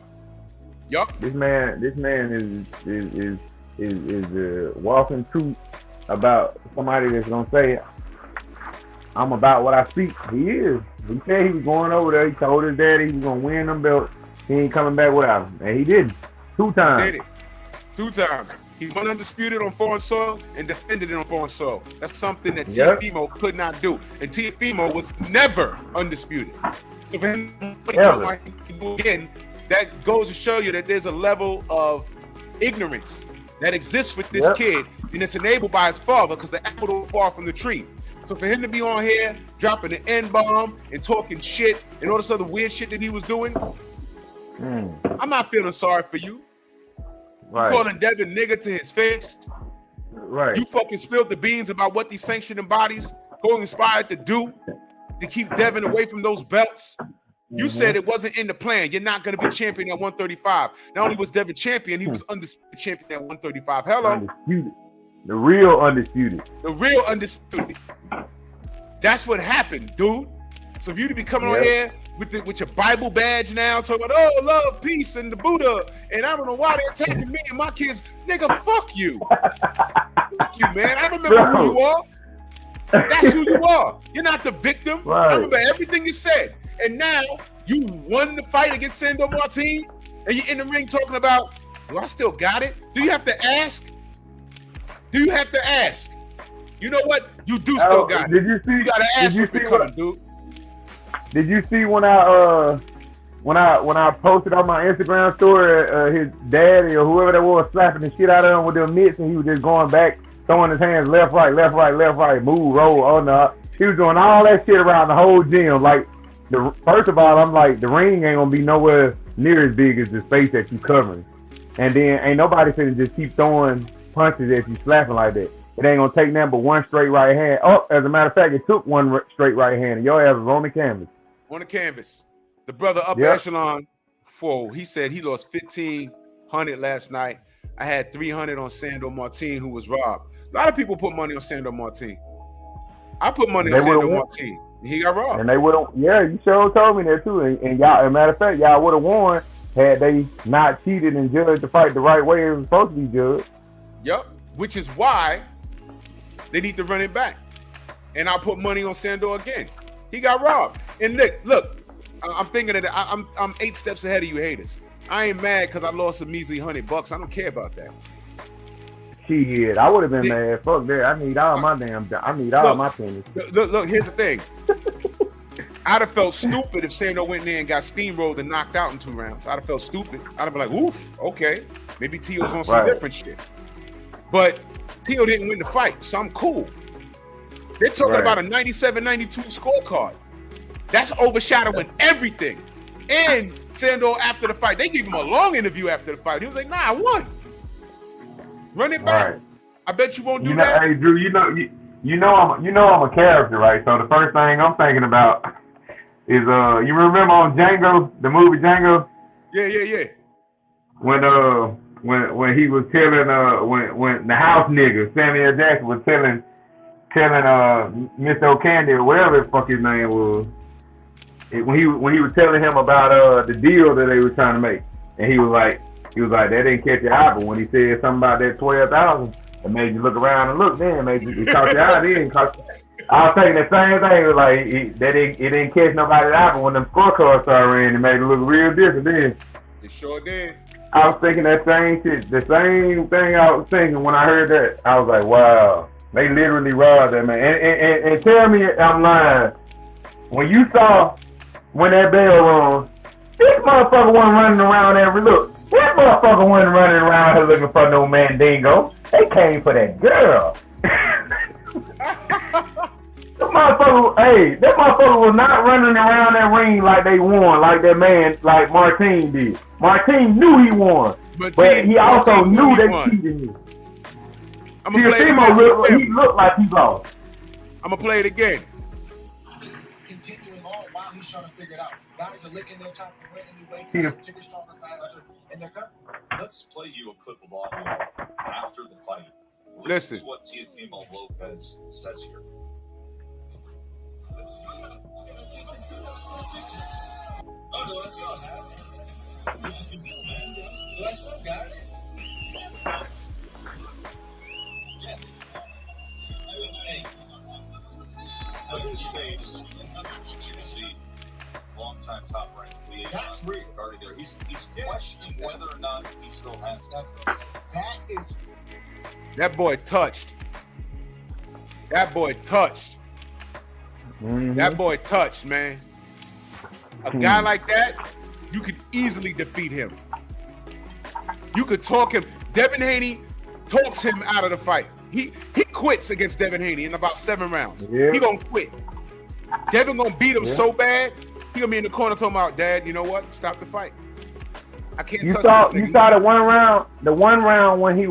This man is a walking truth about somebody that's gonna say, I'm about what I speak. He is. He said he was going over there. He told his daddy he was gonna win them belts. He ain't coming back without him, and he didn't. 2 times. He did it. 2 times. He won undisputed on foreign soil and defended it on foreign soil. That's something that Teofimo could not do. And Teofimo was never undisputed. So for him to do again, that goes to show you that there's a level of ignorance that exists with this kid, and it's enabled by his father because the apple don't fall from the tree. So for him to be on here dropping the N-bomb and talking shit and all this other weird shit that he was doing, I'm not feeling sorry for you. You calling Devin nigga to his face. Right. You fucking spilled the beans about what these sanctioning bodies go inspired to do to keep Devin away from those belts. You said it wasn't in the plan. You're not going to be champion at 135. Not only was Devin champion, he was undisputed champion at 135. Hello. The real undisputed. The real undisputed. That's what happened, dude. So if you to be coming on here with your Bible badge now, talking about love, peace, and the Buddha, and I don't know why they're attacking me and my kids, nigga, fuck you. Fuck you, man. I remember who you are. That's who you are. You're not the victim. Right. I remember everything you said. And now you won the fight against Sandor Martin, and you're in the ring talking about, do I still got it? Do you have to ask? Do you have to ask? You know what? You do still got it. Did you see? You gotta ask what's coming, dude. Did you see when I posted on my Instagram story his daddy or whoever that was slapping the shit out of him with them mitts, and he was just going back, throwing his hands left, right, move, roll, oh no. He was doing all that shit around the whole gym. Like, first of all, I'm like, the ring ain't gonna be nowhere near as big as the space that you covering. And then ain't nobody finna just keep throwing punches at you slapping like that. It ain't gonna take nothing but one straight right hand. Oh, as a matter of fact, it took one straight right hand, and your ass was on the canvas. On the canvas. The brother upper echelon, he said he lost 1,500 last night. I had 300 on Sandor Martin, who was robbed. A lot of people put money on Sandor Martin. I put money on Sandor Martin. He got robbed. And they would have, you sure told me that too. And y'all, as a matter of fact, y'all would have won had they not cheated and judged the fight the right way it was supposed to be judged. Yep. Which is why they need to run it back. And I put money on Sandor again. He got robbed. And look, I'm thinking that I'm 8 steps ahead of you haters. I ain't mad because I lost a measly $100. I don't care about that. Shit, I would have been mad. Fuck that. I need all my my pennies. Look, here's the thing. I'd have felt stupid if Sandor went in there and got steamrolled and knocked out in 2 rounds. I'd have felt stupid. I'd have been like, oof, okay. Maybe Tio's on some different shit. But Tio didn't win the fight, so I'm cool. They're talking about a 97-92 scorecard. That's overshadowing everything. And Sandor, after the fight, they gave him a long interview after the fight. He was like, nah, I won. Run it back. Right. I bet you won't do that. Hey, Drew, you know I'm a character, right? So the first thing I'm thinking about is you remember on Django, the movie Django? Yeah. When he was telling when the house nigga Samuel L. Jackson was telling Mr. O'Candy or whatever the fuck his name was, when he was telling him about the deal that they were trying to make, and he was like that didn't catch your eye, but when he said something about that 12,000, it made you look around and look. Then it caught your eye. Then I was thinking the same thing. It was like it didn't catch nobody's eye, but when them scorecards started in, it made it look real different. Then it sure did. I was thinking that same shit. The same thing I was thinking when I heard that. I was like, wow, they literally robbed that man. And tell me I'm lying. When you saw when that bell rung, this motherfucker wasn't running around every look. This motherfucker wasn't running around here looking for no mandingo. They came for that girl. That motherfucker was not running around that ring like they won, like that man, like Martin did. Martin knew he won, but he also knew they cheated him. He looked like he lost. I'm gonna play it again. Just continuing on while he's trying to figure it out. Guys are licking their chops and winning new weight classes, bigger, stronger, faster in their country. Let's play you a clip of audio after the fight. Listen to what Teofimo Lopez says here. Oh, no, I saw that. Do I still got it? Yes. Hey, look at his face. You can see long-time top-ranked liaison. That's real. Already there. He's questioning whether or not he still has that. That is. That boy touched. That boy touched. Mm-hmm. That boy touched, man. A guy like that, you could easily defeat him. You could talk him. Devin Haney talks him out of the fight. He quits against Devin Haney in about 7 rounds. Yeah. He gonna quit. Devin gonna beat him so bad, he gonna be in the corner talking about, Dad, you know what? Stop the fight. I can't touch this nigga. You saw the one round when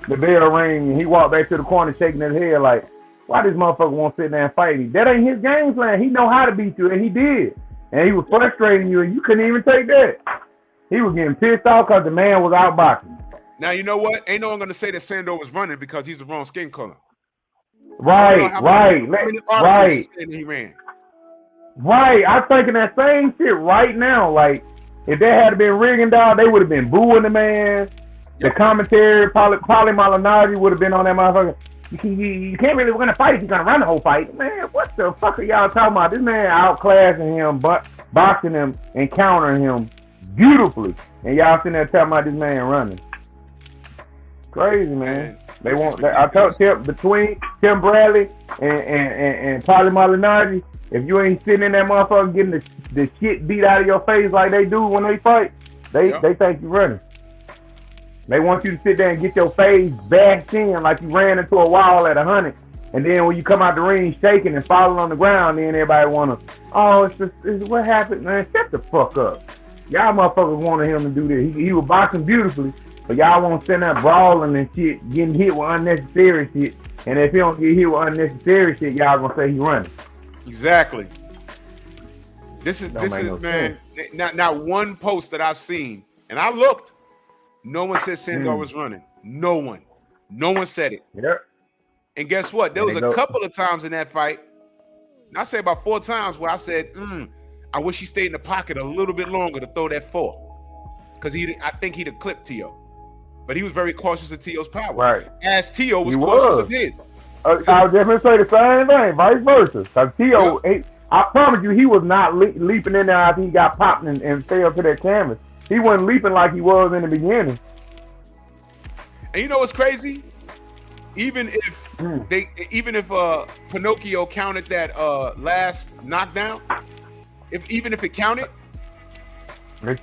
the bell rang and he walked back to the corner shaking his head like, why this motherfucker won't sit there and fight me? That ain't his game plan. He know how to beat you, and he did. And he was frustrating you, and you couldn't even take that. He was getting pissed off because the man was outboxing. Now you know what? Ain't no one gonna say that Sandor was running because he's the wrong skin color. Right. Saying that he ran. Right. I'm thinking that same shit right now. Like, if they had been rigging down, they would have been booing the man. The commentary, Paulie Malignaggi would have been on that motherfucker. You can't really win a fight if you're gonna run the whole fight. Man, what the fuck are y'all talking about? This man outclassing him, boxing him, and countering him beautifully. And y'all sitting there talking about this man running. Crazy, man. They want. I told Tim, between Tim Bradley and Paulie Malignaggi, if you ain't sitting in that motherfucker getting the shit beat out of your face like they do when they fight, they think you running. They want you to sit there and get your face bashed in like you ran into a wall at 100, and then when you come out the ring shaking and falling on the ground, then everybody wanna, it's what happened, man? Shut the fuck up. Y'all motherfuckers wanted him to do this. He was boxing beautifully. But y'all won't stand there brawling and shit, getting hit with unnecessary shit. And if he don't get hit with unnecessary shit, y'all gonna say he running. Exactly. This is man. Not one post that I've seen, and I looked. No one said Sandor was running. No one said it. Yep. And guess what? There was a couple of times in that fight. I say about 4 times where I said, I wish he stayed in the pocket a little bit longer to throw that 4, because I think he'd have clipped Tio. But he was very cautious of Tio's power. Right. As Tio was cautious of his. I was just going to say the same thing, vice versa. Because Tio, I promise you, he was not leaping in there after he got popped and fell to that canvas. He wasn't leaping like he was in the beginning. And you know what's crazy? Even if Pinocchio counted that last knockdown, even if it counted,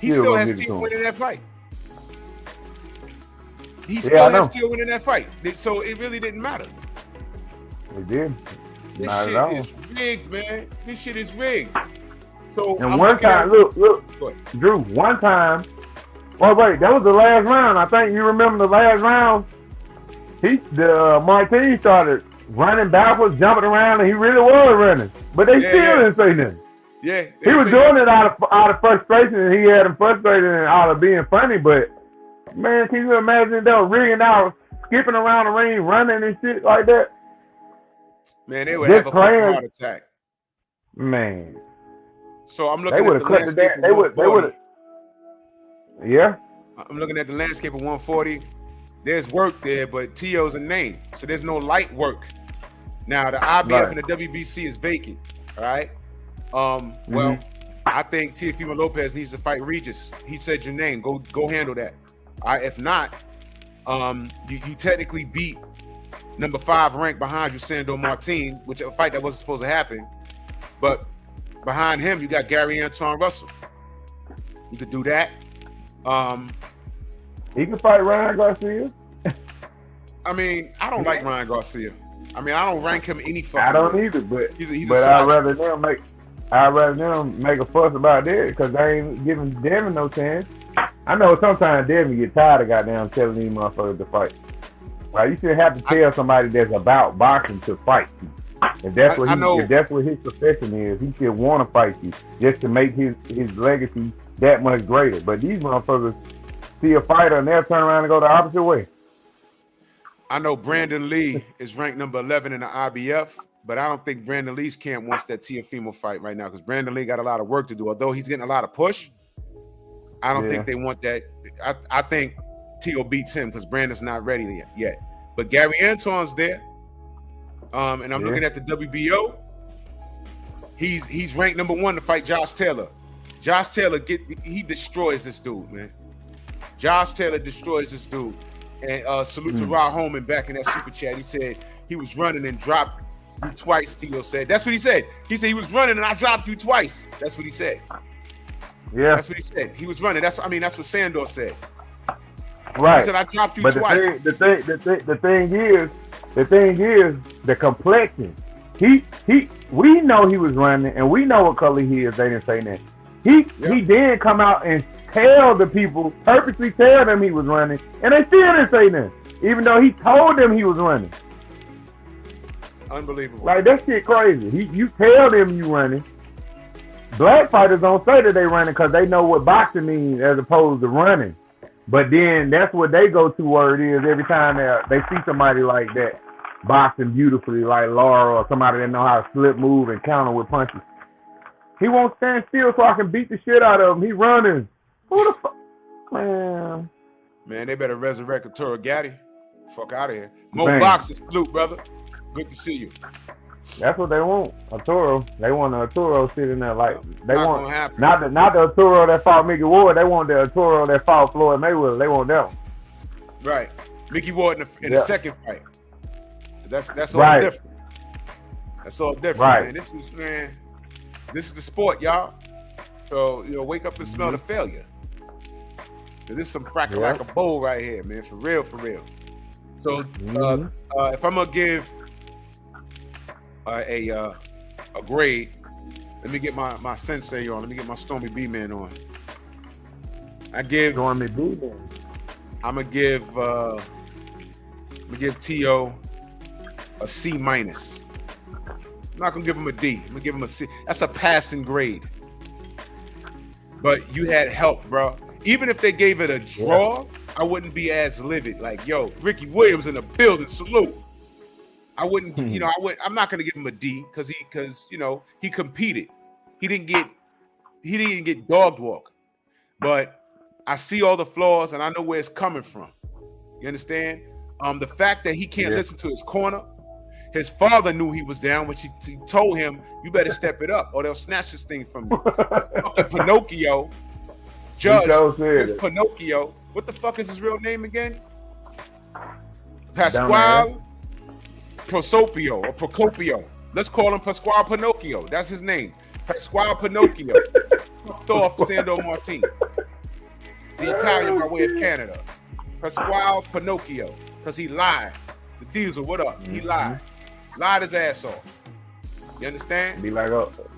he still has Tio winning that fight. He still has Tio winning that fight. So it really didn't matter. It did. This shit is rigged, man. This shit is rigged. So and one time, look, Drew, one time. Oh wait, that was the last round. I think you remember the last round. Martin started running backwards, jumping around, and he really was running. But they still didn't say nothing. Yeah, he was doing it out of frustration, and he had him frustrated and out of being funny. But man, can you imagine they were rigging out, skipping around the ring, running and shit like that? Man, they would have a fucking heart attack. Man. So I'm looking at the landscape of 140. Yeah. I'm looking at the landscape of 140. There's work there, but Tio's a name, so there's no light work. Now the IBF and the WBC is vacant. All right. Well, I think Teofimo Lopez needs to fight Regis. He said your name. Go handle that. All right. If not, you technically beat number 5 ranked behind you, Sandor Martin, which a fight that wasn't supposed to happen. But behind him, you got Gary Antoine Russell. You could do that. He can fight Ryan Garcia. I mean, I don't like Ryan Garcia. I mean, I don't rank him any fucking. I don't either, but he's I'd rather them make a fuss about that because they ain't giving Devin no chance. I know sometimes Devin get tired of goddamn telling these motherfuckers to fight. Like, you shouldn't have to tell somebody that's about boxing to fight you. If that's what his profession is, he should want to fight you just to make his legacy that much greater. But these motherfuckers see a fighter and they'll turn around and go the opposite way. I know Brandon Lee is ranked number 11 in the IBF, but I don't think Brandon Lee's camp wants that Teofimo fight right now because Brandon Lee got a lot of work to do. Although he's getting a lot of push, I don't think they want that. I think Teo beats him because Brandon's not ready yet. But Gary Antoine's there. And I'm looking at the WBO. He's ranked number 1 to fight Josh Taylor. Josh Taylor he destroys this dude, man. Josh Taylor destroys this dude. And salute to Rod Holman back in that super chat. He said he was running and dropped you twice. Tio said that's what he said. He said he was running and I dropped you twice. That's what he said. Yeah, that's what he said. He was running. That's what Sandor said. Right. He said I dropped you twice. The thing is the complexion. We know he was running and we know what color he is. They didn't say that. He did come out and purposely tell them he was running, and they still didn't say nothing, even though he told them he was running. Unbelievable. Like, that shit crazy. You tell them you running. Black fighters don't say that they running because they know what boxing means as opposed to running. But then that's what they go to word is every time they see somebody like that boxing beautifully, like Laura or somebody that know how to slip, move, and counter with punches. He won't stand still so I can beat the shit out of him. He running. Who the fuck? Man, they better resurrect Arturo Gatti. Fuck out of here. More boxing, salute, brother. Good to see you. That's what they want, Arturo. They want the Arturo sitting there like they not want not the Arturo that fought Mickey Ward. They want the Arturo that fought Floyd Mayweather. They want that one. Right, Mickey Ward in the second fight. That's all right. different. That's all different, right. Man. This is the sport, y'all. So wake up and smell the failure. This is some crack-a-lack of bowl right here, man. For real, for real. So if I'm gonna give a grade, let me get my sensei on. Let me get my Stormy B man on. Stormy B man. I'm gonna give T.O. a C minus. I'm not gonna give him a D. I'm gonna give him a C. That's a passing grade. But you had help, bro. Even if they gave it a draw, I wouldn't be as livid. Like, yo, Ricky Williams in the building, salute. I wouldn't, I'm not gonna give him a D because he competed. He didn't get dog walk. But I see all the flaws and I know where it's coming from. You understand? The fact that he can't listen to his corner. His father knew he was down, which he told him, you better step it up or they'll snatch this thing from you. Fucking Pinocchio. Judge Pinocchio. What the fuck is his real name again? Pasquale Prosopio or Procopio. Let's call him Pasquale Pinocchio. That's his name. Pasquale Pinocchio. Fucked off Sando Martin. The Italian by way of Canada. Pasquale Pinocchio. Because he lied. The Diesel, what up? He lied. Lied his ass off. You understand? Be like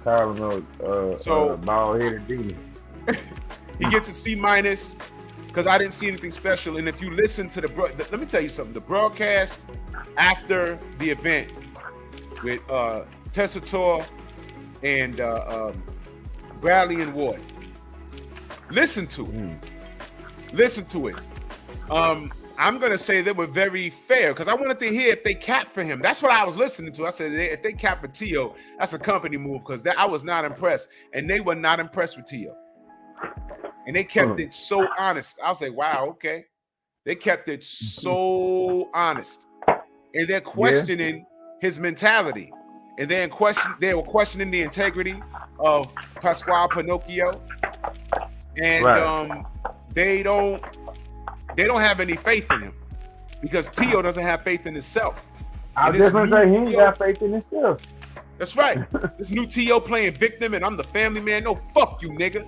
Carl bald-headed demon. He gets a C minus because I didn't see anything special. And if you listen to let me tell you something. The broadcast after the event with Tessitore and Bradley and Ward. Listen to it. Listen to it. I'm going to say they were very fair because I wanted to hear if they capped for him. That's what I was listening to. I said, if they cap for T.O., that's a company move because I was not impressed. And they were not impressed with T.O. And they kept it so honest. I was like, wow, okay. They kept it so honest. And they're questioning his mentality. And they were questioning the integrity of Pasquale Pinocchio. And they don't have any faith in him because T.O. doesn't have faith in himself. I was just gonna say he ain't got faith in himself. That's right. This new T.O. playing victim and I'm the family man. No, fuck you, nigga.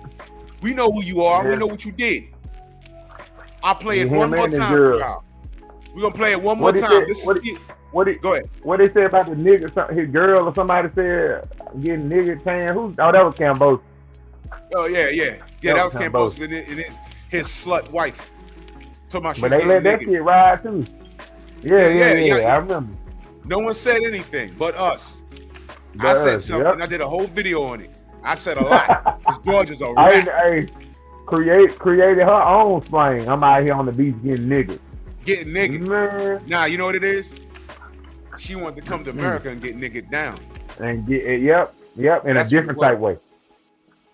We know who you are. We know what you did. I'll play it one more time for y'all. We're gonna play it one more time. Go ahead. What they say about the nigga, his girl or somebody said getting nigga tan? That was Cambosa. Oh yeah, that was Cambosa and his slut wife. But they let that shit ride too. Yeah, I remember. No one said anything but us. I said something. I did a whole video on it. I said a lot. This gorgeous a rat. Created her own slang. I'm out here on the beach getting niggas. Getting niggas. Nah, you know what it is? She wanted to come to America and get niggas down. And in a different type way.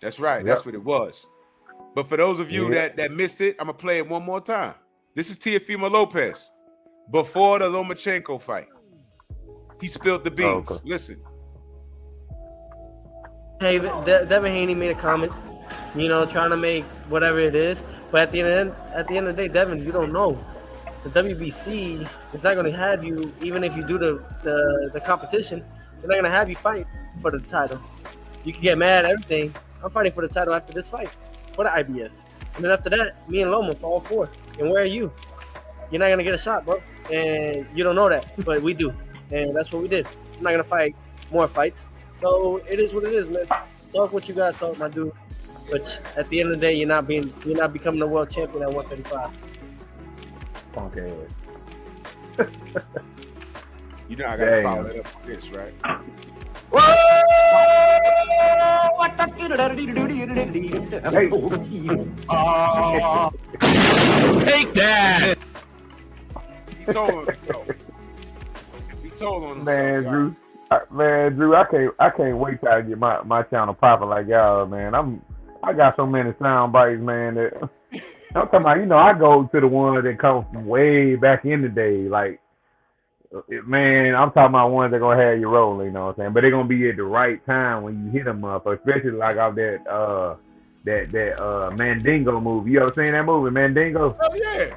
That's right. That's what it was. But for those of you that missed it, I'm gonna play it one more time. This is Teofimo Lopez before the Lomachenko fight. He spilled the beans. Okay. Listen. Hey, Devin Haney made a comment, trying to make whatever it is. But at the end of the day, Devin, you don't know. The WBC is not going to have you, even if you do the competition, they're not going to have you fight for the title. You can get mad at everything. I'm fighting for the title after this fight, for the IBF. And then after that, me and Loma for all four. And where are you? You're not going to get a shot, bro. And you don't know that, but we do. And that's what we did. I'm not going to fight more fights. So it is what it is, man. Talk what you got to talk, my dude. But at the end of the day, you're not becoming a world champion at 135. Punk ass. You know I gotta follow that up with this, right? Whoa! What the Take that. He told him. He told on him. Man, Drew, I can't wait till I get my channel popping like y'all, man. I got so many sound bites, man. That I'm talking about. You know, I go to the ones that come from way back in the day, like. Man, I'm talking about ones that gonna have you rolling, you know what I'm saying? But they're gonna be at the right time when you hit them up, especially like off that Mandingo movie. You ever seen that movie, Mandingo? Oh yeah.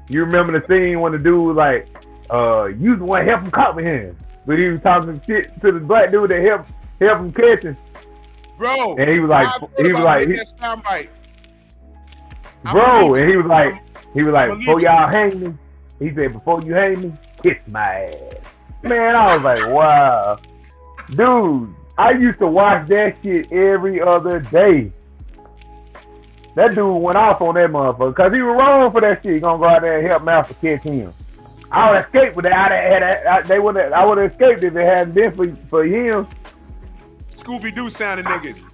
You remember the scene when the dude was like, you the one help him comprehend, but he was talking shit to the black dude that help him catching. Bro. And he was like, bro, and he was like, before y'all hang me, he said, before you hang me, kiss my ass. Man, I was like, wow. Dude, I used to watch that shit every other day. That dude went off on that motherfucker because he was wrong for that shit. He gonna go out there and help Malcolm catch him. I would have escaped with that. I would have escaped if it hadn't been for him. Scooby-Doo sounding niggas.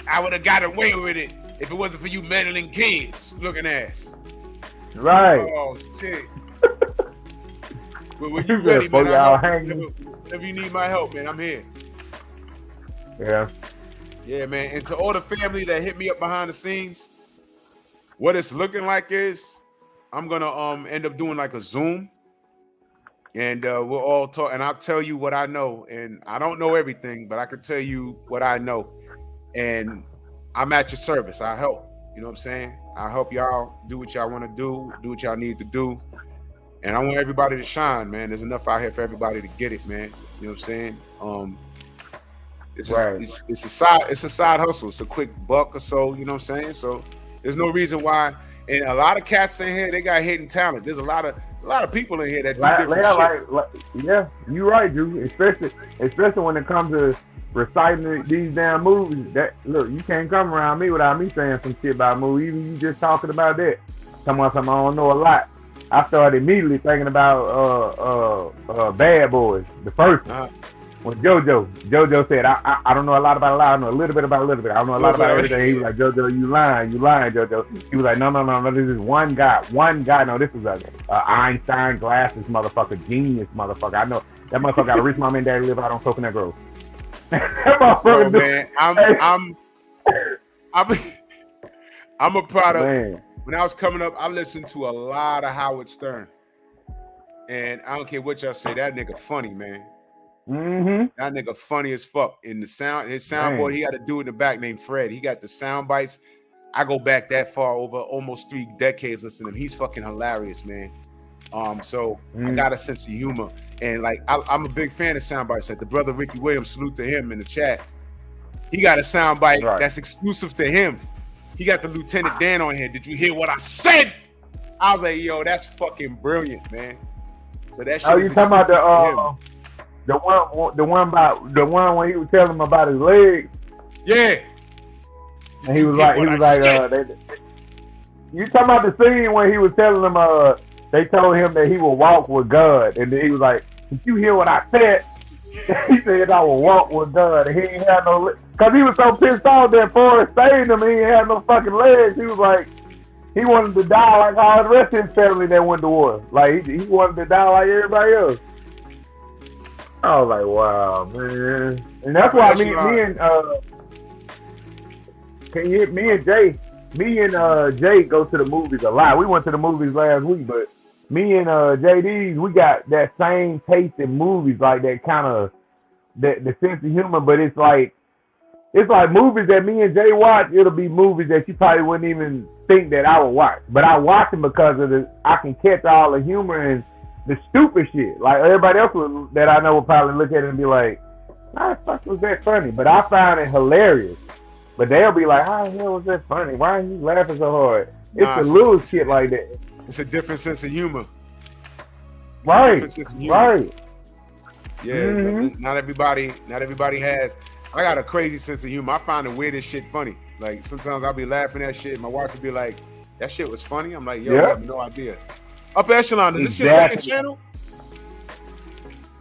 I would have got away with it if it wasn't for you meddling kids looking ass. Right. Oh, shit. But when you ready, man, if you need my help, man, I'm here. Yeah. Yeah, man. And to all the family that hit me up behind the scenes, what it's looking like is I'm gonna end up doing like a Zoom, and we'll all talk. And I'll tell you what I know, and I don't know everything, but I can tell you what I know. And I'm at your service. I help. You know what I'm saying? I help y'all do what y'all want to do what y'all need to do. And I want everybody to shine, man. There's enough out here for everybody to get it, man. You know what I'm saying? It's a side hustle. It's a quick buck or so, you know what I'm saying? So there's no reason why. And a lot of cats in here, they got hidden talent. There's a lot of people in here that do different shit. Yeah, you're right, Drew. Especially when it comes to reciting these damn movies. Look, you can't come around me without me saying some shit about movies. Even you just talking about that. Talking about something I don't know a lot. I started immediately thinking about Bad Boys, the first one. When JoJo said, I don't know a lot about a lot, I know a little bit about a little bit. I don't know a lot about everything. He was like, JoJo, you lying, JoJo. He was like, no, this is one guy. No, this is a Einstein glasses motherfucker, genius motherfucker. I know that motherfucker got a rich mom and daddy live out on Coconut Grove. That motherfucker, man, I'm a product. Man. When I was coming up, I listened to a lot of Howard Stern. And I don't care what y'all say, that nigga funny, man. Mm-hmm. That nigga funny as fuck. In the sound, his soundboard, he got a dude in the back named Fred. He got the sound bites. I go back that far, over almost 3 decades listening to him. He's fucking hilarious, man. So I got a sense of humor. And like I'm a big fan of sound bites. Like the brother Ricky Williams, salute to him in the chat. He got a sound bite that's exclusive to him. He got the Lieutenant Dan on here. Did you hear what I said? I was like, yo, that's fucking brilliant, man. So that shit. Oh, you talking about the one when he was telling him about his legs? Yeah. And he was like, you talking about the scene when he was telling him, they told him that he will walk with God, and then he was like, did you hear what I said? He said, I will walk with God. And he ain't had no legs. Because he was so pissed off that Forrest saved him and he ain't had no fucking legs. He was like, he wanted to die like all the rest of his family that went to war. Like, he wanted to die like everybody else. I was like, wow, man. And that's why me and Jay go to the movies a lot. We went to the movies last week, but me and JD's, we got that same taste in movies, like that kind of the sense of humor. But it's like movies that me and Jay watch. It'll be movies that you probably wouldn't even think that I would watch, but I watch them because of I can catch all the humor and the stupid shit. Like everybody else that I know will probably look at it and be like, "How the fuck was that funny?" But I find it hilarious. But they'll be like, "How the hell was that funny? Why are you laughing so hard?" It's the little shit like that. It's a different sense of humor. Right. Right. Yeah. Not everybody has. I got a crazy sense of humor. I find the weirdest shit funny. Like sometimes I'll be laughing at shit. My wife will be like, "That shit was funny." I'm like, "Yo, I have no idea." Upper Echelon, is this your second channel?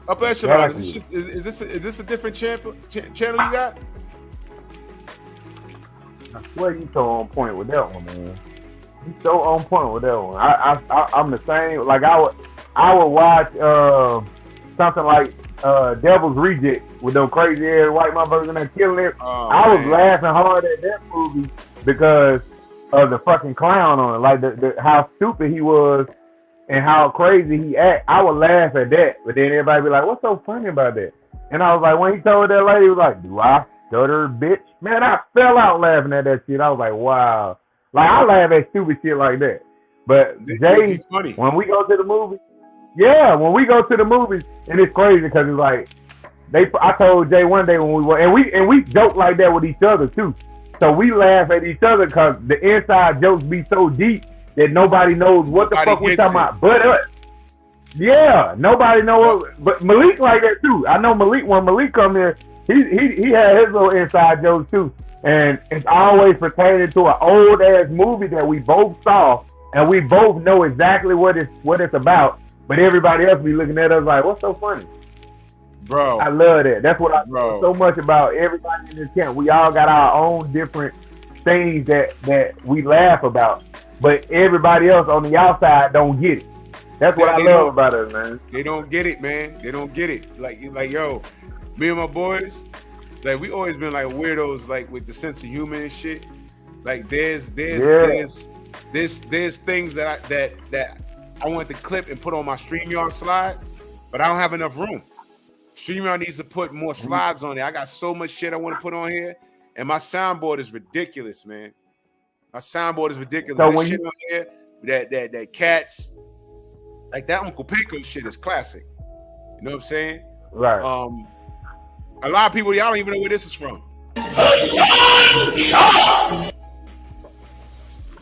Upper Echelon, is this a different channel you got? I swear you so on point with that one, man. You so on point with that one. I'm the same. Like I would watch something like Devil's Reject with them crazy ass white motherfuckers in there killing it. I was laughing hard at that movie because of the fucking clown on it, like the how stupid he was and how crazy he act. I would laugh at that, but then everybody be like, "What's so funny about that?" And I was like, when he told that lady, he was like, "Do I stutter, bitch?" Man, I fell out laughing at that shit. I was like, wow. Like I laugh at stupid shit like that. But Jay, when we go to the movies, when we go to the movies, and it's crazy because it's like I told Jay one day when we were, and we joke like that with each other too. So we laugh at each other because the inside jokes be so deep that nobody knows what the fuck we talking about but us. Yeah, nobody knows. But Malik like that too. I know Malik. When Malik come here, he had his little inside jokes too, and it's always pertaining to an old ass movie that we both saw, and we both know exactly what it's about. But everybody else be looking at us like, "What's so funny?" Bro, I love that. That's what I love so much about everybody in this camp. We all got our own different things that we laugh about, but everybody else on the outside don't get it. That's what I love about it, man. They don't get it, man. They don't get it. Like yo, me and my boys, like we always been like weirdos, like with the sense of humor and shit. Like there's things that I want to clip and put on my StreamYard slide, but I don't have enough room. StreamYard needs to put more slides on it. I got so much shit I want to put on here, and my soundboard is ridiculous, man. My soundboard is ridiculous. So when shit on here, that Cats, like that Uncle Pinko shit is classic. You know what I'm saying? Right. A lot of people, y'all don't even know where this is from.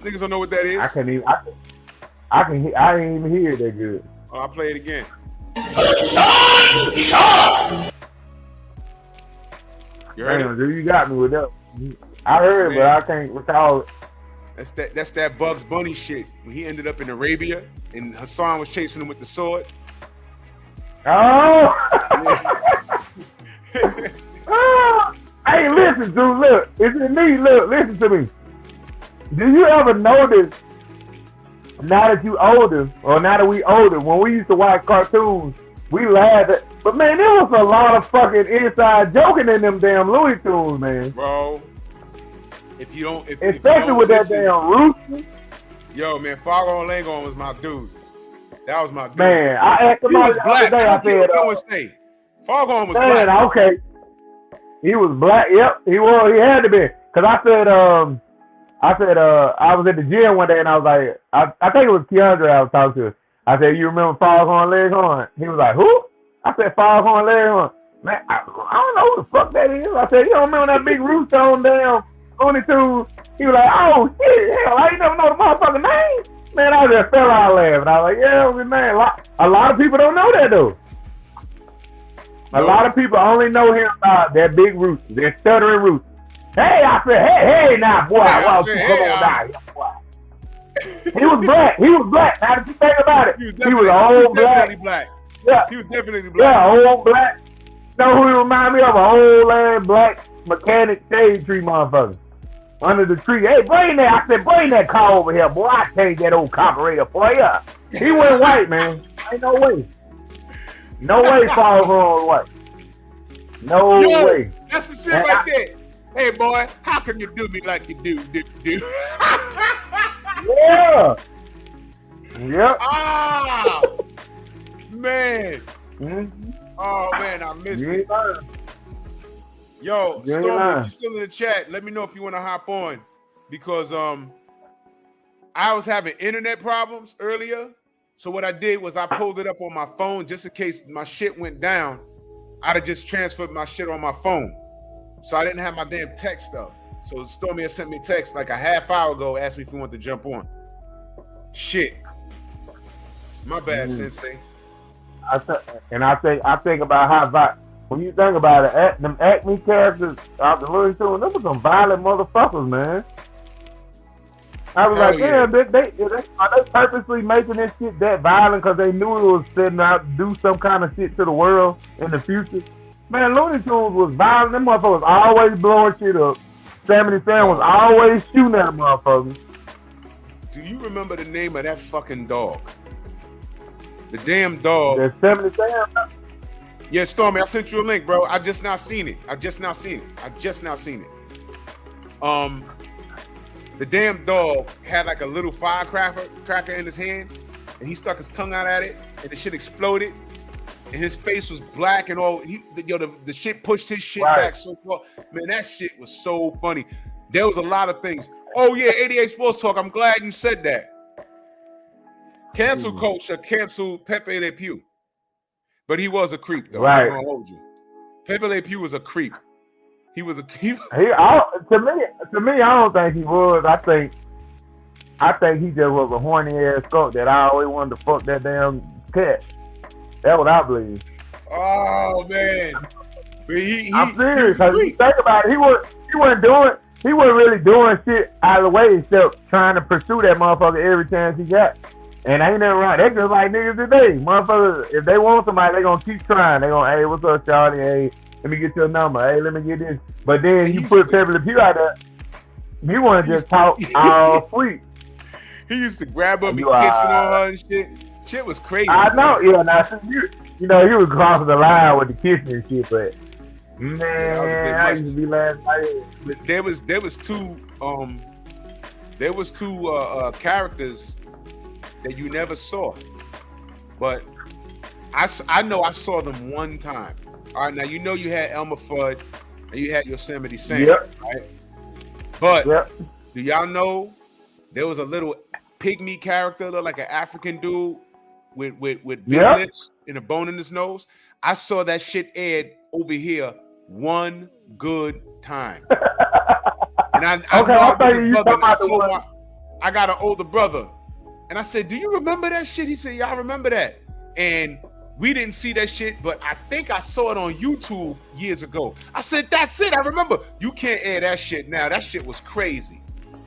Niggas don't know what that is. I ain't even hear it that good. Oh, I'll play it again. You heard it? Dude, you got me with that. I heard it, but I can't recall it. That's that Bugs Bunny shit. When he ended up in Arabia and Hassan was chasing him with the sword. Oh! Hey, listen, dude, look. It's in me, look, listen to me. Do you ever notice, now that you older, or now that we older, when we used to watch cartoons, we laughed at, but man, there was a lot of fucking inside joking in them damn Looney Tunes, man. Bro, if you don't, especially with that damn Rooster. Yo, man, Fargo and Langon was my dude. That was my dude. Man, I asked him the other day, I said, Fargo was man, black. Okay. He was black, yep, he was, he had to be. Cause I said, I was at the gym one day and I was like, I think it was Keandre I was talking to. I said, you remember Foghorn Leghorn? He was like, who? I said, Foghorn Leghorn. Man, I don't know who the fuck that is. I said, you don't remember that big rooster on down Looney Tunes? He was like, oh shit, hell, I ain't never know the motherfucking name. Man, I just fell out laughing. I was like, yeah, man, a lot of people don't know that though. A lot of people only know him about that big rooster, that stuttering rooster. Hey, I said, hey, now, boy, wow, you come on down here, boy. He was black. He was black. Now that you think about it, he was old black. Yeah, he was definitely black. Yeah, old black. You know who he remind me of? An old ass black mechanic shade tree motherfucker. Under the tree. Hey, bring that. I said, bring that car over here, boy. I change that old carburetor for you. He went white, man. Ain't no way. No way Foghorn was white. No way. That's the shit like that. Hey, boy, how can you do me like you do? Yeah. Yep. Ah, man. Mm-hmm. Oh, man, I miss it. Yo, Stormy, if you're still in the chat, let me know if you want to hop on. Because I was having internet problems earlier. So what I did was I pulled it up on my phone just in case my shit went down. I'd have just transferred my shit on my phone. So I didn't have my damn text up. So Stormy had sent me a text like a half hour ago, asked me if we wanted to jump on. Shit. My bad, Sensei. I think about how when you think about it, them Acme characters out the Looney Tunes, them were some violent motherfuckers, man. I was like, damn, they are they purposely making this shit that violent because they knew it was setting out to do some kind of shit to the world in the future? Man, Looney Tunes was violent. Them motherfuckers always blowing shit up. 77 was always shooting at a motherfucker. Do you remember the name of that fucking dog? The damn dog. The 77. Yeah, Stormy, I sent you a link, bro. I just now seen it. The damn dog had like a little firecracker in his hand, and he stuck his tongue out at it, and the shit exploded, and his face was black and all. The shit pushed his shit back so far. Man, that shit was so funny. There was a lot of things. Oh yeah, 88 Sports Talk. I'm glad you said that. Cancel culture canceled Pepe Le Pew, but he was a creep though. Right. I'm gonna hold you. Pepe Le Pew was a creep. He was a creep. To me, I don't think he was. I think he just was a horny ass skunk that I always wanted to fuck that damn cat. That's what I believe. Oh man, I'm serious. Cause you think about it, he wasn't really doing shit out of the way except trying to pursue that motherfucker every chance he got. And ain't nothing wrong. They just like niggas today. Motherfuckers, if they want somebody, they gonna keep trying. They gonna, hey, what's up, Charlie? Hey, let me get your number. Hey, let me get this. But then you put Pepe Le Pew out there, you want to just talk all sweet. He used to grab her, be kissing on her and shit. Shit was crazy. I know, yeah. Now, you know, he was crossing the line with the kissing and shit, but man, I used to be laughing. There was two characters that you never saw, but I know I saw them one time. All right, now you know you had Elmer Fudd and you had Yosemite Sam, right? But do y'all know there was a little pygmy character, looked like an African dude with big lips and a bone in his nose? I saw that shit aired over here one good time. And I got an older brother, and I said, "Do you remember that shit?" He said, "Yeah, I remember that." And we didn't see that shit, but I think I saw it on YouTube years ago. I said, "That's it. I remember." You can't air that shit now. That shit was crazy.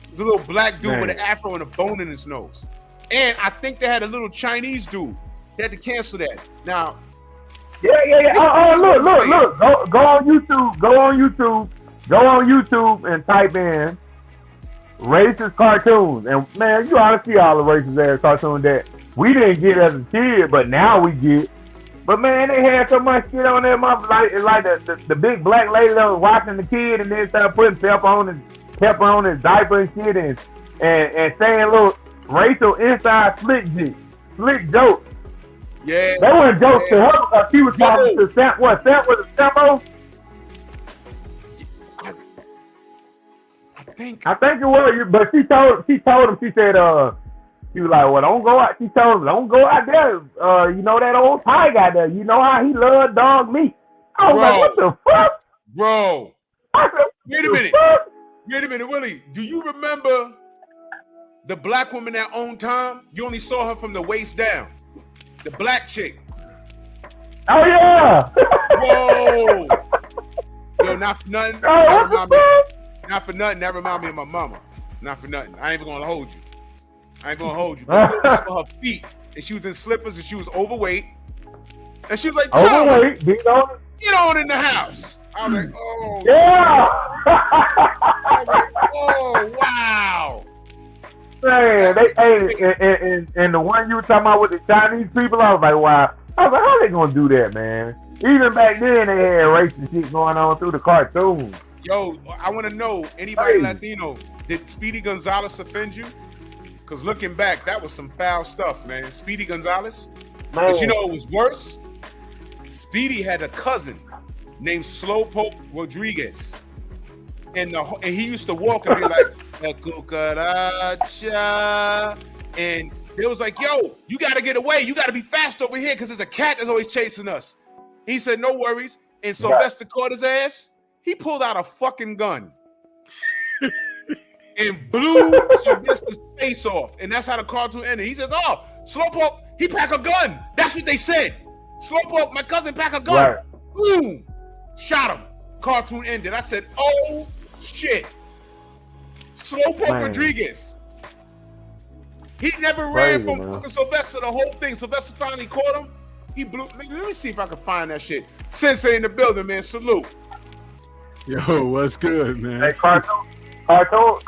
There's a little black dude with an afro and a bone in his nose. And I think they had a little Chinese dude. They had to cancel that. Now, look. Go on YouTube and type in racist cartoons. And man, you ought to see all the racist ass cartoons that we didn't get as a kid, but now we get. But man, they had so much shit on there, like the big black lady that was watching the kid and then started putting pepper on his diaper and shit and saying little racial inside slick jokes. Yeah. They weren't jokes to her because she was talking to Sam. What, Sam was a Sambo? I think it was, but she told him, she said, she was like, well, don't go out. She told him, don't go out there. You know that old tiger out there. You know how he loved dog meat. I was like, what the fuck? Bro. I said, Wait a minute, Willie. Do you remember the black woman that owned Tom? You only saw her from the waist down. The black chick. Oh, yeah. Whoa. Yo, not for nothing. Not for nothing. That remind me of my mama. Not for nothing. I ain't even gonna hold you. But I saw her feet, and she was in slippers, and she was overweight. And she was like, overweight, get on in the house. I was like, oh. Yeah. I was like, oh, wow. Man, and the one you were talking about with the Chinese people, I was like, wow. I was like, how they gonna do that, man? Even back then, they had racist shit going on through the cartoons. Yo, I want to know, anybody Latino, did Speedy Gonzalez offend you? Because looking back, that was some foul stuff, man. Speedy Gonzalez. Man. But you know what was worse? Speedy had a cousin named Slowpoke Rodriguez. And he used to walk and be like, "La cucaracha." And it was like, yo, you got to get away. You got to be fast over here because there's a cat that's always chasing us. He said, no worries. And Sylvester caught his ass. He pulled out a fucking gun and blew Sylvester's face off. And that's how the cartoon ended. He says, oh, Slowpoke, he pack a gun. That's what they said. Slowpoke, my cousin, pack a gun. Right. Boom. Shot him. Cartoon ended. I said, oh, shit. Slowpoke Rodriguez. He never ran from fucking Sylvester the whole thing. Sylvester finally caught him. He blew. Let me see if I can find that shit. Sensei in the building, man. Salute. Yo, what's good, man? Hey, cartoons was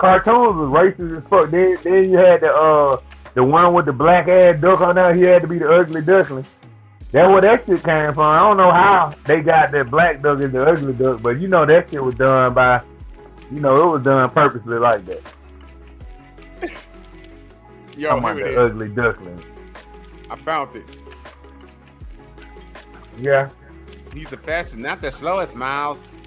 racist as fuck. Then you had the one with the black ass duck on there. He had to be the ugly duckling. That's where that shit came from. I don't know how they got that black duck as the ugly duck, but you know that shit was done by, it was done purposely like that. Yo, talking about here it the is. ugly duckling. I found it. Yeah. He's the fastest, not the slowest, Miles.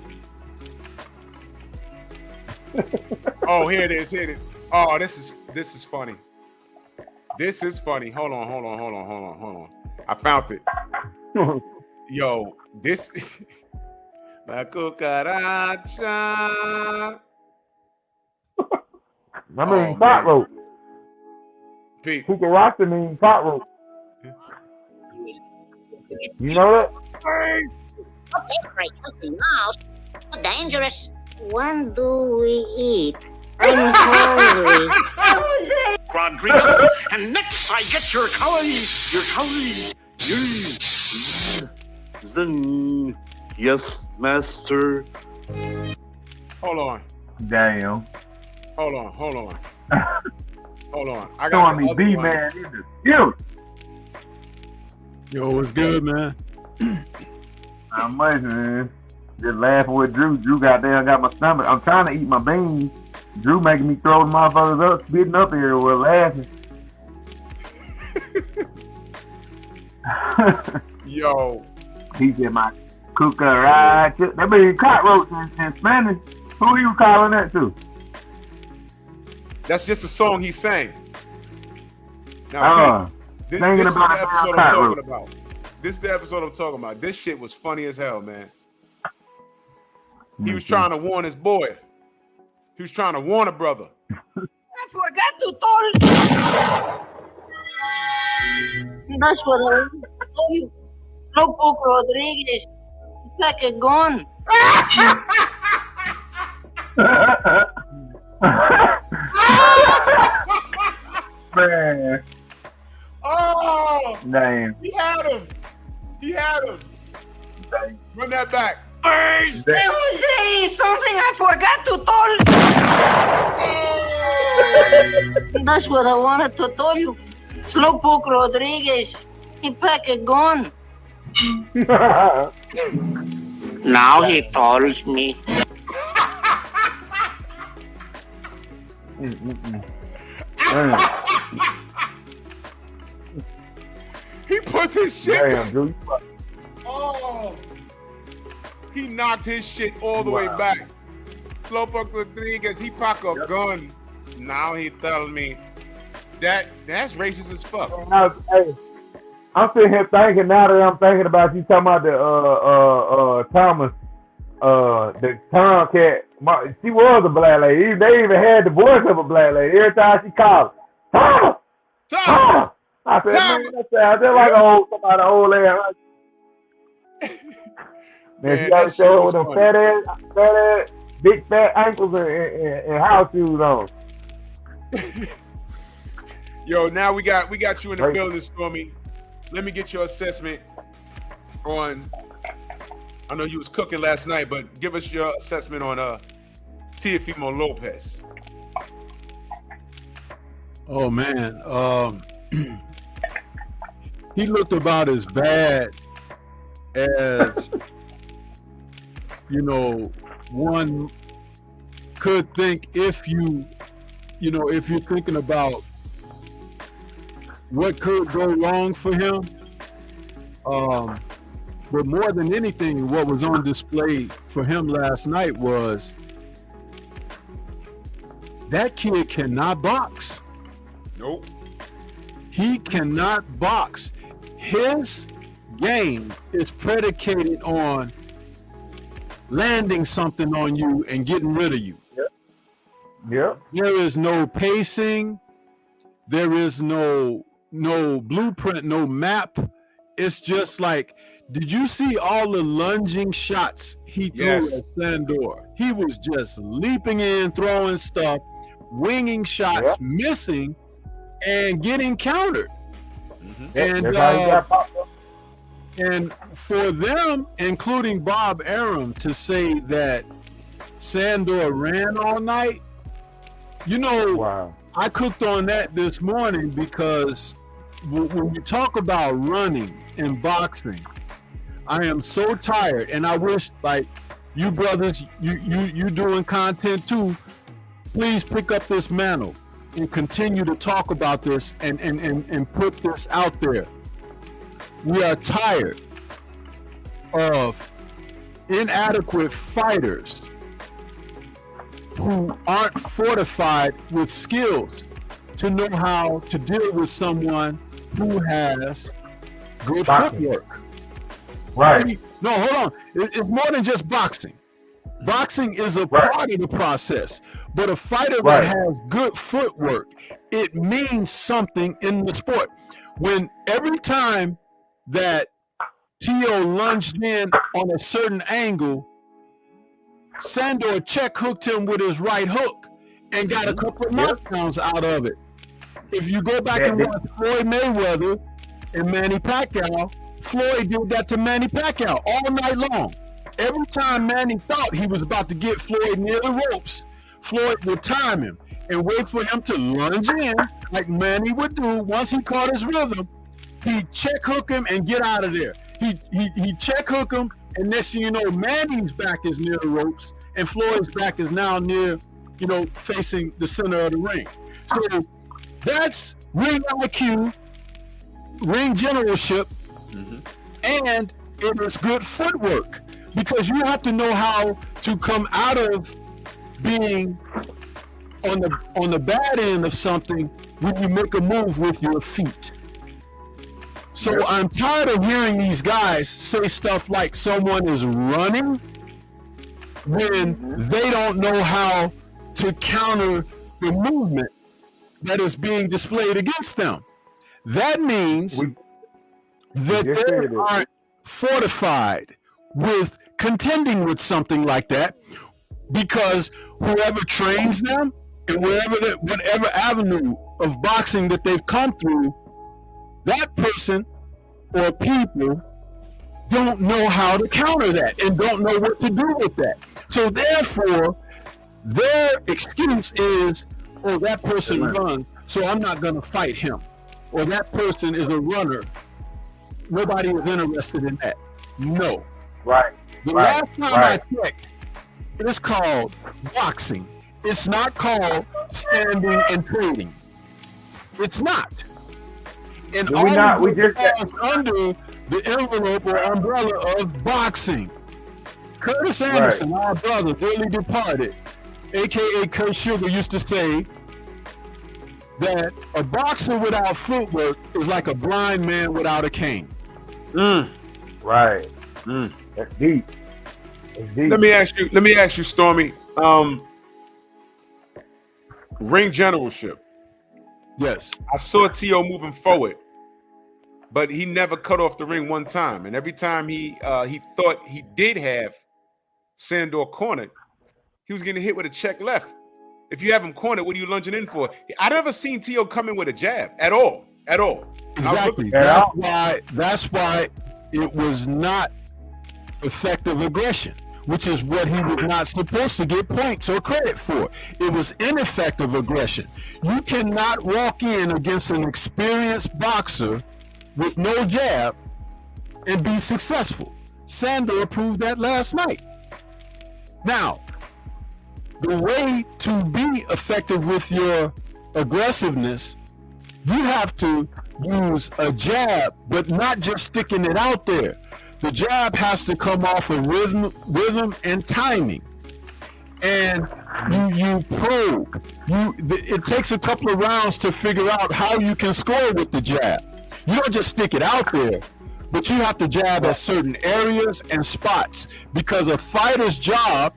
Oh, here it is. Here it is. Oh, this is funny. This is funny. Hold on. I found it. Yo, this La cucaracha. I mean, pot rope. Pete. Cucaracha means pot rope. You know that? Okay, great. Okay, now, dangerous. When do we eat? I'm hungry. Rodriguez, and next I get your curry. Then, yes, master. Hold on. Damn. Hold on. Hold on. I got Showing the me other B-Man in the field. Yo, what's good, man? Not much, man. Just laughing with Drew. Drew got my stomach. I'm trying to eat my beans. Drew making me throw the motherfuckers up, spitting up everywhere, laughing. Yo. He said my cucaracha. That means cockroach in Spanish. Who you calling that to? That's just a song he sang. Now, this singing is the about a episode I'm cockroach. talking about. This is the episode I'm talking about. This shit was funny as hell, man. He was trying to warn his boy. He was trying to warn a brother. I forgot to told. That's what I told you. No Poke Rodriguez. Like a gun. Man. Oh! Damn. He had him. Run that back. Say something I forgot to tell. That's what I wanted to tell you. Slowpoke Rodriguez. He packed a gun. Now he told me. He puts his shit. Damn, Drew. Oh. He knocked his shit all the way back. Slowpoke Rodriguez, he pack a gun. Now he telling me that's racist as fuck. Hey, I'm sitting here thinking now that I'm thinking about you talking about the Thomas, the Tomcat. She was a black lady. They even had the voice of a black lady. Every time she called, Thomas. I said, man, that sounds just like an old lady. Man, she got to show her with them fat ass, big fat ankles and house shoes on. Yo, now we got you in the building, Stormy. Let me get your assessment on. I know you was cooking last night, but give us your assessment on Teofimo Lopez. Oh man, he looked about as bad as one could think if you're thinking about what could go wrong for him. But more than anything, what was on display for him last night was that kid cannot box. Nope. He cannot box. His game is predicated on landing something on you and getting rid of you. Yep. There is no pacing. There is no blueprint, no map. It's just like, did you see all the lunging shots he threw at Sandor? He was just leaping in, throwing stuff, winging shots, missing, and getting countered. And for them, including Bob Arum, to say that Sandor ran all night. You know, Wow. I cooked on that this morning because when you talk about running and boxing, I am so tired, and I wish, like, you brothers, you doing content too, please pick up this mantle and continue to talk about this and put this out there. We are tired of inadequate fighters who aren't fortified with skills to know how to deal with someone who has good footwork. Right. No, hold on. It's more than just boxing. Boxing is a part of the process, but a fighter that has good footwork, it means something in the sport. When every time that Tio lunged in on a certain angle, Sandor check hooked him with his right hook and got a couple of knockdowns out of it. If you go back and watch Floyd Mayweather and Manny Pacquiao, Floyd did that to Manny Pacquiao all night long. Every time Manny thought he was about to get Floyd near the ropes, Floyd would time him and wait for him to lunge in like Manny would do. Once he caught his rhythm, he'd check hook him and get out of there. He check hook him, and next thing you know, Manny's back is near the ropes, and Floyd's back is now near, facing the center of the ring. So that's ring IQ, ring generalship, and it is good footwork, because you have to know how to come out of being on the bad end of something when you make a move with your feet. So I'm tired of hearing these guys say stuff like someone is running when they don't know how to counter the movement that is being displayed against them. That means that they aren't fortified with contending with something like that, because whoever trains them and whatever avenue of boxing that they've come through, that person or people don't know how to counter that and don't know what to do with that. So therefore, their excuse is, oh, that person runs, so I'm not going to fight him. Or that person is a runner. Nobody is interested in that. No. Right. The last time I checked, it is called boxing. It's not called standing and trading. It's not. And we just falls under the envelope or umbrella of boxing. Curtis Anderson, our brother, dearly departed, aka Kurt Sugar, used to say that a boxer without footwork is like a blind man without a cane. Right. That's deep. That's deep. Let me ask you, Stormy. Ring generalship. Yes. I saw T.O. moving forward, but he never cut off the ring one time. And every time he thought he did have Sandor cornered, he was getting hit with a check left. If you have him cornered, what are you lunging in for? I never seen T.O. come in with a jab at all. Exactly. That's why it was not effective aggression, which is what he was not supposed to get points or credit for. It was ineffective aggression. You cannot walk in against an experienced boxer with no jab and be successful. Sandor proved that last night. Now, the way to be effective with your aggressiveness, you have to use a jab, but not just sticking it out there. The jab has to come off of rhythm and timing. And you probe. It takes a couple of rounds to figure out how you can score with the jab. You don't just stick it out there, but you have to jab at certain areas and spots, because a fighter's job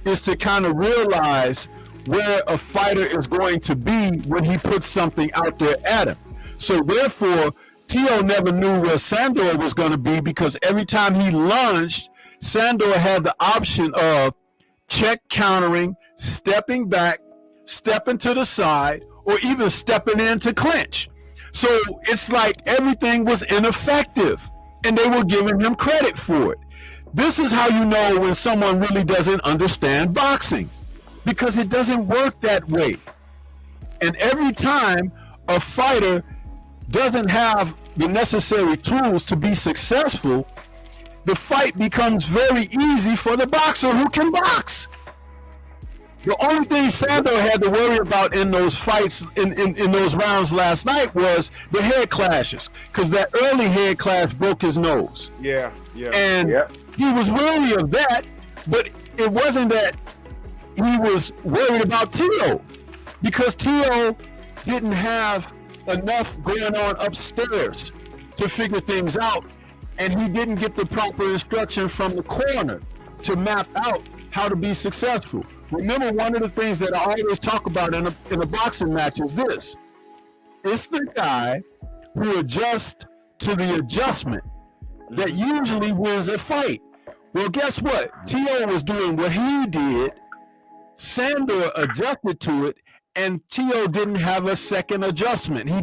is to kind of realize where a fighter is going to be when he puts something out there at him. So therefore, T.O. never knew where Sandor was going to be, because every time he lunged, Sandor had the option of check countering, stepping back, stepping to the side, or even stepping in to clinch. So it's like everything was ineffective, and they were giving him credit for it. This is how you know when someone really doesn't understand boxing, because it doesn't work that way. And every time a fighter doesn't have the necessary tools to be successful, the fight becomes very easy for the boxer who can box. The only thing Sandor had to worry about in those fights, in those rounds last night, was the head clashes, because that early head clash broke his nose. Yeah. And he was wary of that, but it wasn't that he was worried about Tio, because Tio didn't have enough going on upstairs to figure things out, and he didn't get the proper instruction from the corner to map out how to be successful. Remember, one of the things that I always talk about in a boxing match is this. It's the guy who adjusts to the adjustment that usually wins a fight. Well, guess what? Tio was doing what he did. Sandor adjusted to it, and Tio didn't have a second adjustment. He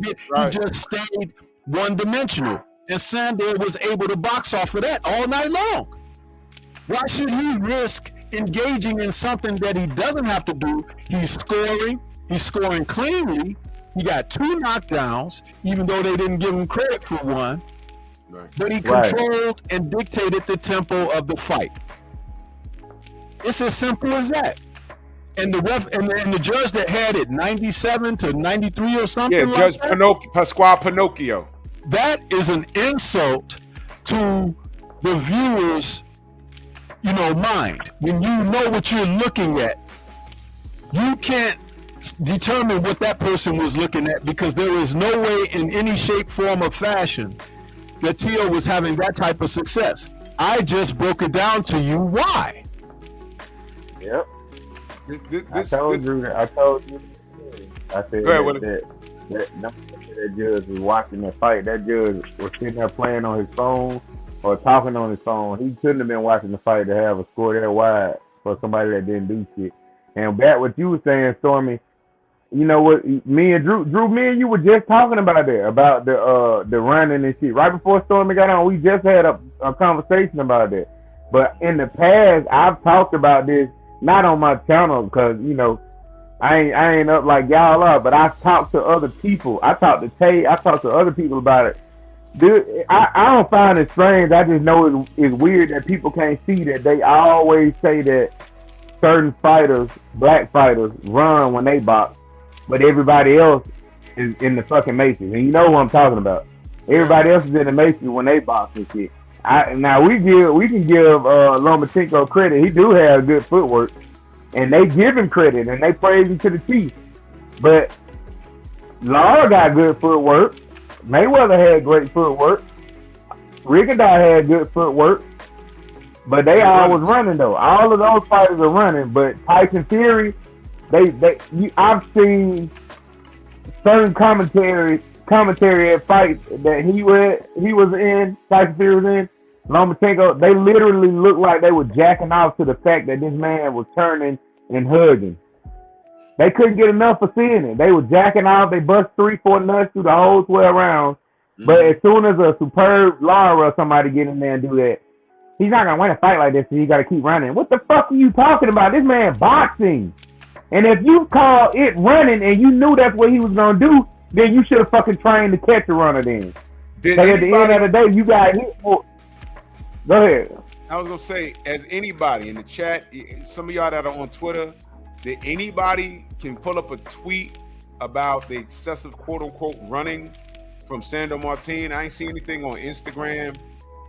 just stayed one-dimensional, and Sandor was able to box off of that all night long. Why should he risk engaging in something that he doesn't have to do? He's scoring cleanly. He got 2 knockdowns, even though they didn't give him credit for one. But he controlled and dictated the tempo of the fight. It's as simple as that. And the ref and the judge that had it 97 to 93 or something. Yeah, like Judge Pasquale Pinocchio. That is an insult to the viewers, mind. When you know what you're looking at, you can't determine what that person was looking at, because there is no way in any shape, form, or fashion that Tio was having that type of success. I just broke it down to you why. Yep. I told you. I said that judge was watching the fight. That judge was sitting there playing on his phone or talking on his phone. He couldn't have been watching the fight to have a score that wide for somebody that didn't do shit. And back what you were saying, Stormy, you know what? Me and Drew, me and you were just talking about that, about the running and shit. Right before Stormy got on, we just had a conversation about that. But in the past, I've talked about this, not on my channel, because I ain't up like y'all are, but I talked to other people. I talked to Tay. I talked to other people about it. Dude, I don't find it strange. I just know it's weird that people can't see that they always say that certain fighters, black fighters, run when they box, but everybody else is in the fucking matrix. And you know what I'm talking about. Everybody else is in the matrix when they box and shit. Now we can give Lomachenko credit. He do have good footwork, and they give him credit and they praise him to the teeth. But Lara got good footwork. Mayweather had great footwork. Rigondeaux had good footwork. But they all was running though. All of those fighters are running. But Tyson Fury, I've seen certain commentary at fights that he was in, Tyson Fury was in, Lomachenko, they literally looked like they were jacking off to the fact that this man was turning and hugging. They couldn't get enough of seeing it. They were jacking off. They bust 3-4 nuts through the whole 12 rounds. Mm-hmm. But as soon as a superb Lara or somebody get in there and do that, he's not going to win a fight like this, so he got to keep running. What the fuck are you talking about? This man boxing. And if you call it running and you knew that's what he was going to do, then you should have fucking trained to catch a runner then. But at the end of the day, you got hit for... Go ahead. I was going to say, as anybody in the chat, some of y'all that are on Twitter, that anybody can pull up a tweet about the excessive quote-unquote running from Sandor Martin. I ain't see anything on Instagram.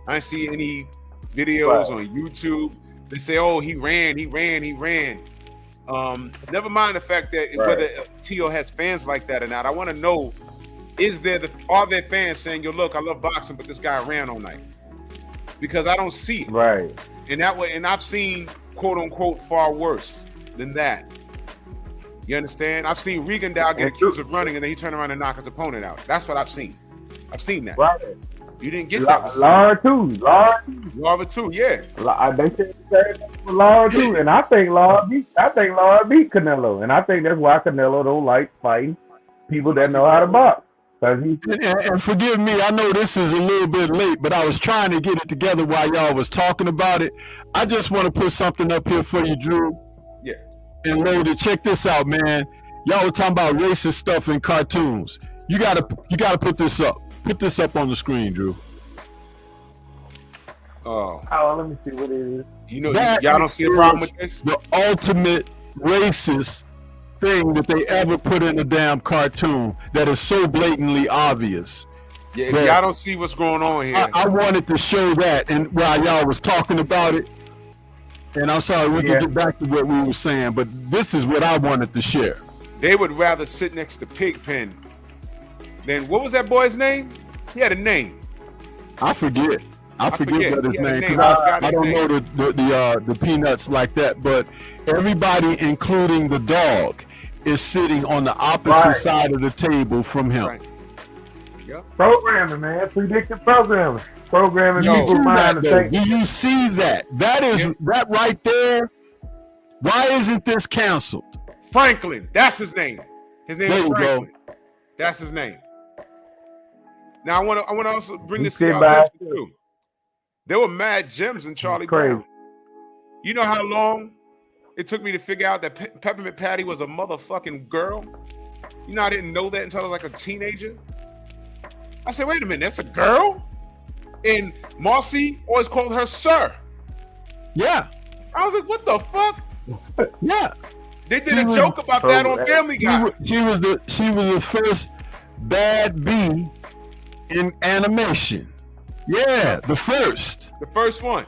I ain't see any videos on YouTube. They say, oh, he ran. Never mind the fact that whether Tio has fans like that or not. I want to know, are there fans saying, yo, look, I love boxing, but this guy ran all night? Because I don't see it. Right. And that way, and I've seen quote unquote far worse than that. You understand? I've seen Rigondeaux get accused of running and then he turned around and knock his opponent out. That's what I've seen. I've seen that. Right. You didn't get that. Lara too, yeah. They said for Lara too, and I think Lara beat Canelo, and I think that's why Canelo don't like fighting people that know how to box. And forgive me, I know this is a little bit late, but I was trying to get it together while y'all was talking about it. I just want to put something up here for you, Drew. Yeah. And Loaded, check this out, man. Y'all were talking about racist stuff in cartoons. You gotta put this up. Put this up on the screen, Drew. Oh, let me see what it is. You know, y'all don't see a problem with this? The ultimate racist thing that they ever put in a damn cartoon that is so blatantly obvious. Yeah, if y'all don't see what's going on here. I wanted to show that, and while y'all was talking about it, and I'm sorry, we can get back to what we were saying, but this is what I wanted to share. They would rather sit next to Pigpen than, what was that boy's name? He had a name. I forget what his name, because I don't know the peanuts like that, but everybody, including the dog, is sitting on the opposite side of the table from him. Right. Yep. Programming, man. Predictive programming. Programming people's mind to think. Do you see that? That is that right there. Why isn't this canceled? Franklin, that's his name. His name is Franklin. That's his name. Now I want to also bring this to your attention too. There were mad gems in Charlie Brown. You know how long it took me to figure out that Peppermint Patty was a motherfucking girl? You know, I didn't know that until I was like a teenager. I said, wait a minute, that's a girl? And Marcy always called her Sir. Yeah. I was like, what the fuck? Yeah. They did a joke about that on Family Guy. She was the first bad bee in animation. Yeah, the first. The first one.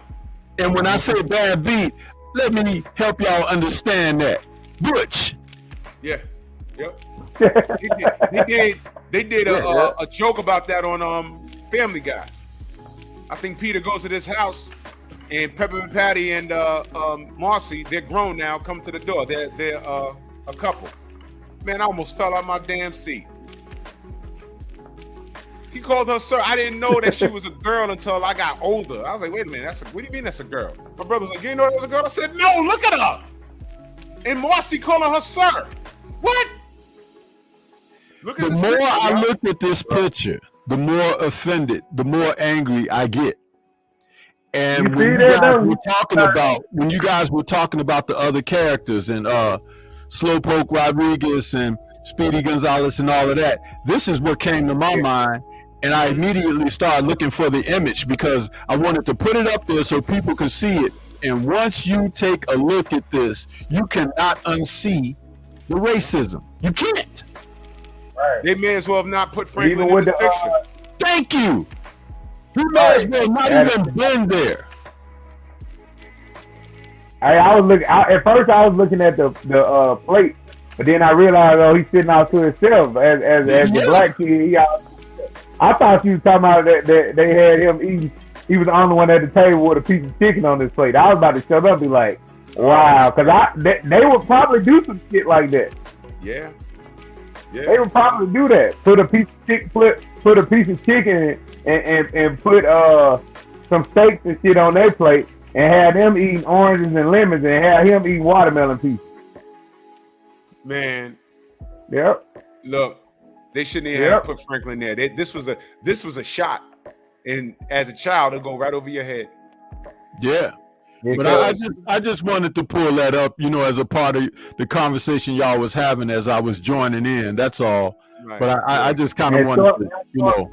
And when I say bad beat, let me help y'all understand that. Butch. Yeah. Yep. They did a joke about that on Family Guy. I think Peter goes to this house, and Peppermint Patty and Marcy, they're grown now, come to the door. They're a couple. Man, I almost fell out my damn seat. He called her Sir. I didn't know that she was a girl until I got older. I was like, wait a minute, what do you mean that's a girl? My brother was like, you didn't know that was a girl? I said, no, look at her. And Marcy calling her Sir. What? Look at the more I look at this picture, the more offended, the more angry I get. And when you guys were talking about the other characters and Slowpoke Rodriguez and Speedy Gonzalez and all of that, this is what came to my mind. And I immediately started looking for the image because I wanted to put it up there so people could see it. And once you take a look at this, you cannot unsee the racism. You can't. Right. They may as well have not put Franklin in the picture. Thank you. You may as well not even been there. At first I was looking at the plate, but then I realized he's sitting out to himself as the black kid. I thought you was talking about that they had him eating. He was the only one at the table with a piece of chicken on his plate. I was about to shut up and be like, wow, because they would probably do some shit like that. Yeah. They would probably do that. Put a piece of chicken, put a piece of chicken and put some steaks and shit on their plate and have them eating oranges and lemons and have him eating watermelon pieces. Man. Yep. Look, they shouldn't even have put Franklin there. This was a shot, and as a child, it'll go right over your head. Yeah. But I just wanted to pull that up, as a part of the conversation y'all was having as I was joining in. That's all. Right. But I just kind of wanted to,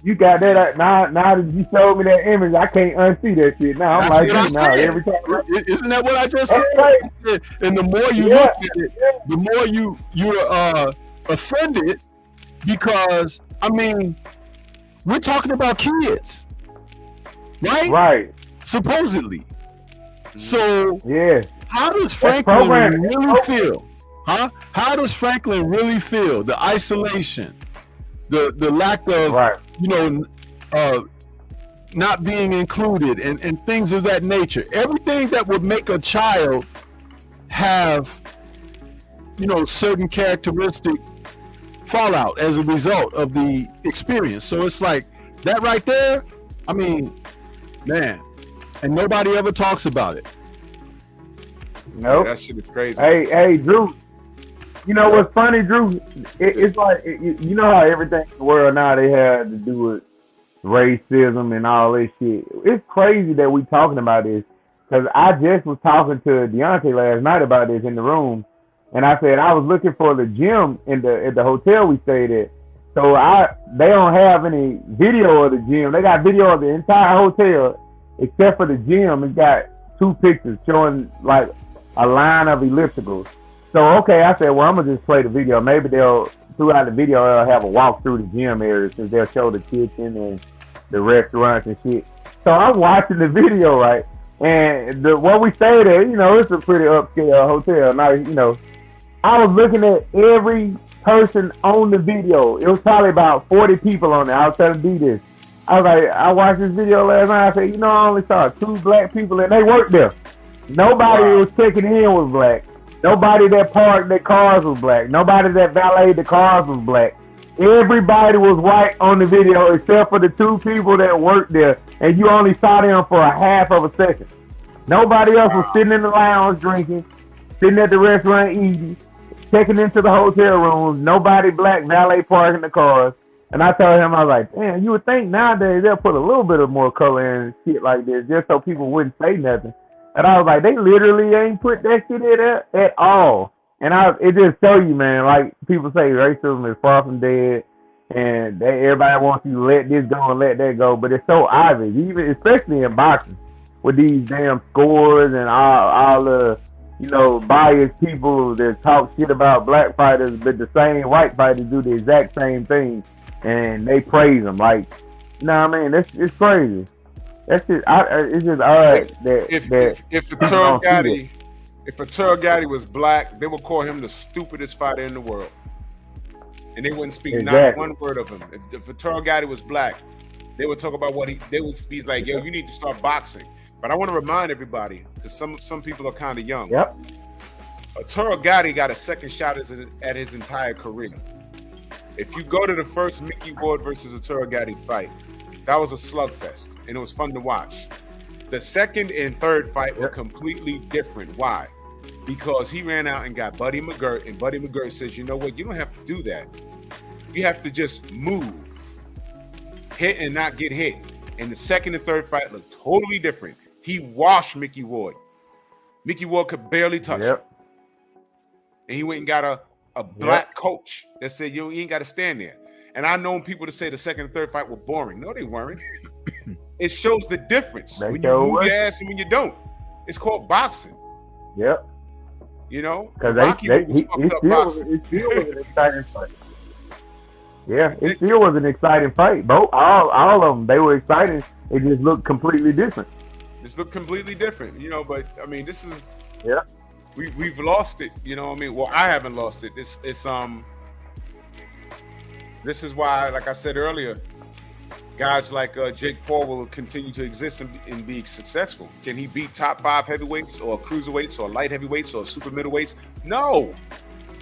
You got that now that you showed me that image, I can't unsee that shit. Now I'm like, every time. Isn't that what I just said? And the more you look at it, the more you're offended because we're talking about kids, right? Right. Supposedly. So how does Franklin really feel? Huh? How does Franklin really feel? The isolation, the lack of not being included and things of that nature. Everything that would make a child have certain characteristic fallout as a result of the experience. So it's like that right there, man. And nobody ever talks about it. Nope. Yeah, that shit is crazy. Hey, Drew. You know what's funny, Drew? It's like you know how everything in the world now they have to do with racism and all this shit. It's crazy that we talking about this because I just was talking to Deontay last night about this in the room, and I said I was looking for the gym at the hotel we stayed at. So they don't have any video of the gym. They got video of the entire hotel except for the gym. It's got 2 pictures showing like a line of ellipticals. So okay, I said, well, I'm gonna just play the video. Maybe throughout the video they'll have a walk through the gym area since they'll show the kitchen and the restaurants and shit. So I'm watching the video, right? And what we stayed at, it's a pretty upscale hotel. Now, I was looking at every person on the video. It was probably about 40 people on there. I was trying to do this. I watched this video last night. I said, I only saw 2 black people and they worked there. Nobody was checking in was black. Nobody that parked their cars was black. Nobody that valeted the cars was black. Everybody was white on the video except for the 2 people that worked there, and you only saw them for a half of a second. Nobody else was sitting in the lounge drinking, sitting at the restaurant eating, checking into the hotel rooms. Nobody black valet parking the cars. And I told him, I was like, damn, you would think nowadays they'll put a little bit of more color in shit like this just so people wouldn't say nothing. And I was like, they literally ain't put that shit in there at all. And it just show you, man, like people say racism is far from dead and everybody wants you to let this go and let that go, but it's so obvious, even especially in boxing, with these damn scores and all the, biased people that talk shit about black fighters, but the same white fighters do the exact same thing and they praise them. Like, it's crazy. That's just, it's just odd that if Arturo Gatti was black, they would call him the stupidest fighter in the world, and they wouldn't speak not one word of him. If Arturo Gatti was black, they would talk about they would be like, yo, you need to start boxing. But I want to remind everybody, because some people are kind of young. Yep. Arturo Gatti got a second shot at his entire career. If you go to the first Mickey Ward versus Arturo Gatti fight, that was a slugfest, and it was fun to watch. The second and third fight were completely different. Why? Because he ran out and got Buddy McGirt, and Buddy McGirt says, you know what? You don't have to do that. You have to just move, hit and not get hit. And the second and third fight looked totally different. He washed Mickey Ward. Mickey Ward could barely touch him. And he went and got a black coach that said, you ain't got to stand there. And I've known people to say the second and third fight were boring. No, they weren't. It shows the difference when you move your ass and when you don't. It's called boxing. Yep. Because it still was an exciting fight. Yeah, it still was an exciting fight. Both, all of them, they were exciting. It just looked completely different. But I mean, this is we've lost it. Well, I haven't lost it. This is why, like I said earlier, guys like Jake Paul will continue to exist and be successful. Can he beat top 5 heavyweights or cruiserweights or light heavyweights or super middleweights? No,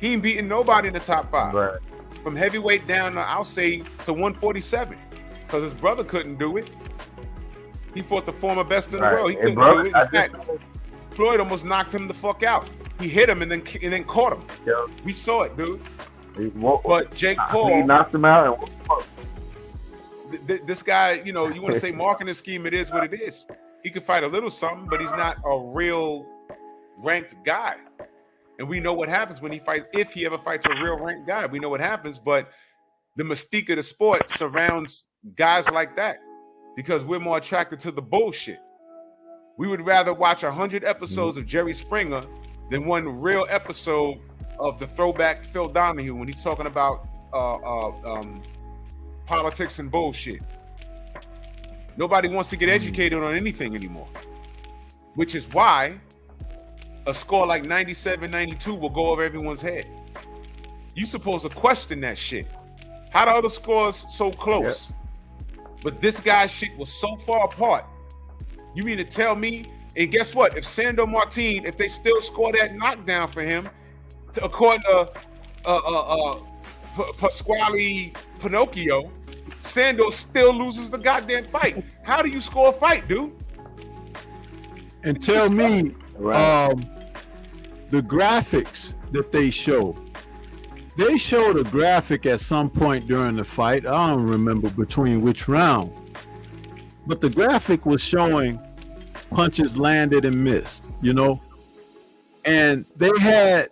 he ain't beating nobody in the top 5. Right. From heavyweight down, I'll say to 147, because his brother couldn't do it. He fought the former best in the world. He couldn't do it. In fact, Floyd almost knocked him the fuck out. He hit him and then caught him. Yeah. We saw it, dude. But Jake Paul, he knocked him out. This guy, you want to say marketing scheme, it is what it is. He could fight a little something, but he's not a real ranked guy. And we know what happens when he fights. If he ever fights a real ranked guy, we know what happens. But the mystique of the sport surrounds guys like that because we're more attracted to the bullshit. We would rather watch 100 episodes of Jerry Springer than one real episode of the throwback Phil Donahue when he's talking about politics and bullshit. Nobody wants to get educated on anything anymore, which is why a score like 97-92 will go over everyone's head. You're supposed to question that shit. How the other scores so close? But this guy's shit was so far apart. You mean to tell me? And guess what? If Sandor Martin, if they still score that knockdown for him, according to Pasquale Pinocchio, Sandor still loses the goddamn fight. How do you score a fight, dude? And tell me, the graphics that they show, they showed a graphic at some point during the fight. I don't remember between which round, but the graphic was showing punches landed and missed, you know, and they had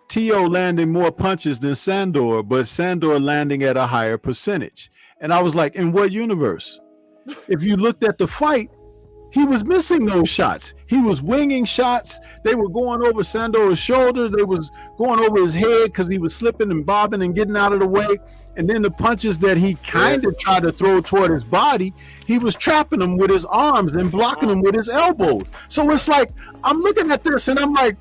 T.O. landing more punches than Sandor, but Sandor landing at a higher percentage. And I was like, in what universe? If you looked at the fight, he was missing those shots. He was winging shots. They were going over Sandor's shoulder. They was going over his head because he was slipping and bobbing and getting out of the way. And then the punches that he kind of tried to throw toward his body, he was trapping them with his arms and blocking them with his elbows. So it's like, I'm looking at this and I'm like,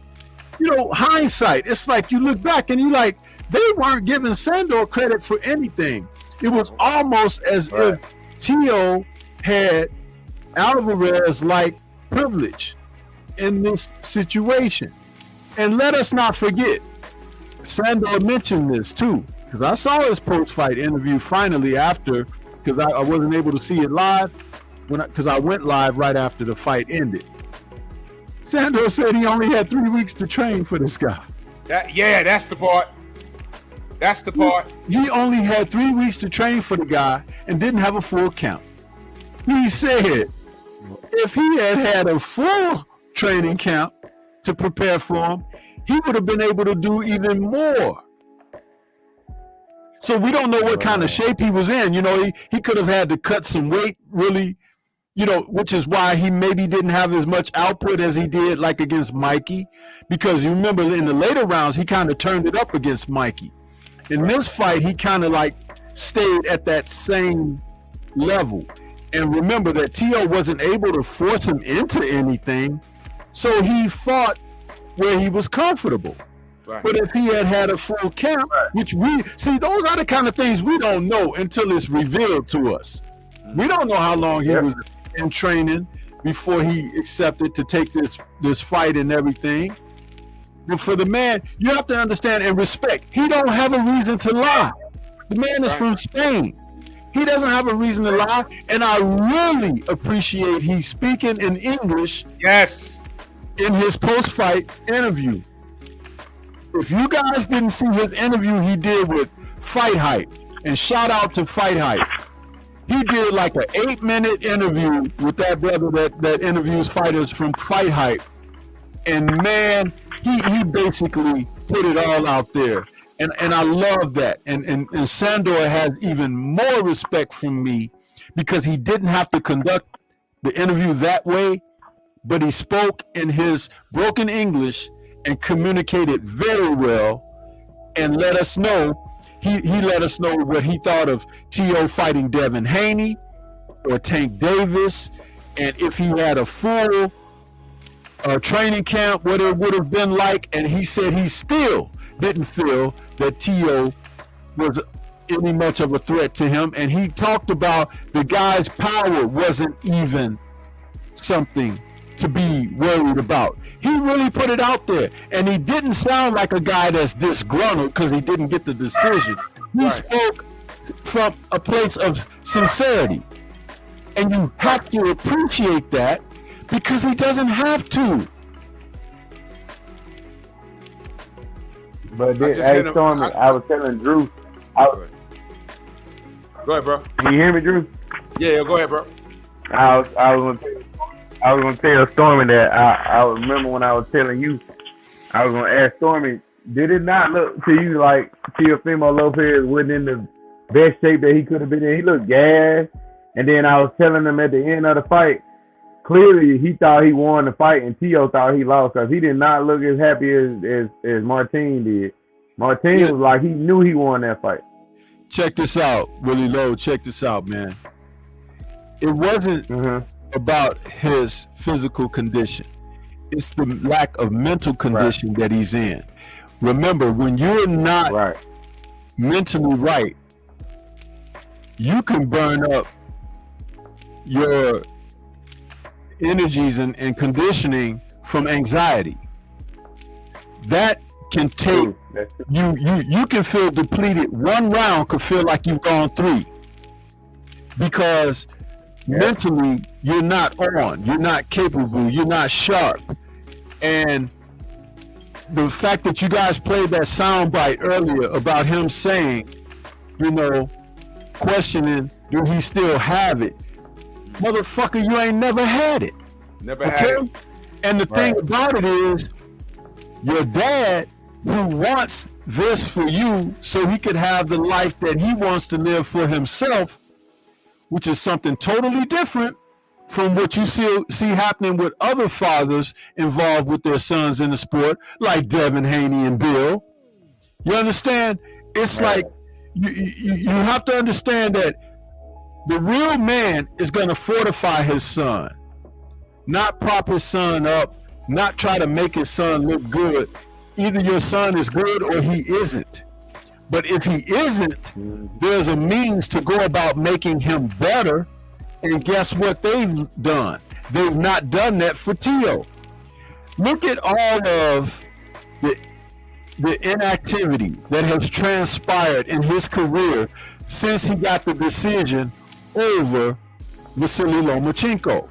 you know, hindsight. It's like you look back and you like, they weren't giving Sandor credit for anything. It was almost as if T.O. had Alvarez-like privilege in this situation. And let us not forget, Sandor mentioned this too, because I saw his post-fight interview finally after, because I wasn't able to see it live, because I went live right after the fight ended. Sandor said he only had 3 weeks to train for this guy. That's the part. That's the part. He only had 3 weeks to train for the guy and didn't have a full count. He said if he had had a full training camp to prepare for him, he would have been able to do even more. So we don't know what kind of shape he was in. You know, he could have had to cut some weight really, you know, which is why he maybe didn't have as much output as he did like against Mikey, because you remember in the later rounds, he kind of turned it up against Mikey. In this fight, he kind of like stayed at that same level. And remember that T.O. wasn't able to force him into anything, so he fought where he was comfortable. Right. But if he had had a full camp, which we see, those are the kind of things we don't know until it's revealed to us. We don't know how long he was in training before he accepted to take this fight and everything. But for the man, you have to understand and respect, he don't have a reason to lie. The man is from Spain. He doesn't have a reason to lie, and I really appreciate he's speaking in English. Yes. In his post-fight interview. If you guys didn't see his interview he did with Fight Hype, and shout out to Fight Hype, he did like an 8-minute interview with that brother that interviews fighters from Fight Hype, and man, he basically put it all out there. And I love that. And Sandor has even more respect from me because he didn't have to conduct the interview that way, but he spoke in his broken English and communicated very well and let us know, he let us know what he thought of T.O. fighting Devin Haney or Tank Davis, and if he had a full training camp, what it would have been like. And he said he still didn't feel that T.O. was any much of a threat to him, and he talked about the guy's power wasn't even something to be worried about. He really put it out there, and he didn't sound like a guy that's disgruntled because he didn't get the decision. He spoke from a place of sincerity, and you have to appreciate that because he doesn't have to. But hey, Stormy, I was telling Drew. Go ahead, bro. Can you hear me, Drew? Yeah, go ahead, bro. I was gonna tell Stormy that I remember when I was telling you, I was gonna ask Stormy, did it not look to you like Teofimo Lopez wasn't in the best shape that he could have been in? He looked gassed, and then I was telling him at the end of the fight, clearly he thought he won the fight, and T.O. thought he lost because he did not look as happy as Martin did. Martin was like he knew he won that fight. Check this out, Willie Lowe. Check this out, man. It wasn't about his physical condition. It's the lack of mental condition that he's in. Remember, when you're not mentally right, you can burn up your energies and conditioning from anxiety. That can take you can feel depleted. One round could feel like you've gone 3 because mentally you're not on, you're not capable, you're not sharp, and the fact that you guys played that soundbite earlier about him saying, you know, questioning, do he still have it? Motherfucker, you ain't never had it. Never had it. And the thing about it is, your dad, who wants this for you so he could have the life that he wants to live for himself, which is something totally different from what you see happening with other fathers involved with their sons in the sport, like Devin Haney and Bill. You understand? It's like you have to understand that the real man is going to fortify his son, not prop his son up, not try to make his son look good. Either your son is good or he isn't. But if he isn't, there's a means to go about making him better. And guess what they've done? They've not done that for Tio. Look at all of the inactivity that has transpired in his career since he got the decision over Vasily Lomachenko.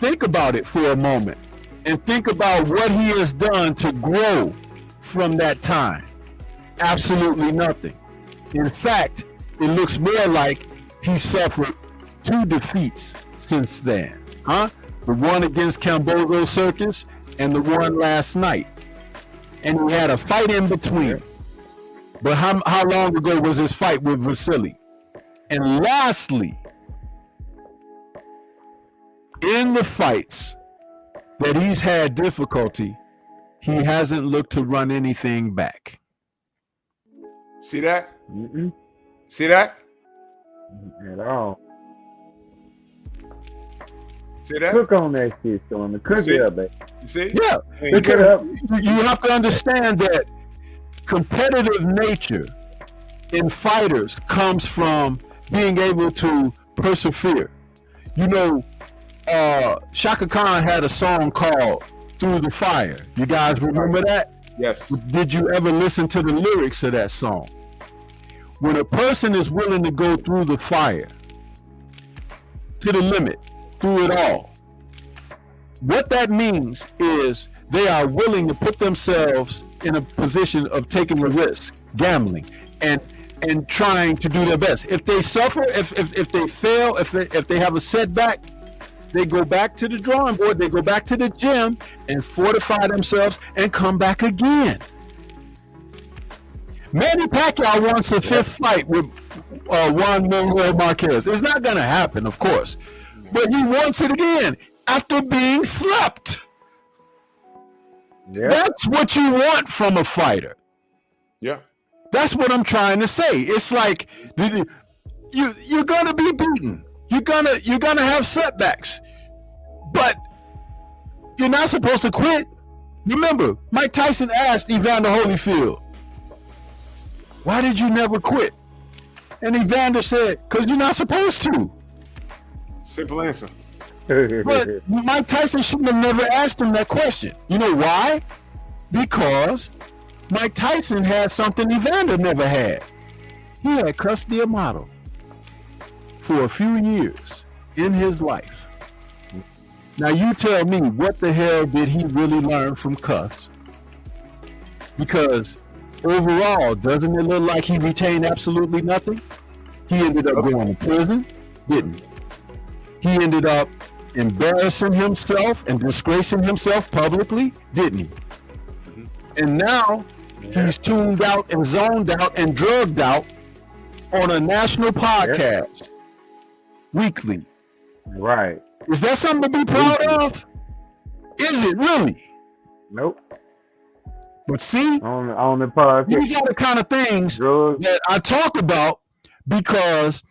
Think about it for a moment and think about what he has done to grow from that time. Absolutely nothing. In fact, it looks more like he suffered 2 defeats since then. The one against Cambozo Circus and the one last night. And he had a fight in between. But how long ago was his fight with Vasily? And lastly, in the fights that he's had difficulty, he hasn't looked to run anything back. See that? See that? At all. See that? Cook on that shit, son. Cook it up, baby. You see? Yeah. Because you have to understand that competitive nature in fighters comes from being able to persevere. You know, Shaka Khan had a song called Through the Fire. You guys remember that? Yes. Did you ever listen to the lyrics of that song? When a person is willing to go through the fire, to the limit, through it all, what that means is they are willing to put themselves in a position of taking a risk, gambling, and trying to do their best. If they suffer, if they fail, if they have a setback, they go back to the drawing board, they go back to the gym and fortify themselves and come back again. Manny Pacquiao wants a 5th fight with Juan Manuel Marquez. It's not going to happen, of course. But he wants it again after being slept. Yeah. That's what you want from a fighter. Yeah. That's what I'm trying to say. It's like you're going to be beaten. You're gonna have setbacks. But you're not supposed to quit. Remember, Mike Tyson asked Evander Holyfield, why did you never quit? And Evander said, because you're not supposed to. Simple answer. But Mike Tyson shouldn't have never asked him that question. You know why? Because Mike Tyson had something Evander never had. He had Cus D'Amato for a few years in his life. Now you tell me, what the hell did he really learn from Cus? Because overall, doesn't it look like he retained absolutely nothing? He ended up going to prison, didn't he? He ended up embarrassing himself and disgracing himself publicly, didn't he? And now he's tuned out and zoned out and drugged out on a national podcast weekly. Right. Is that something to be proud of? Is it really? Nope. But see, on the podcast, these are the kind of things that I talk about because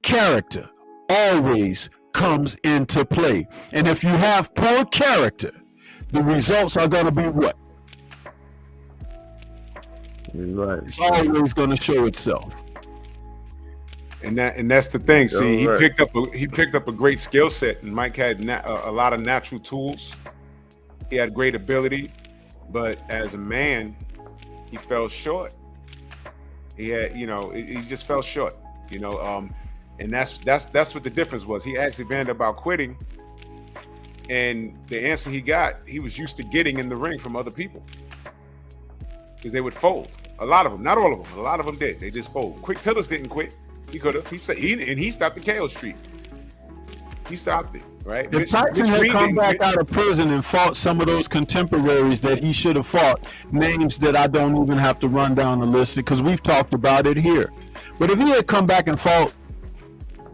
character always comes into play. And if you have poor character, the results are going to be what? Right. It's always going to show itself. And that's the thing. See, he picked up a great skill set, and Mike had a lot of natural tools. He had great ability, but as a man, he fell short. He had, he just fell short. And that's what the difference was. He asked Evander about quitting, and the answer he got, he was used to getting in the ring from other people. because they would fold. A lot of them, not all of them. A lot of them did. They just fold. Quick Tillers didn't quit. He could have. He said he stopped the KO streak. He stopped it, right? If Tyson had come back out of prison and fought some of those contemporaries that he should have fought, names that I don't even have to run down the list because we've talked about it here. But if he had come back and fought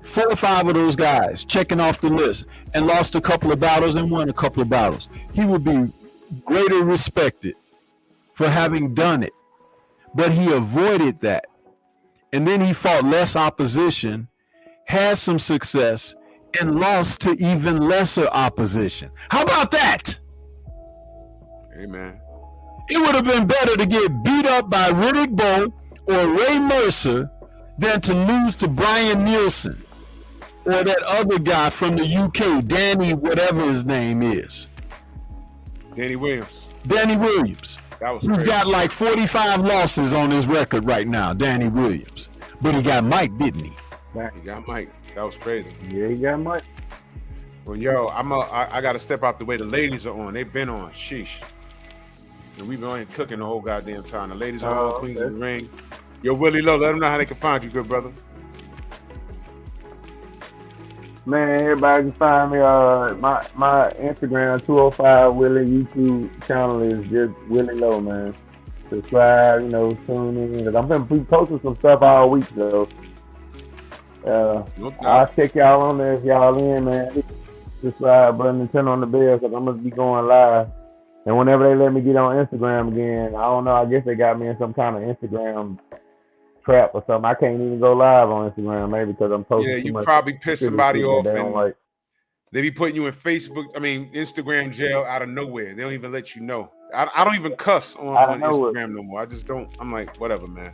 4 or 5 of those guys, checking off the list, and lost a couple of battles and won a couple of battles, he would be greater respected for having done it. But he avoided that. And then he fought less opposition, had some success, and lost to even lesser opposition. How about that? Amen. It would have been better to get beat up by Riddick Bowe or Ray Mercer than to lose to Brian Nielsen or that other guy from the UK, Danny, whatever his name is. Danny Williams. Danny Williams. That was He's crazy. got like 45 losses on his record right now, Danny Williams. But he got Mike, didn't he? He got Mike. That was crazy. Yeah, he got Mike. Well, yo, I got to step out the way. The ladies are on. They've been on. Sheesh. And we've been on here cooking the whole goddamn time. The ladies are on. Queens of the Ring. Yo, Willie Lowe, let them know how they can find you, good brother. Man, everybody can find me. My Instagram 205 Willie. YouTube channel is just Willie Lowe, man. Subscribe, tune in. Cause I'm gonna be posting some stuff all week, though. I'll check y'all on there if y'all in, man. Subscribe button and turn on the bell because I'm gonna be going live. And whenever they let me get on Instagram again, I don't know. I guess they got me in some kind of Instagram trap or something. I can't even go live on Instagram, maybe because I'm posting. Yeah, too you much probably piss somebody off, they don't and like. they be putting you in Instagram jail out of nowhere. They don't even let you know. I don't even cuss on Instagram no more. I just don't. I'm like, whatever, man.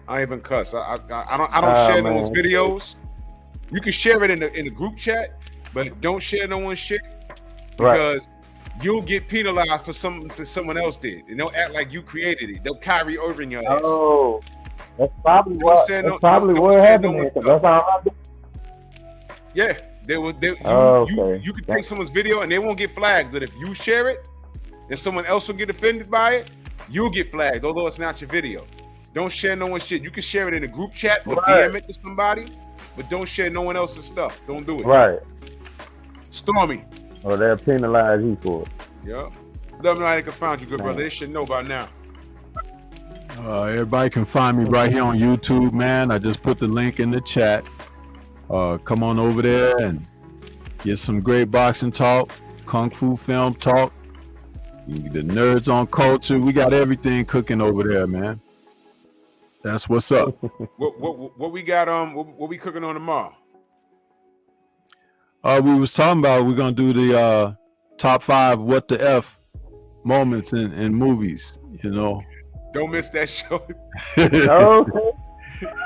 I don't even cuss. I don't share no one's videos. You can share it in the group chat, but don't share no one's shit because you'll get penalized for something that someone else did, and they'll act like you created it. They'll carry over in your ass. Oh, that's probably what happened. That's how I do. Yeah, you can take someone's video and they won't get flagged, but if you share it and someone else will get offended by it, you'll get flagged, although it's not your video. Don't share no one's shit. You can share it in a group chat or DM it to somebody, but don't share no one else's stuff. Don't do it. Right. Stormy. Or they'll penalize you for it. Yeah. Let them know how they can find you, good brother. They should know by now. Everybody can find me right here on YouTube, man. I just put the link in the chat. Come on over there and get some great boxing talk, kung fu film talk, the nerds on culture. We got everything cooking over there, man. That's what's up. What we got what we cooking on tomorrow? We was talking about we're gonna do the top 5 what the F moments in movies, Don't miss that show. Okay.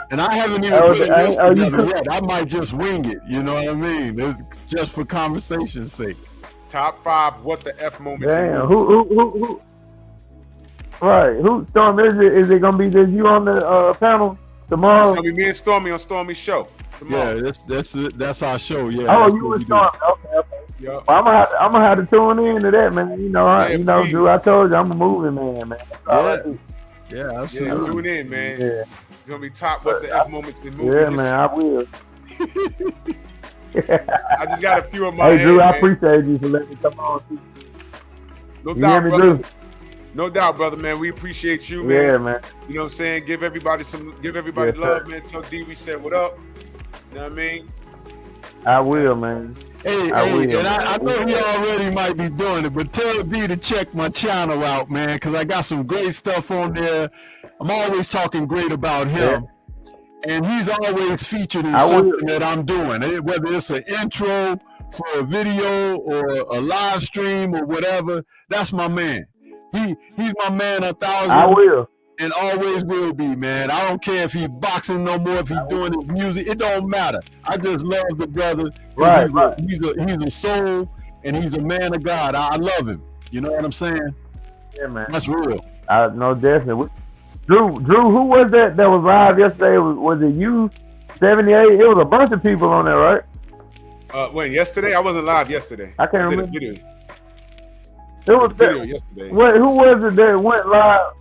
And I haven't even put a list together yet. I might just wing it, you know what I mean? It's just for conversation's sake. Top 5 what the F moments. Damn, who? Right, who? Storm? Is it gonna be just you on the panel tomorrow? It's gonna be me and Stormy on Stormy's show tomorrow. Yeah, that's our show. Yeah. Oh, you and Stormy? Okay. Yep. Well, I'm gonna have to tune in to that, man. Drew. I told you I'm a movie man. Yeah, absolutely. Yeah, tune in, man. Yeah. It's gonna be top what the F moments in movies. Yeah, man, I will. I just got a few of my. Hey, Drew, I appreciate you for letting me come on. No doubt, brother. No doubt, brother, man. We appreciate you, man. Yeah, man. You know what I'm saying? Give everybody love, man. Tell D we said what up. You know what I mean? I will, man. Hey, I know he already might be doing it, but tell D to check my channel out, man, because I got some great stuff on there. I'm always talking great about him. Yeah. And he's always featured in something that I'm doing, whether it's an intro for a video or a live stream or whatever. That's my man. He's my man 1,000. I will. And always will be, man. I don't care if he's boxing no more, if he's doing his music. It don't matter. I just love the brother. Right. He's a soul and he's a man of God. I love him. You know what I'm saying? Yeah, man. That's real. No, definitely. Drew, who was that was live yesterday? Was it you? 78? It was a bunch of people on there, right? When yesterday? I wasn't live yesterday. I can't remember. was video yesterday. Who was it that went live?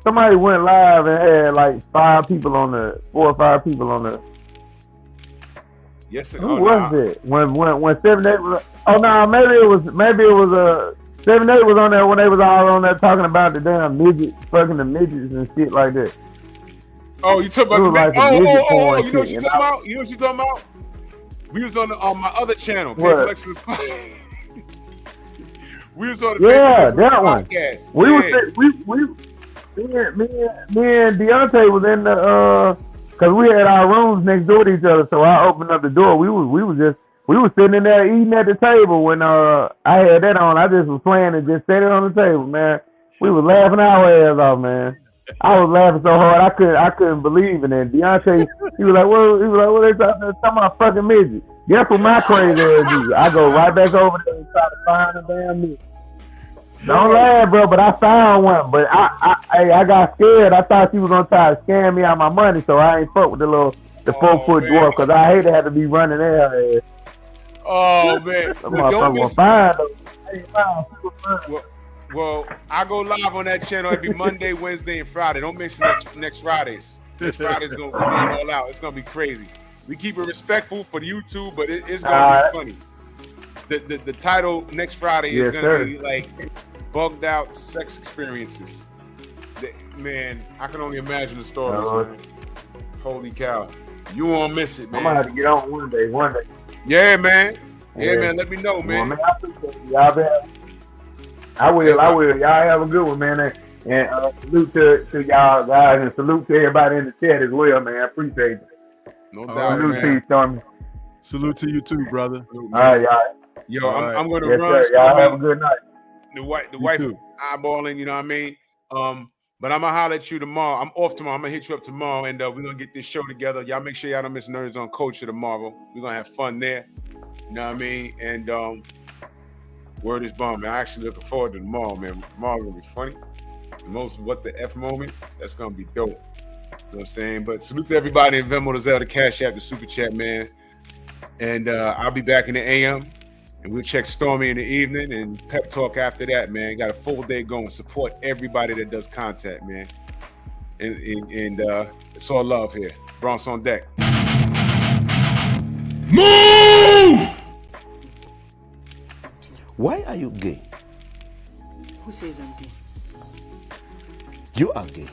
Somebody went live and had like 4 or 5 people on the. Yes, Who was it? When 7 8 was? Oh no, maybe it was 7 8 was on there when they was all on there talking about the damn midgets, fucking the midgets and shit like that. Oh, you talking about like you know what shit, you talking about? You know what you talking about? We was on my other channel, What? Flex's We was on the that one. podcast. Me and Deontay was in the cause we had our rooms next door to each other, so I opened up the door. We was sitting in there eating at the table when I had that on. I just was playing and just sat it on the table, man. We was laughing our ass off, man. I was laughing so hard I couldn't believe it. And Deontay, he was like, what they talking about fucking midget? Guess what my crazy ass do? I go right back over there and try to find a damn midget. Don't laugh, bro, but I found one. But I got scared. I thought she was gonna try to scam me out my money, so I ain't fuck with the 4-foot dwarf, because I hate to have to be running there. Oh man, don't miss. Well, I go live on that channel every Monday, Wednesday, and Friday. Don't miss next Fridays. Next Friday's gonna be all out. It's gonna be crazy. We keep it respectful for the YouTube, but it's gonna be funny. The title next Friday is gonna be like bugged out sex experiences. Man, I can only imagine the stories. Holy cow. You won't miss it, man. I'm gonna have to get on one day. Yeah, man. Yeah, man. Let me know, man. Well, man, I appreciate y'all. I will. Y'all have a good one, man. And salute to y'all guys, and salute to everybody in the chat as well, man. I appreciate it. No doubt, salute man. to you, Stormy. Salute to you too, brother. All right, y'all. Yo, I'm going to Yes, run. sir. Y'all have a good night. The wife eyeballing, you know what I mean? But I'm gonna holler at you tomorrow. I'm off tomorrow. I'm gonna hit you up tomorrow, and we're gonna get this show together. Y'all make sure y'all don't miss Nerds on Culture tomorrow. We're gonna have fun there. You know what I mean? And word is bomb, man. I'm actually looking forward to tomorrow, man. Tomorrow's gonna be funny. The most what the F moments, that's gonna be dope. You know what I'm saying? But salute to everybody in Venmo, the Zelda, Cash App, the Super Chat, man. And I'll be back in the AM. And we'll check Stormy in the evening and pep talk after that, man. Got a full day going. Support everybody that does contact, man. And it's all love here. Bronx on deck. Move! Why are you gay? Who says I'm gay? You are gay.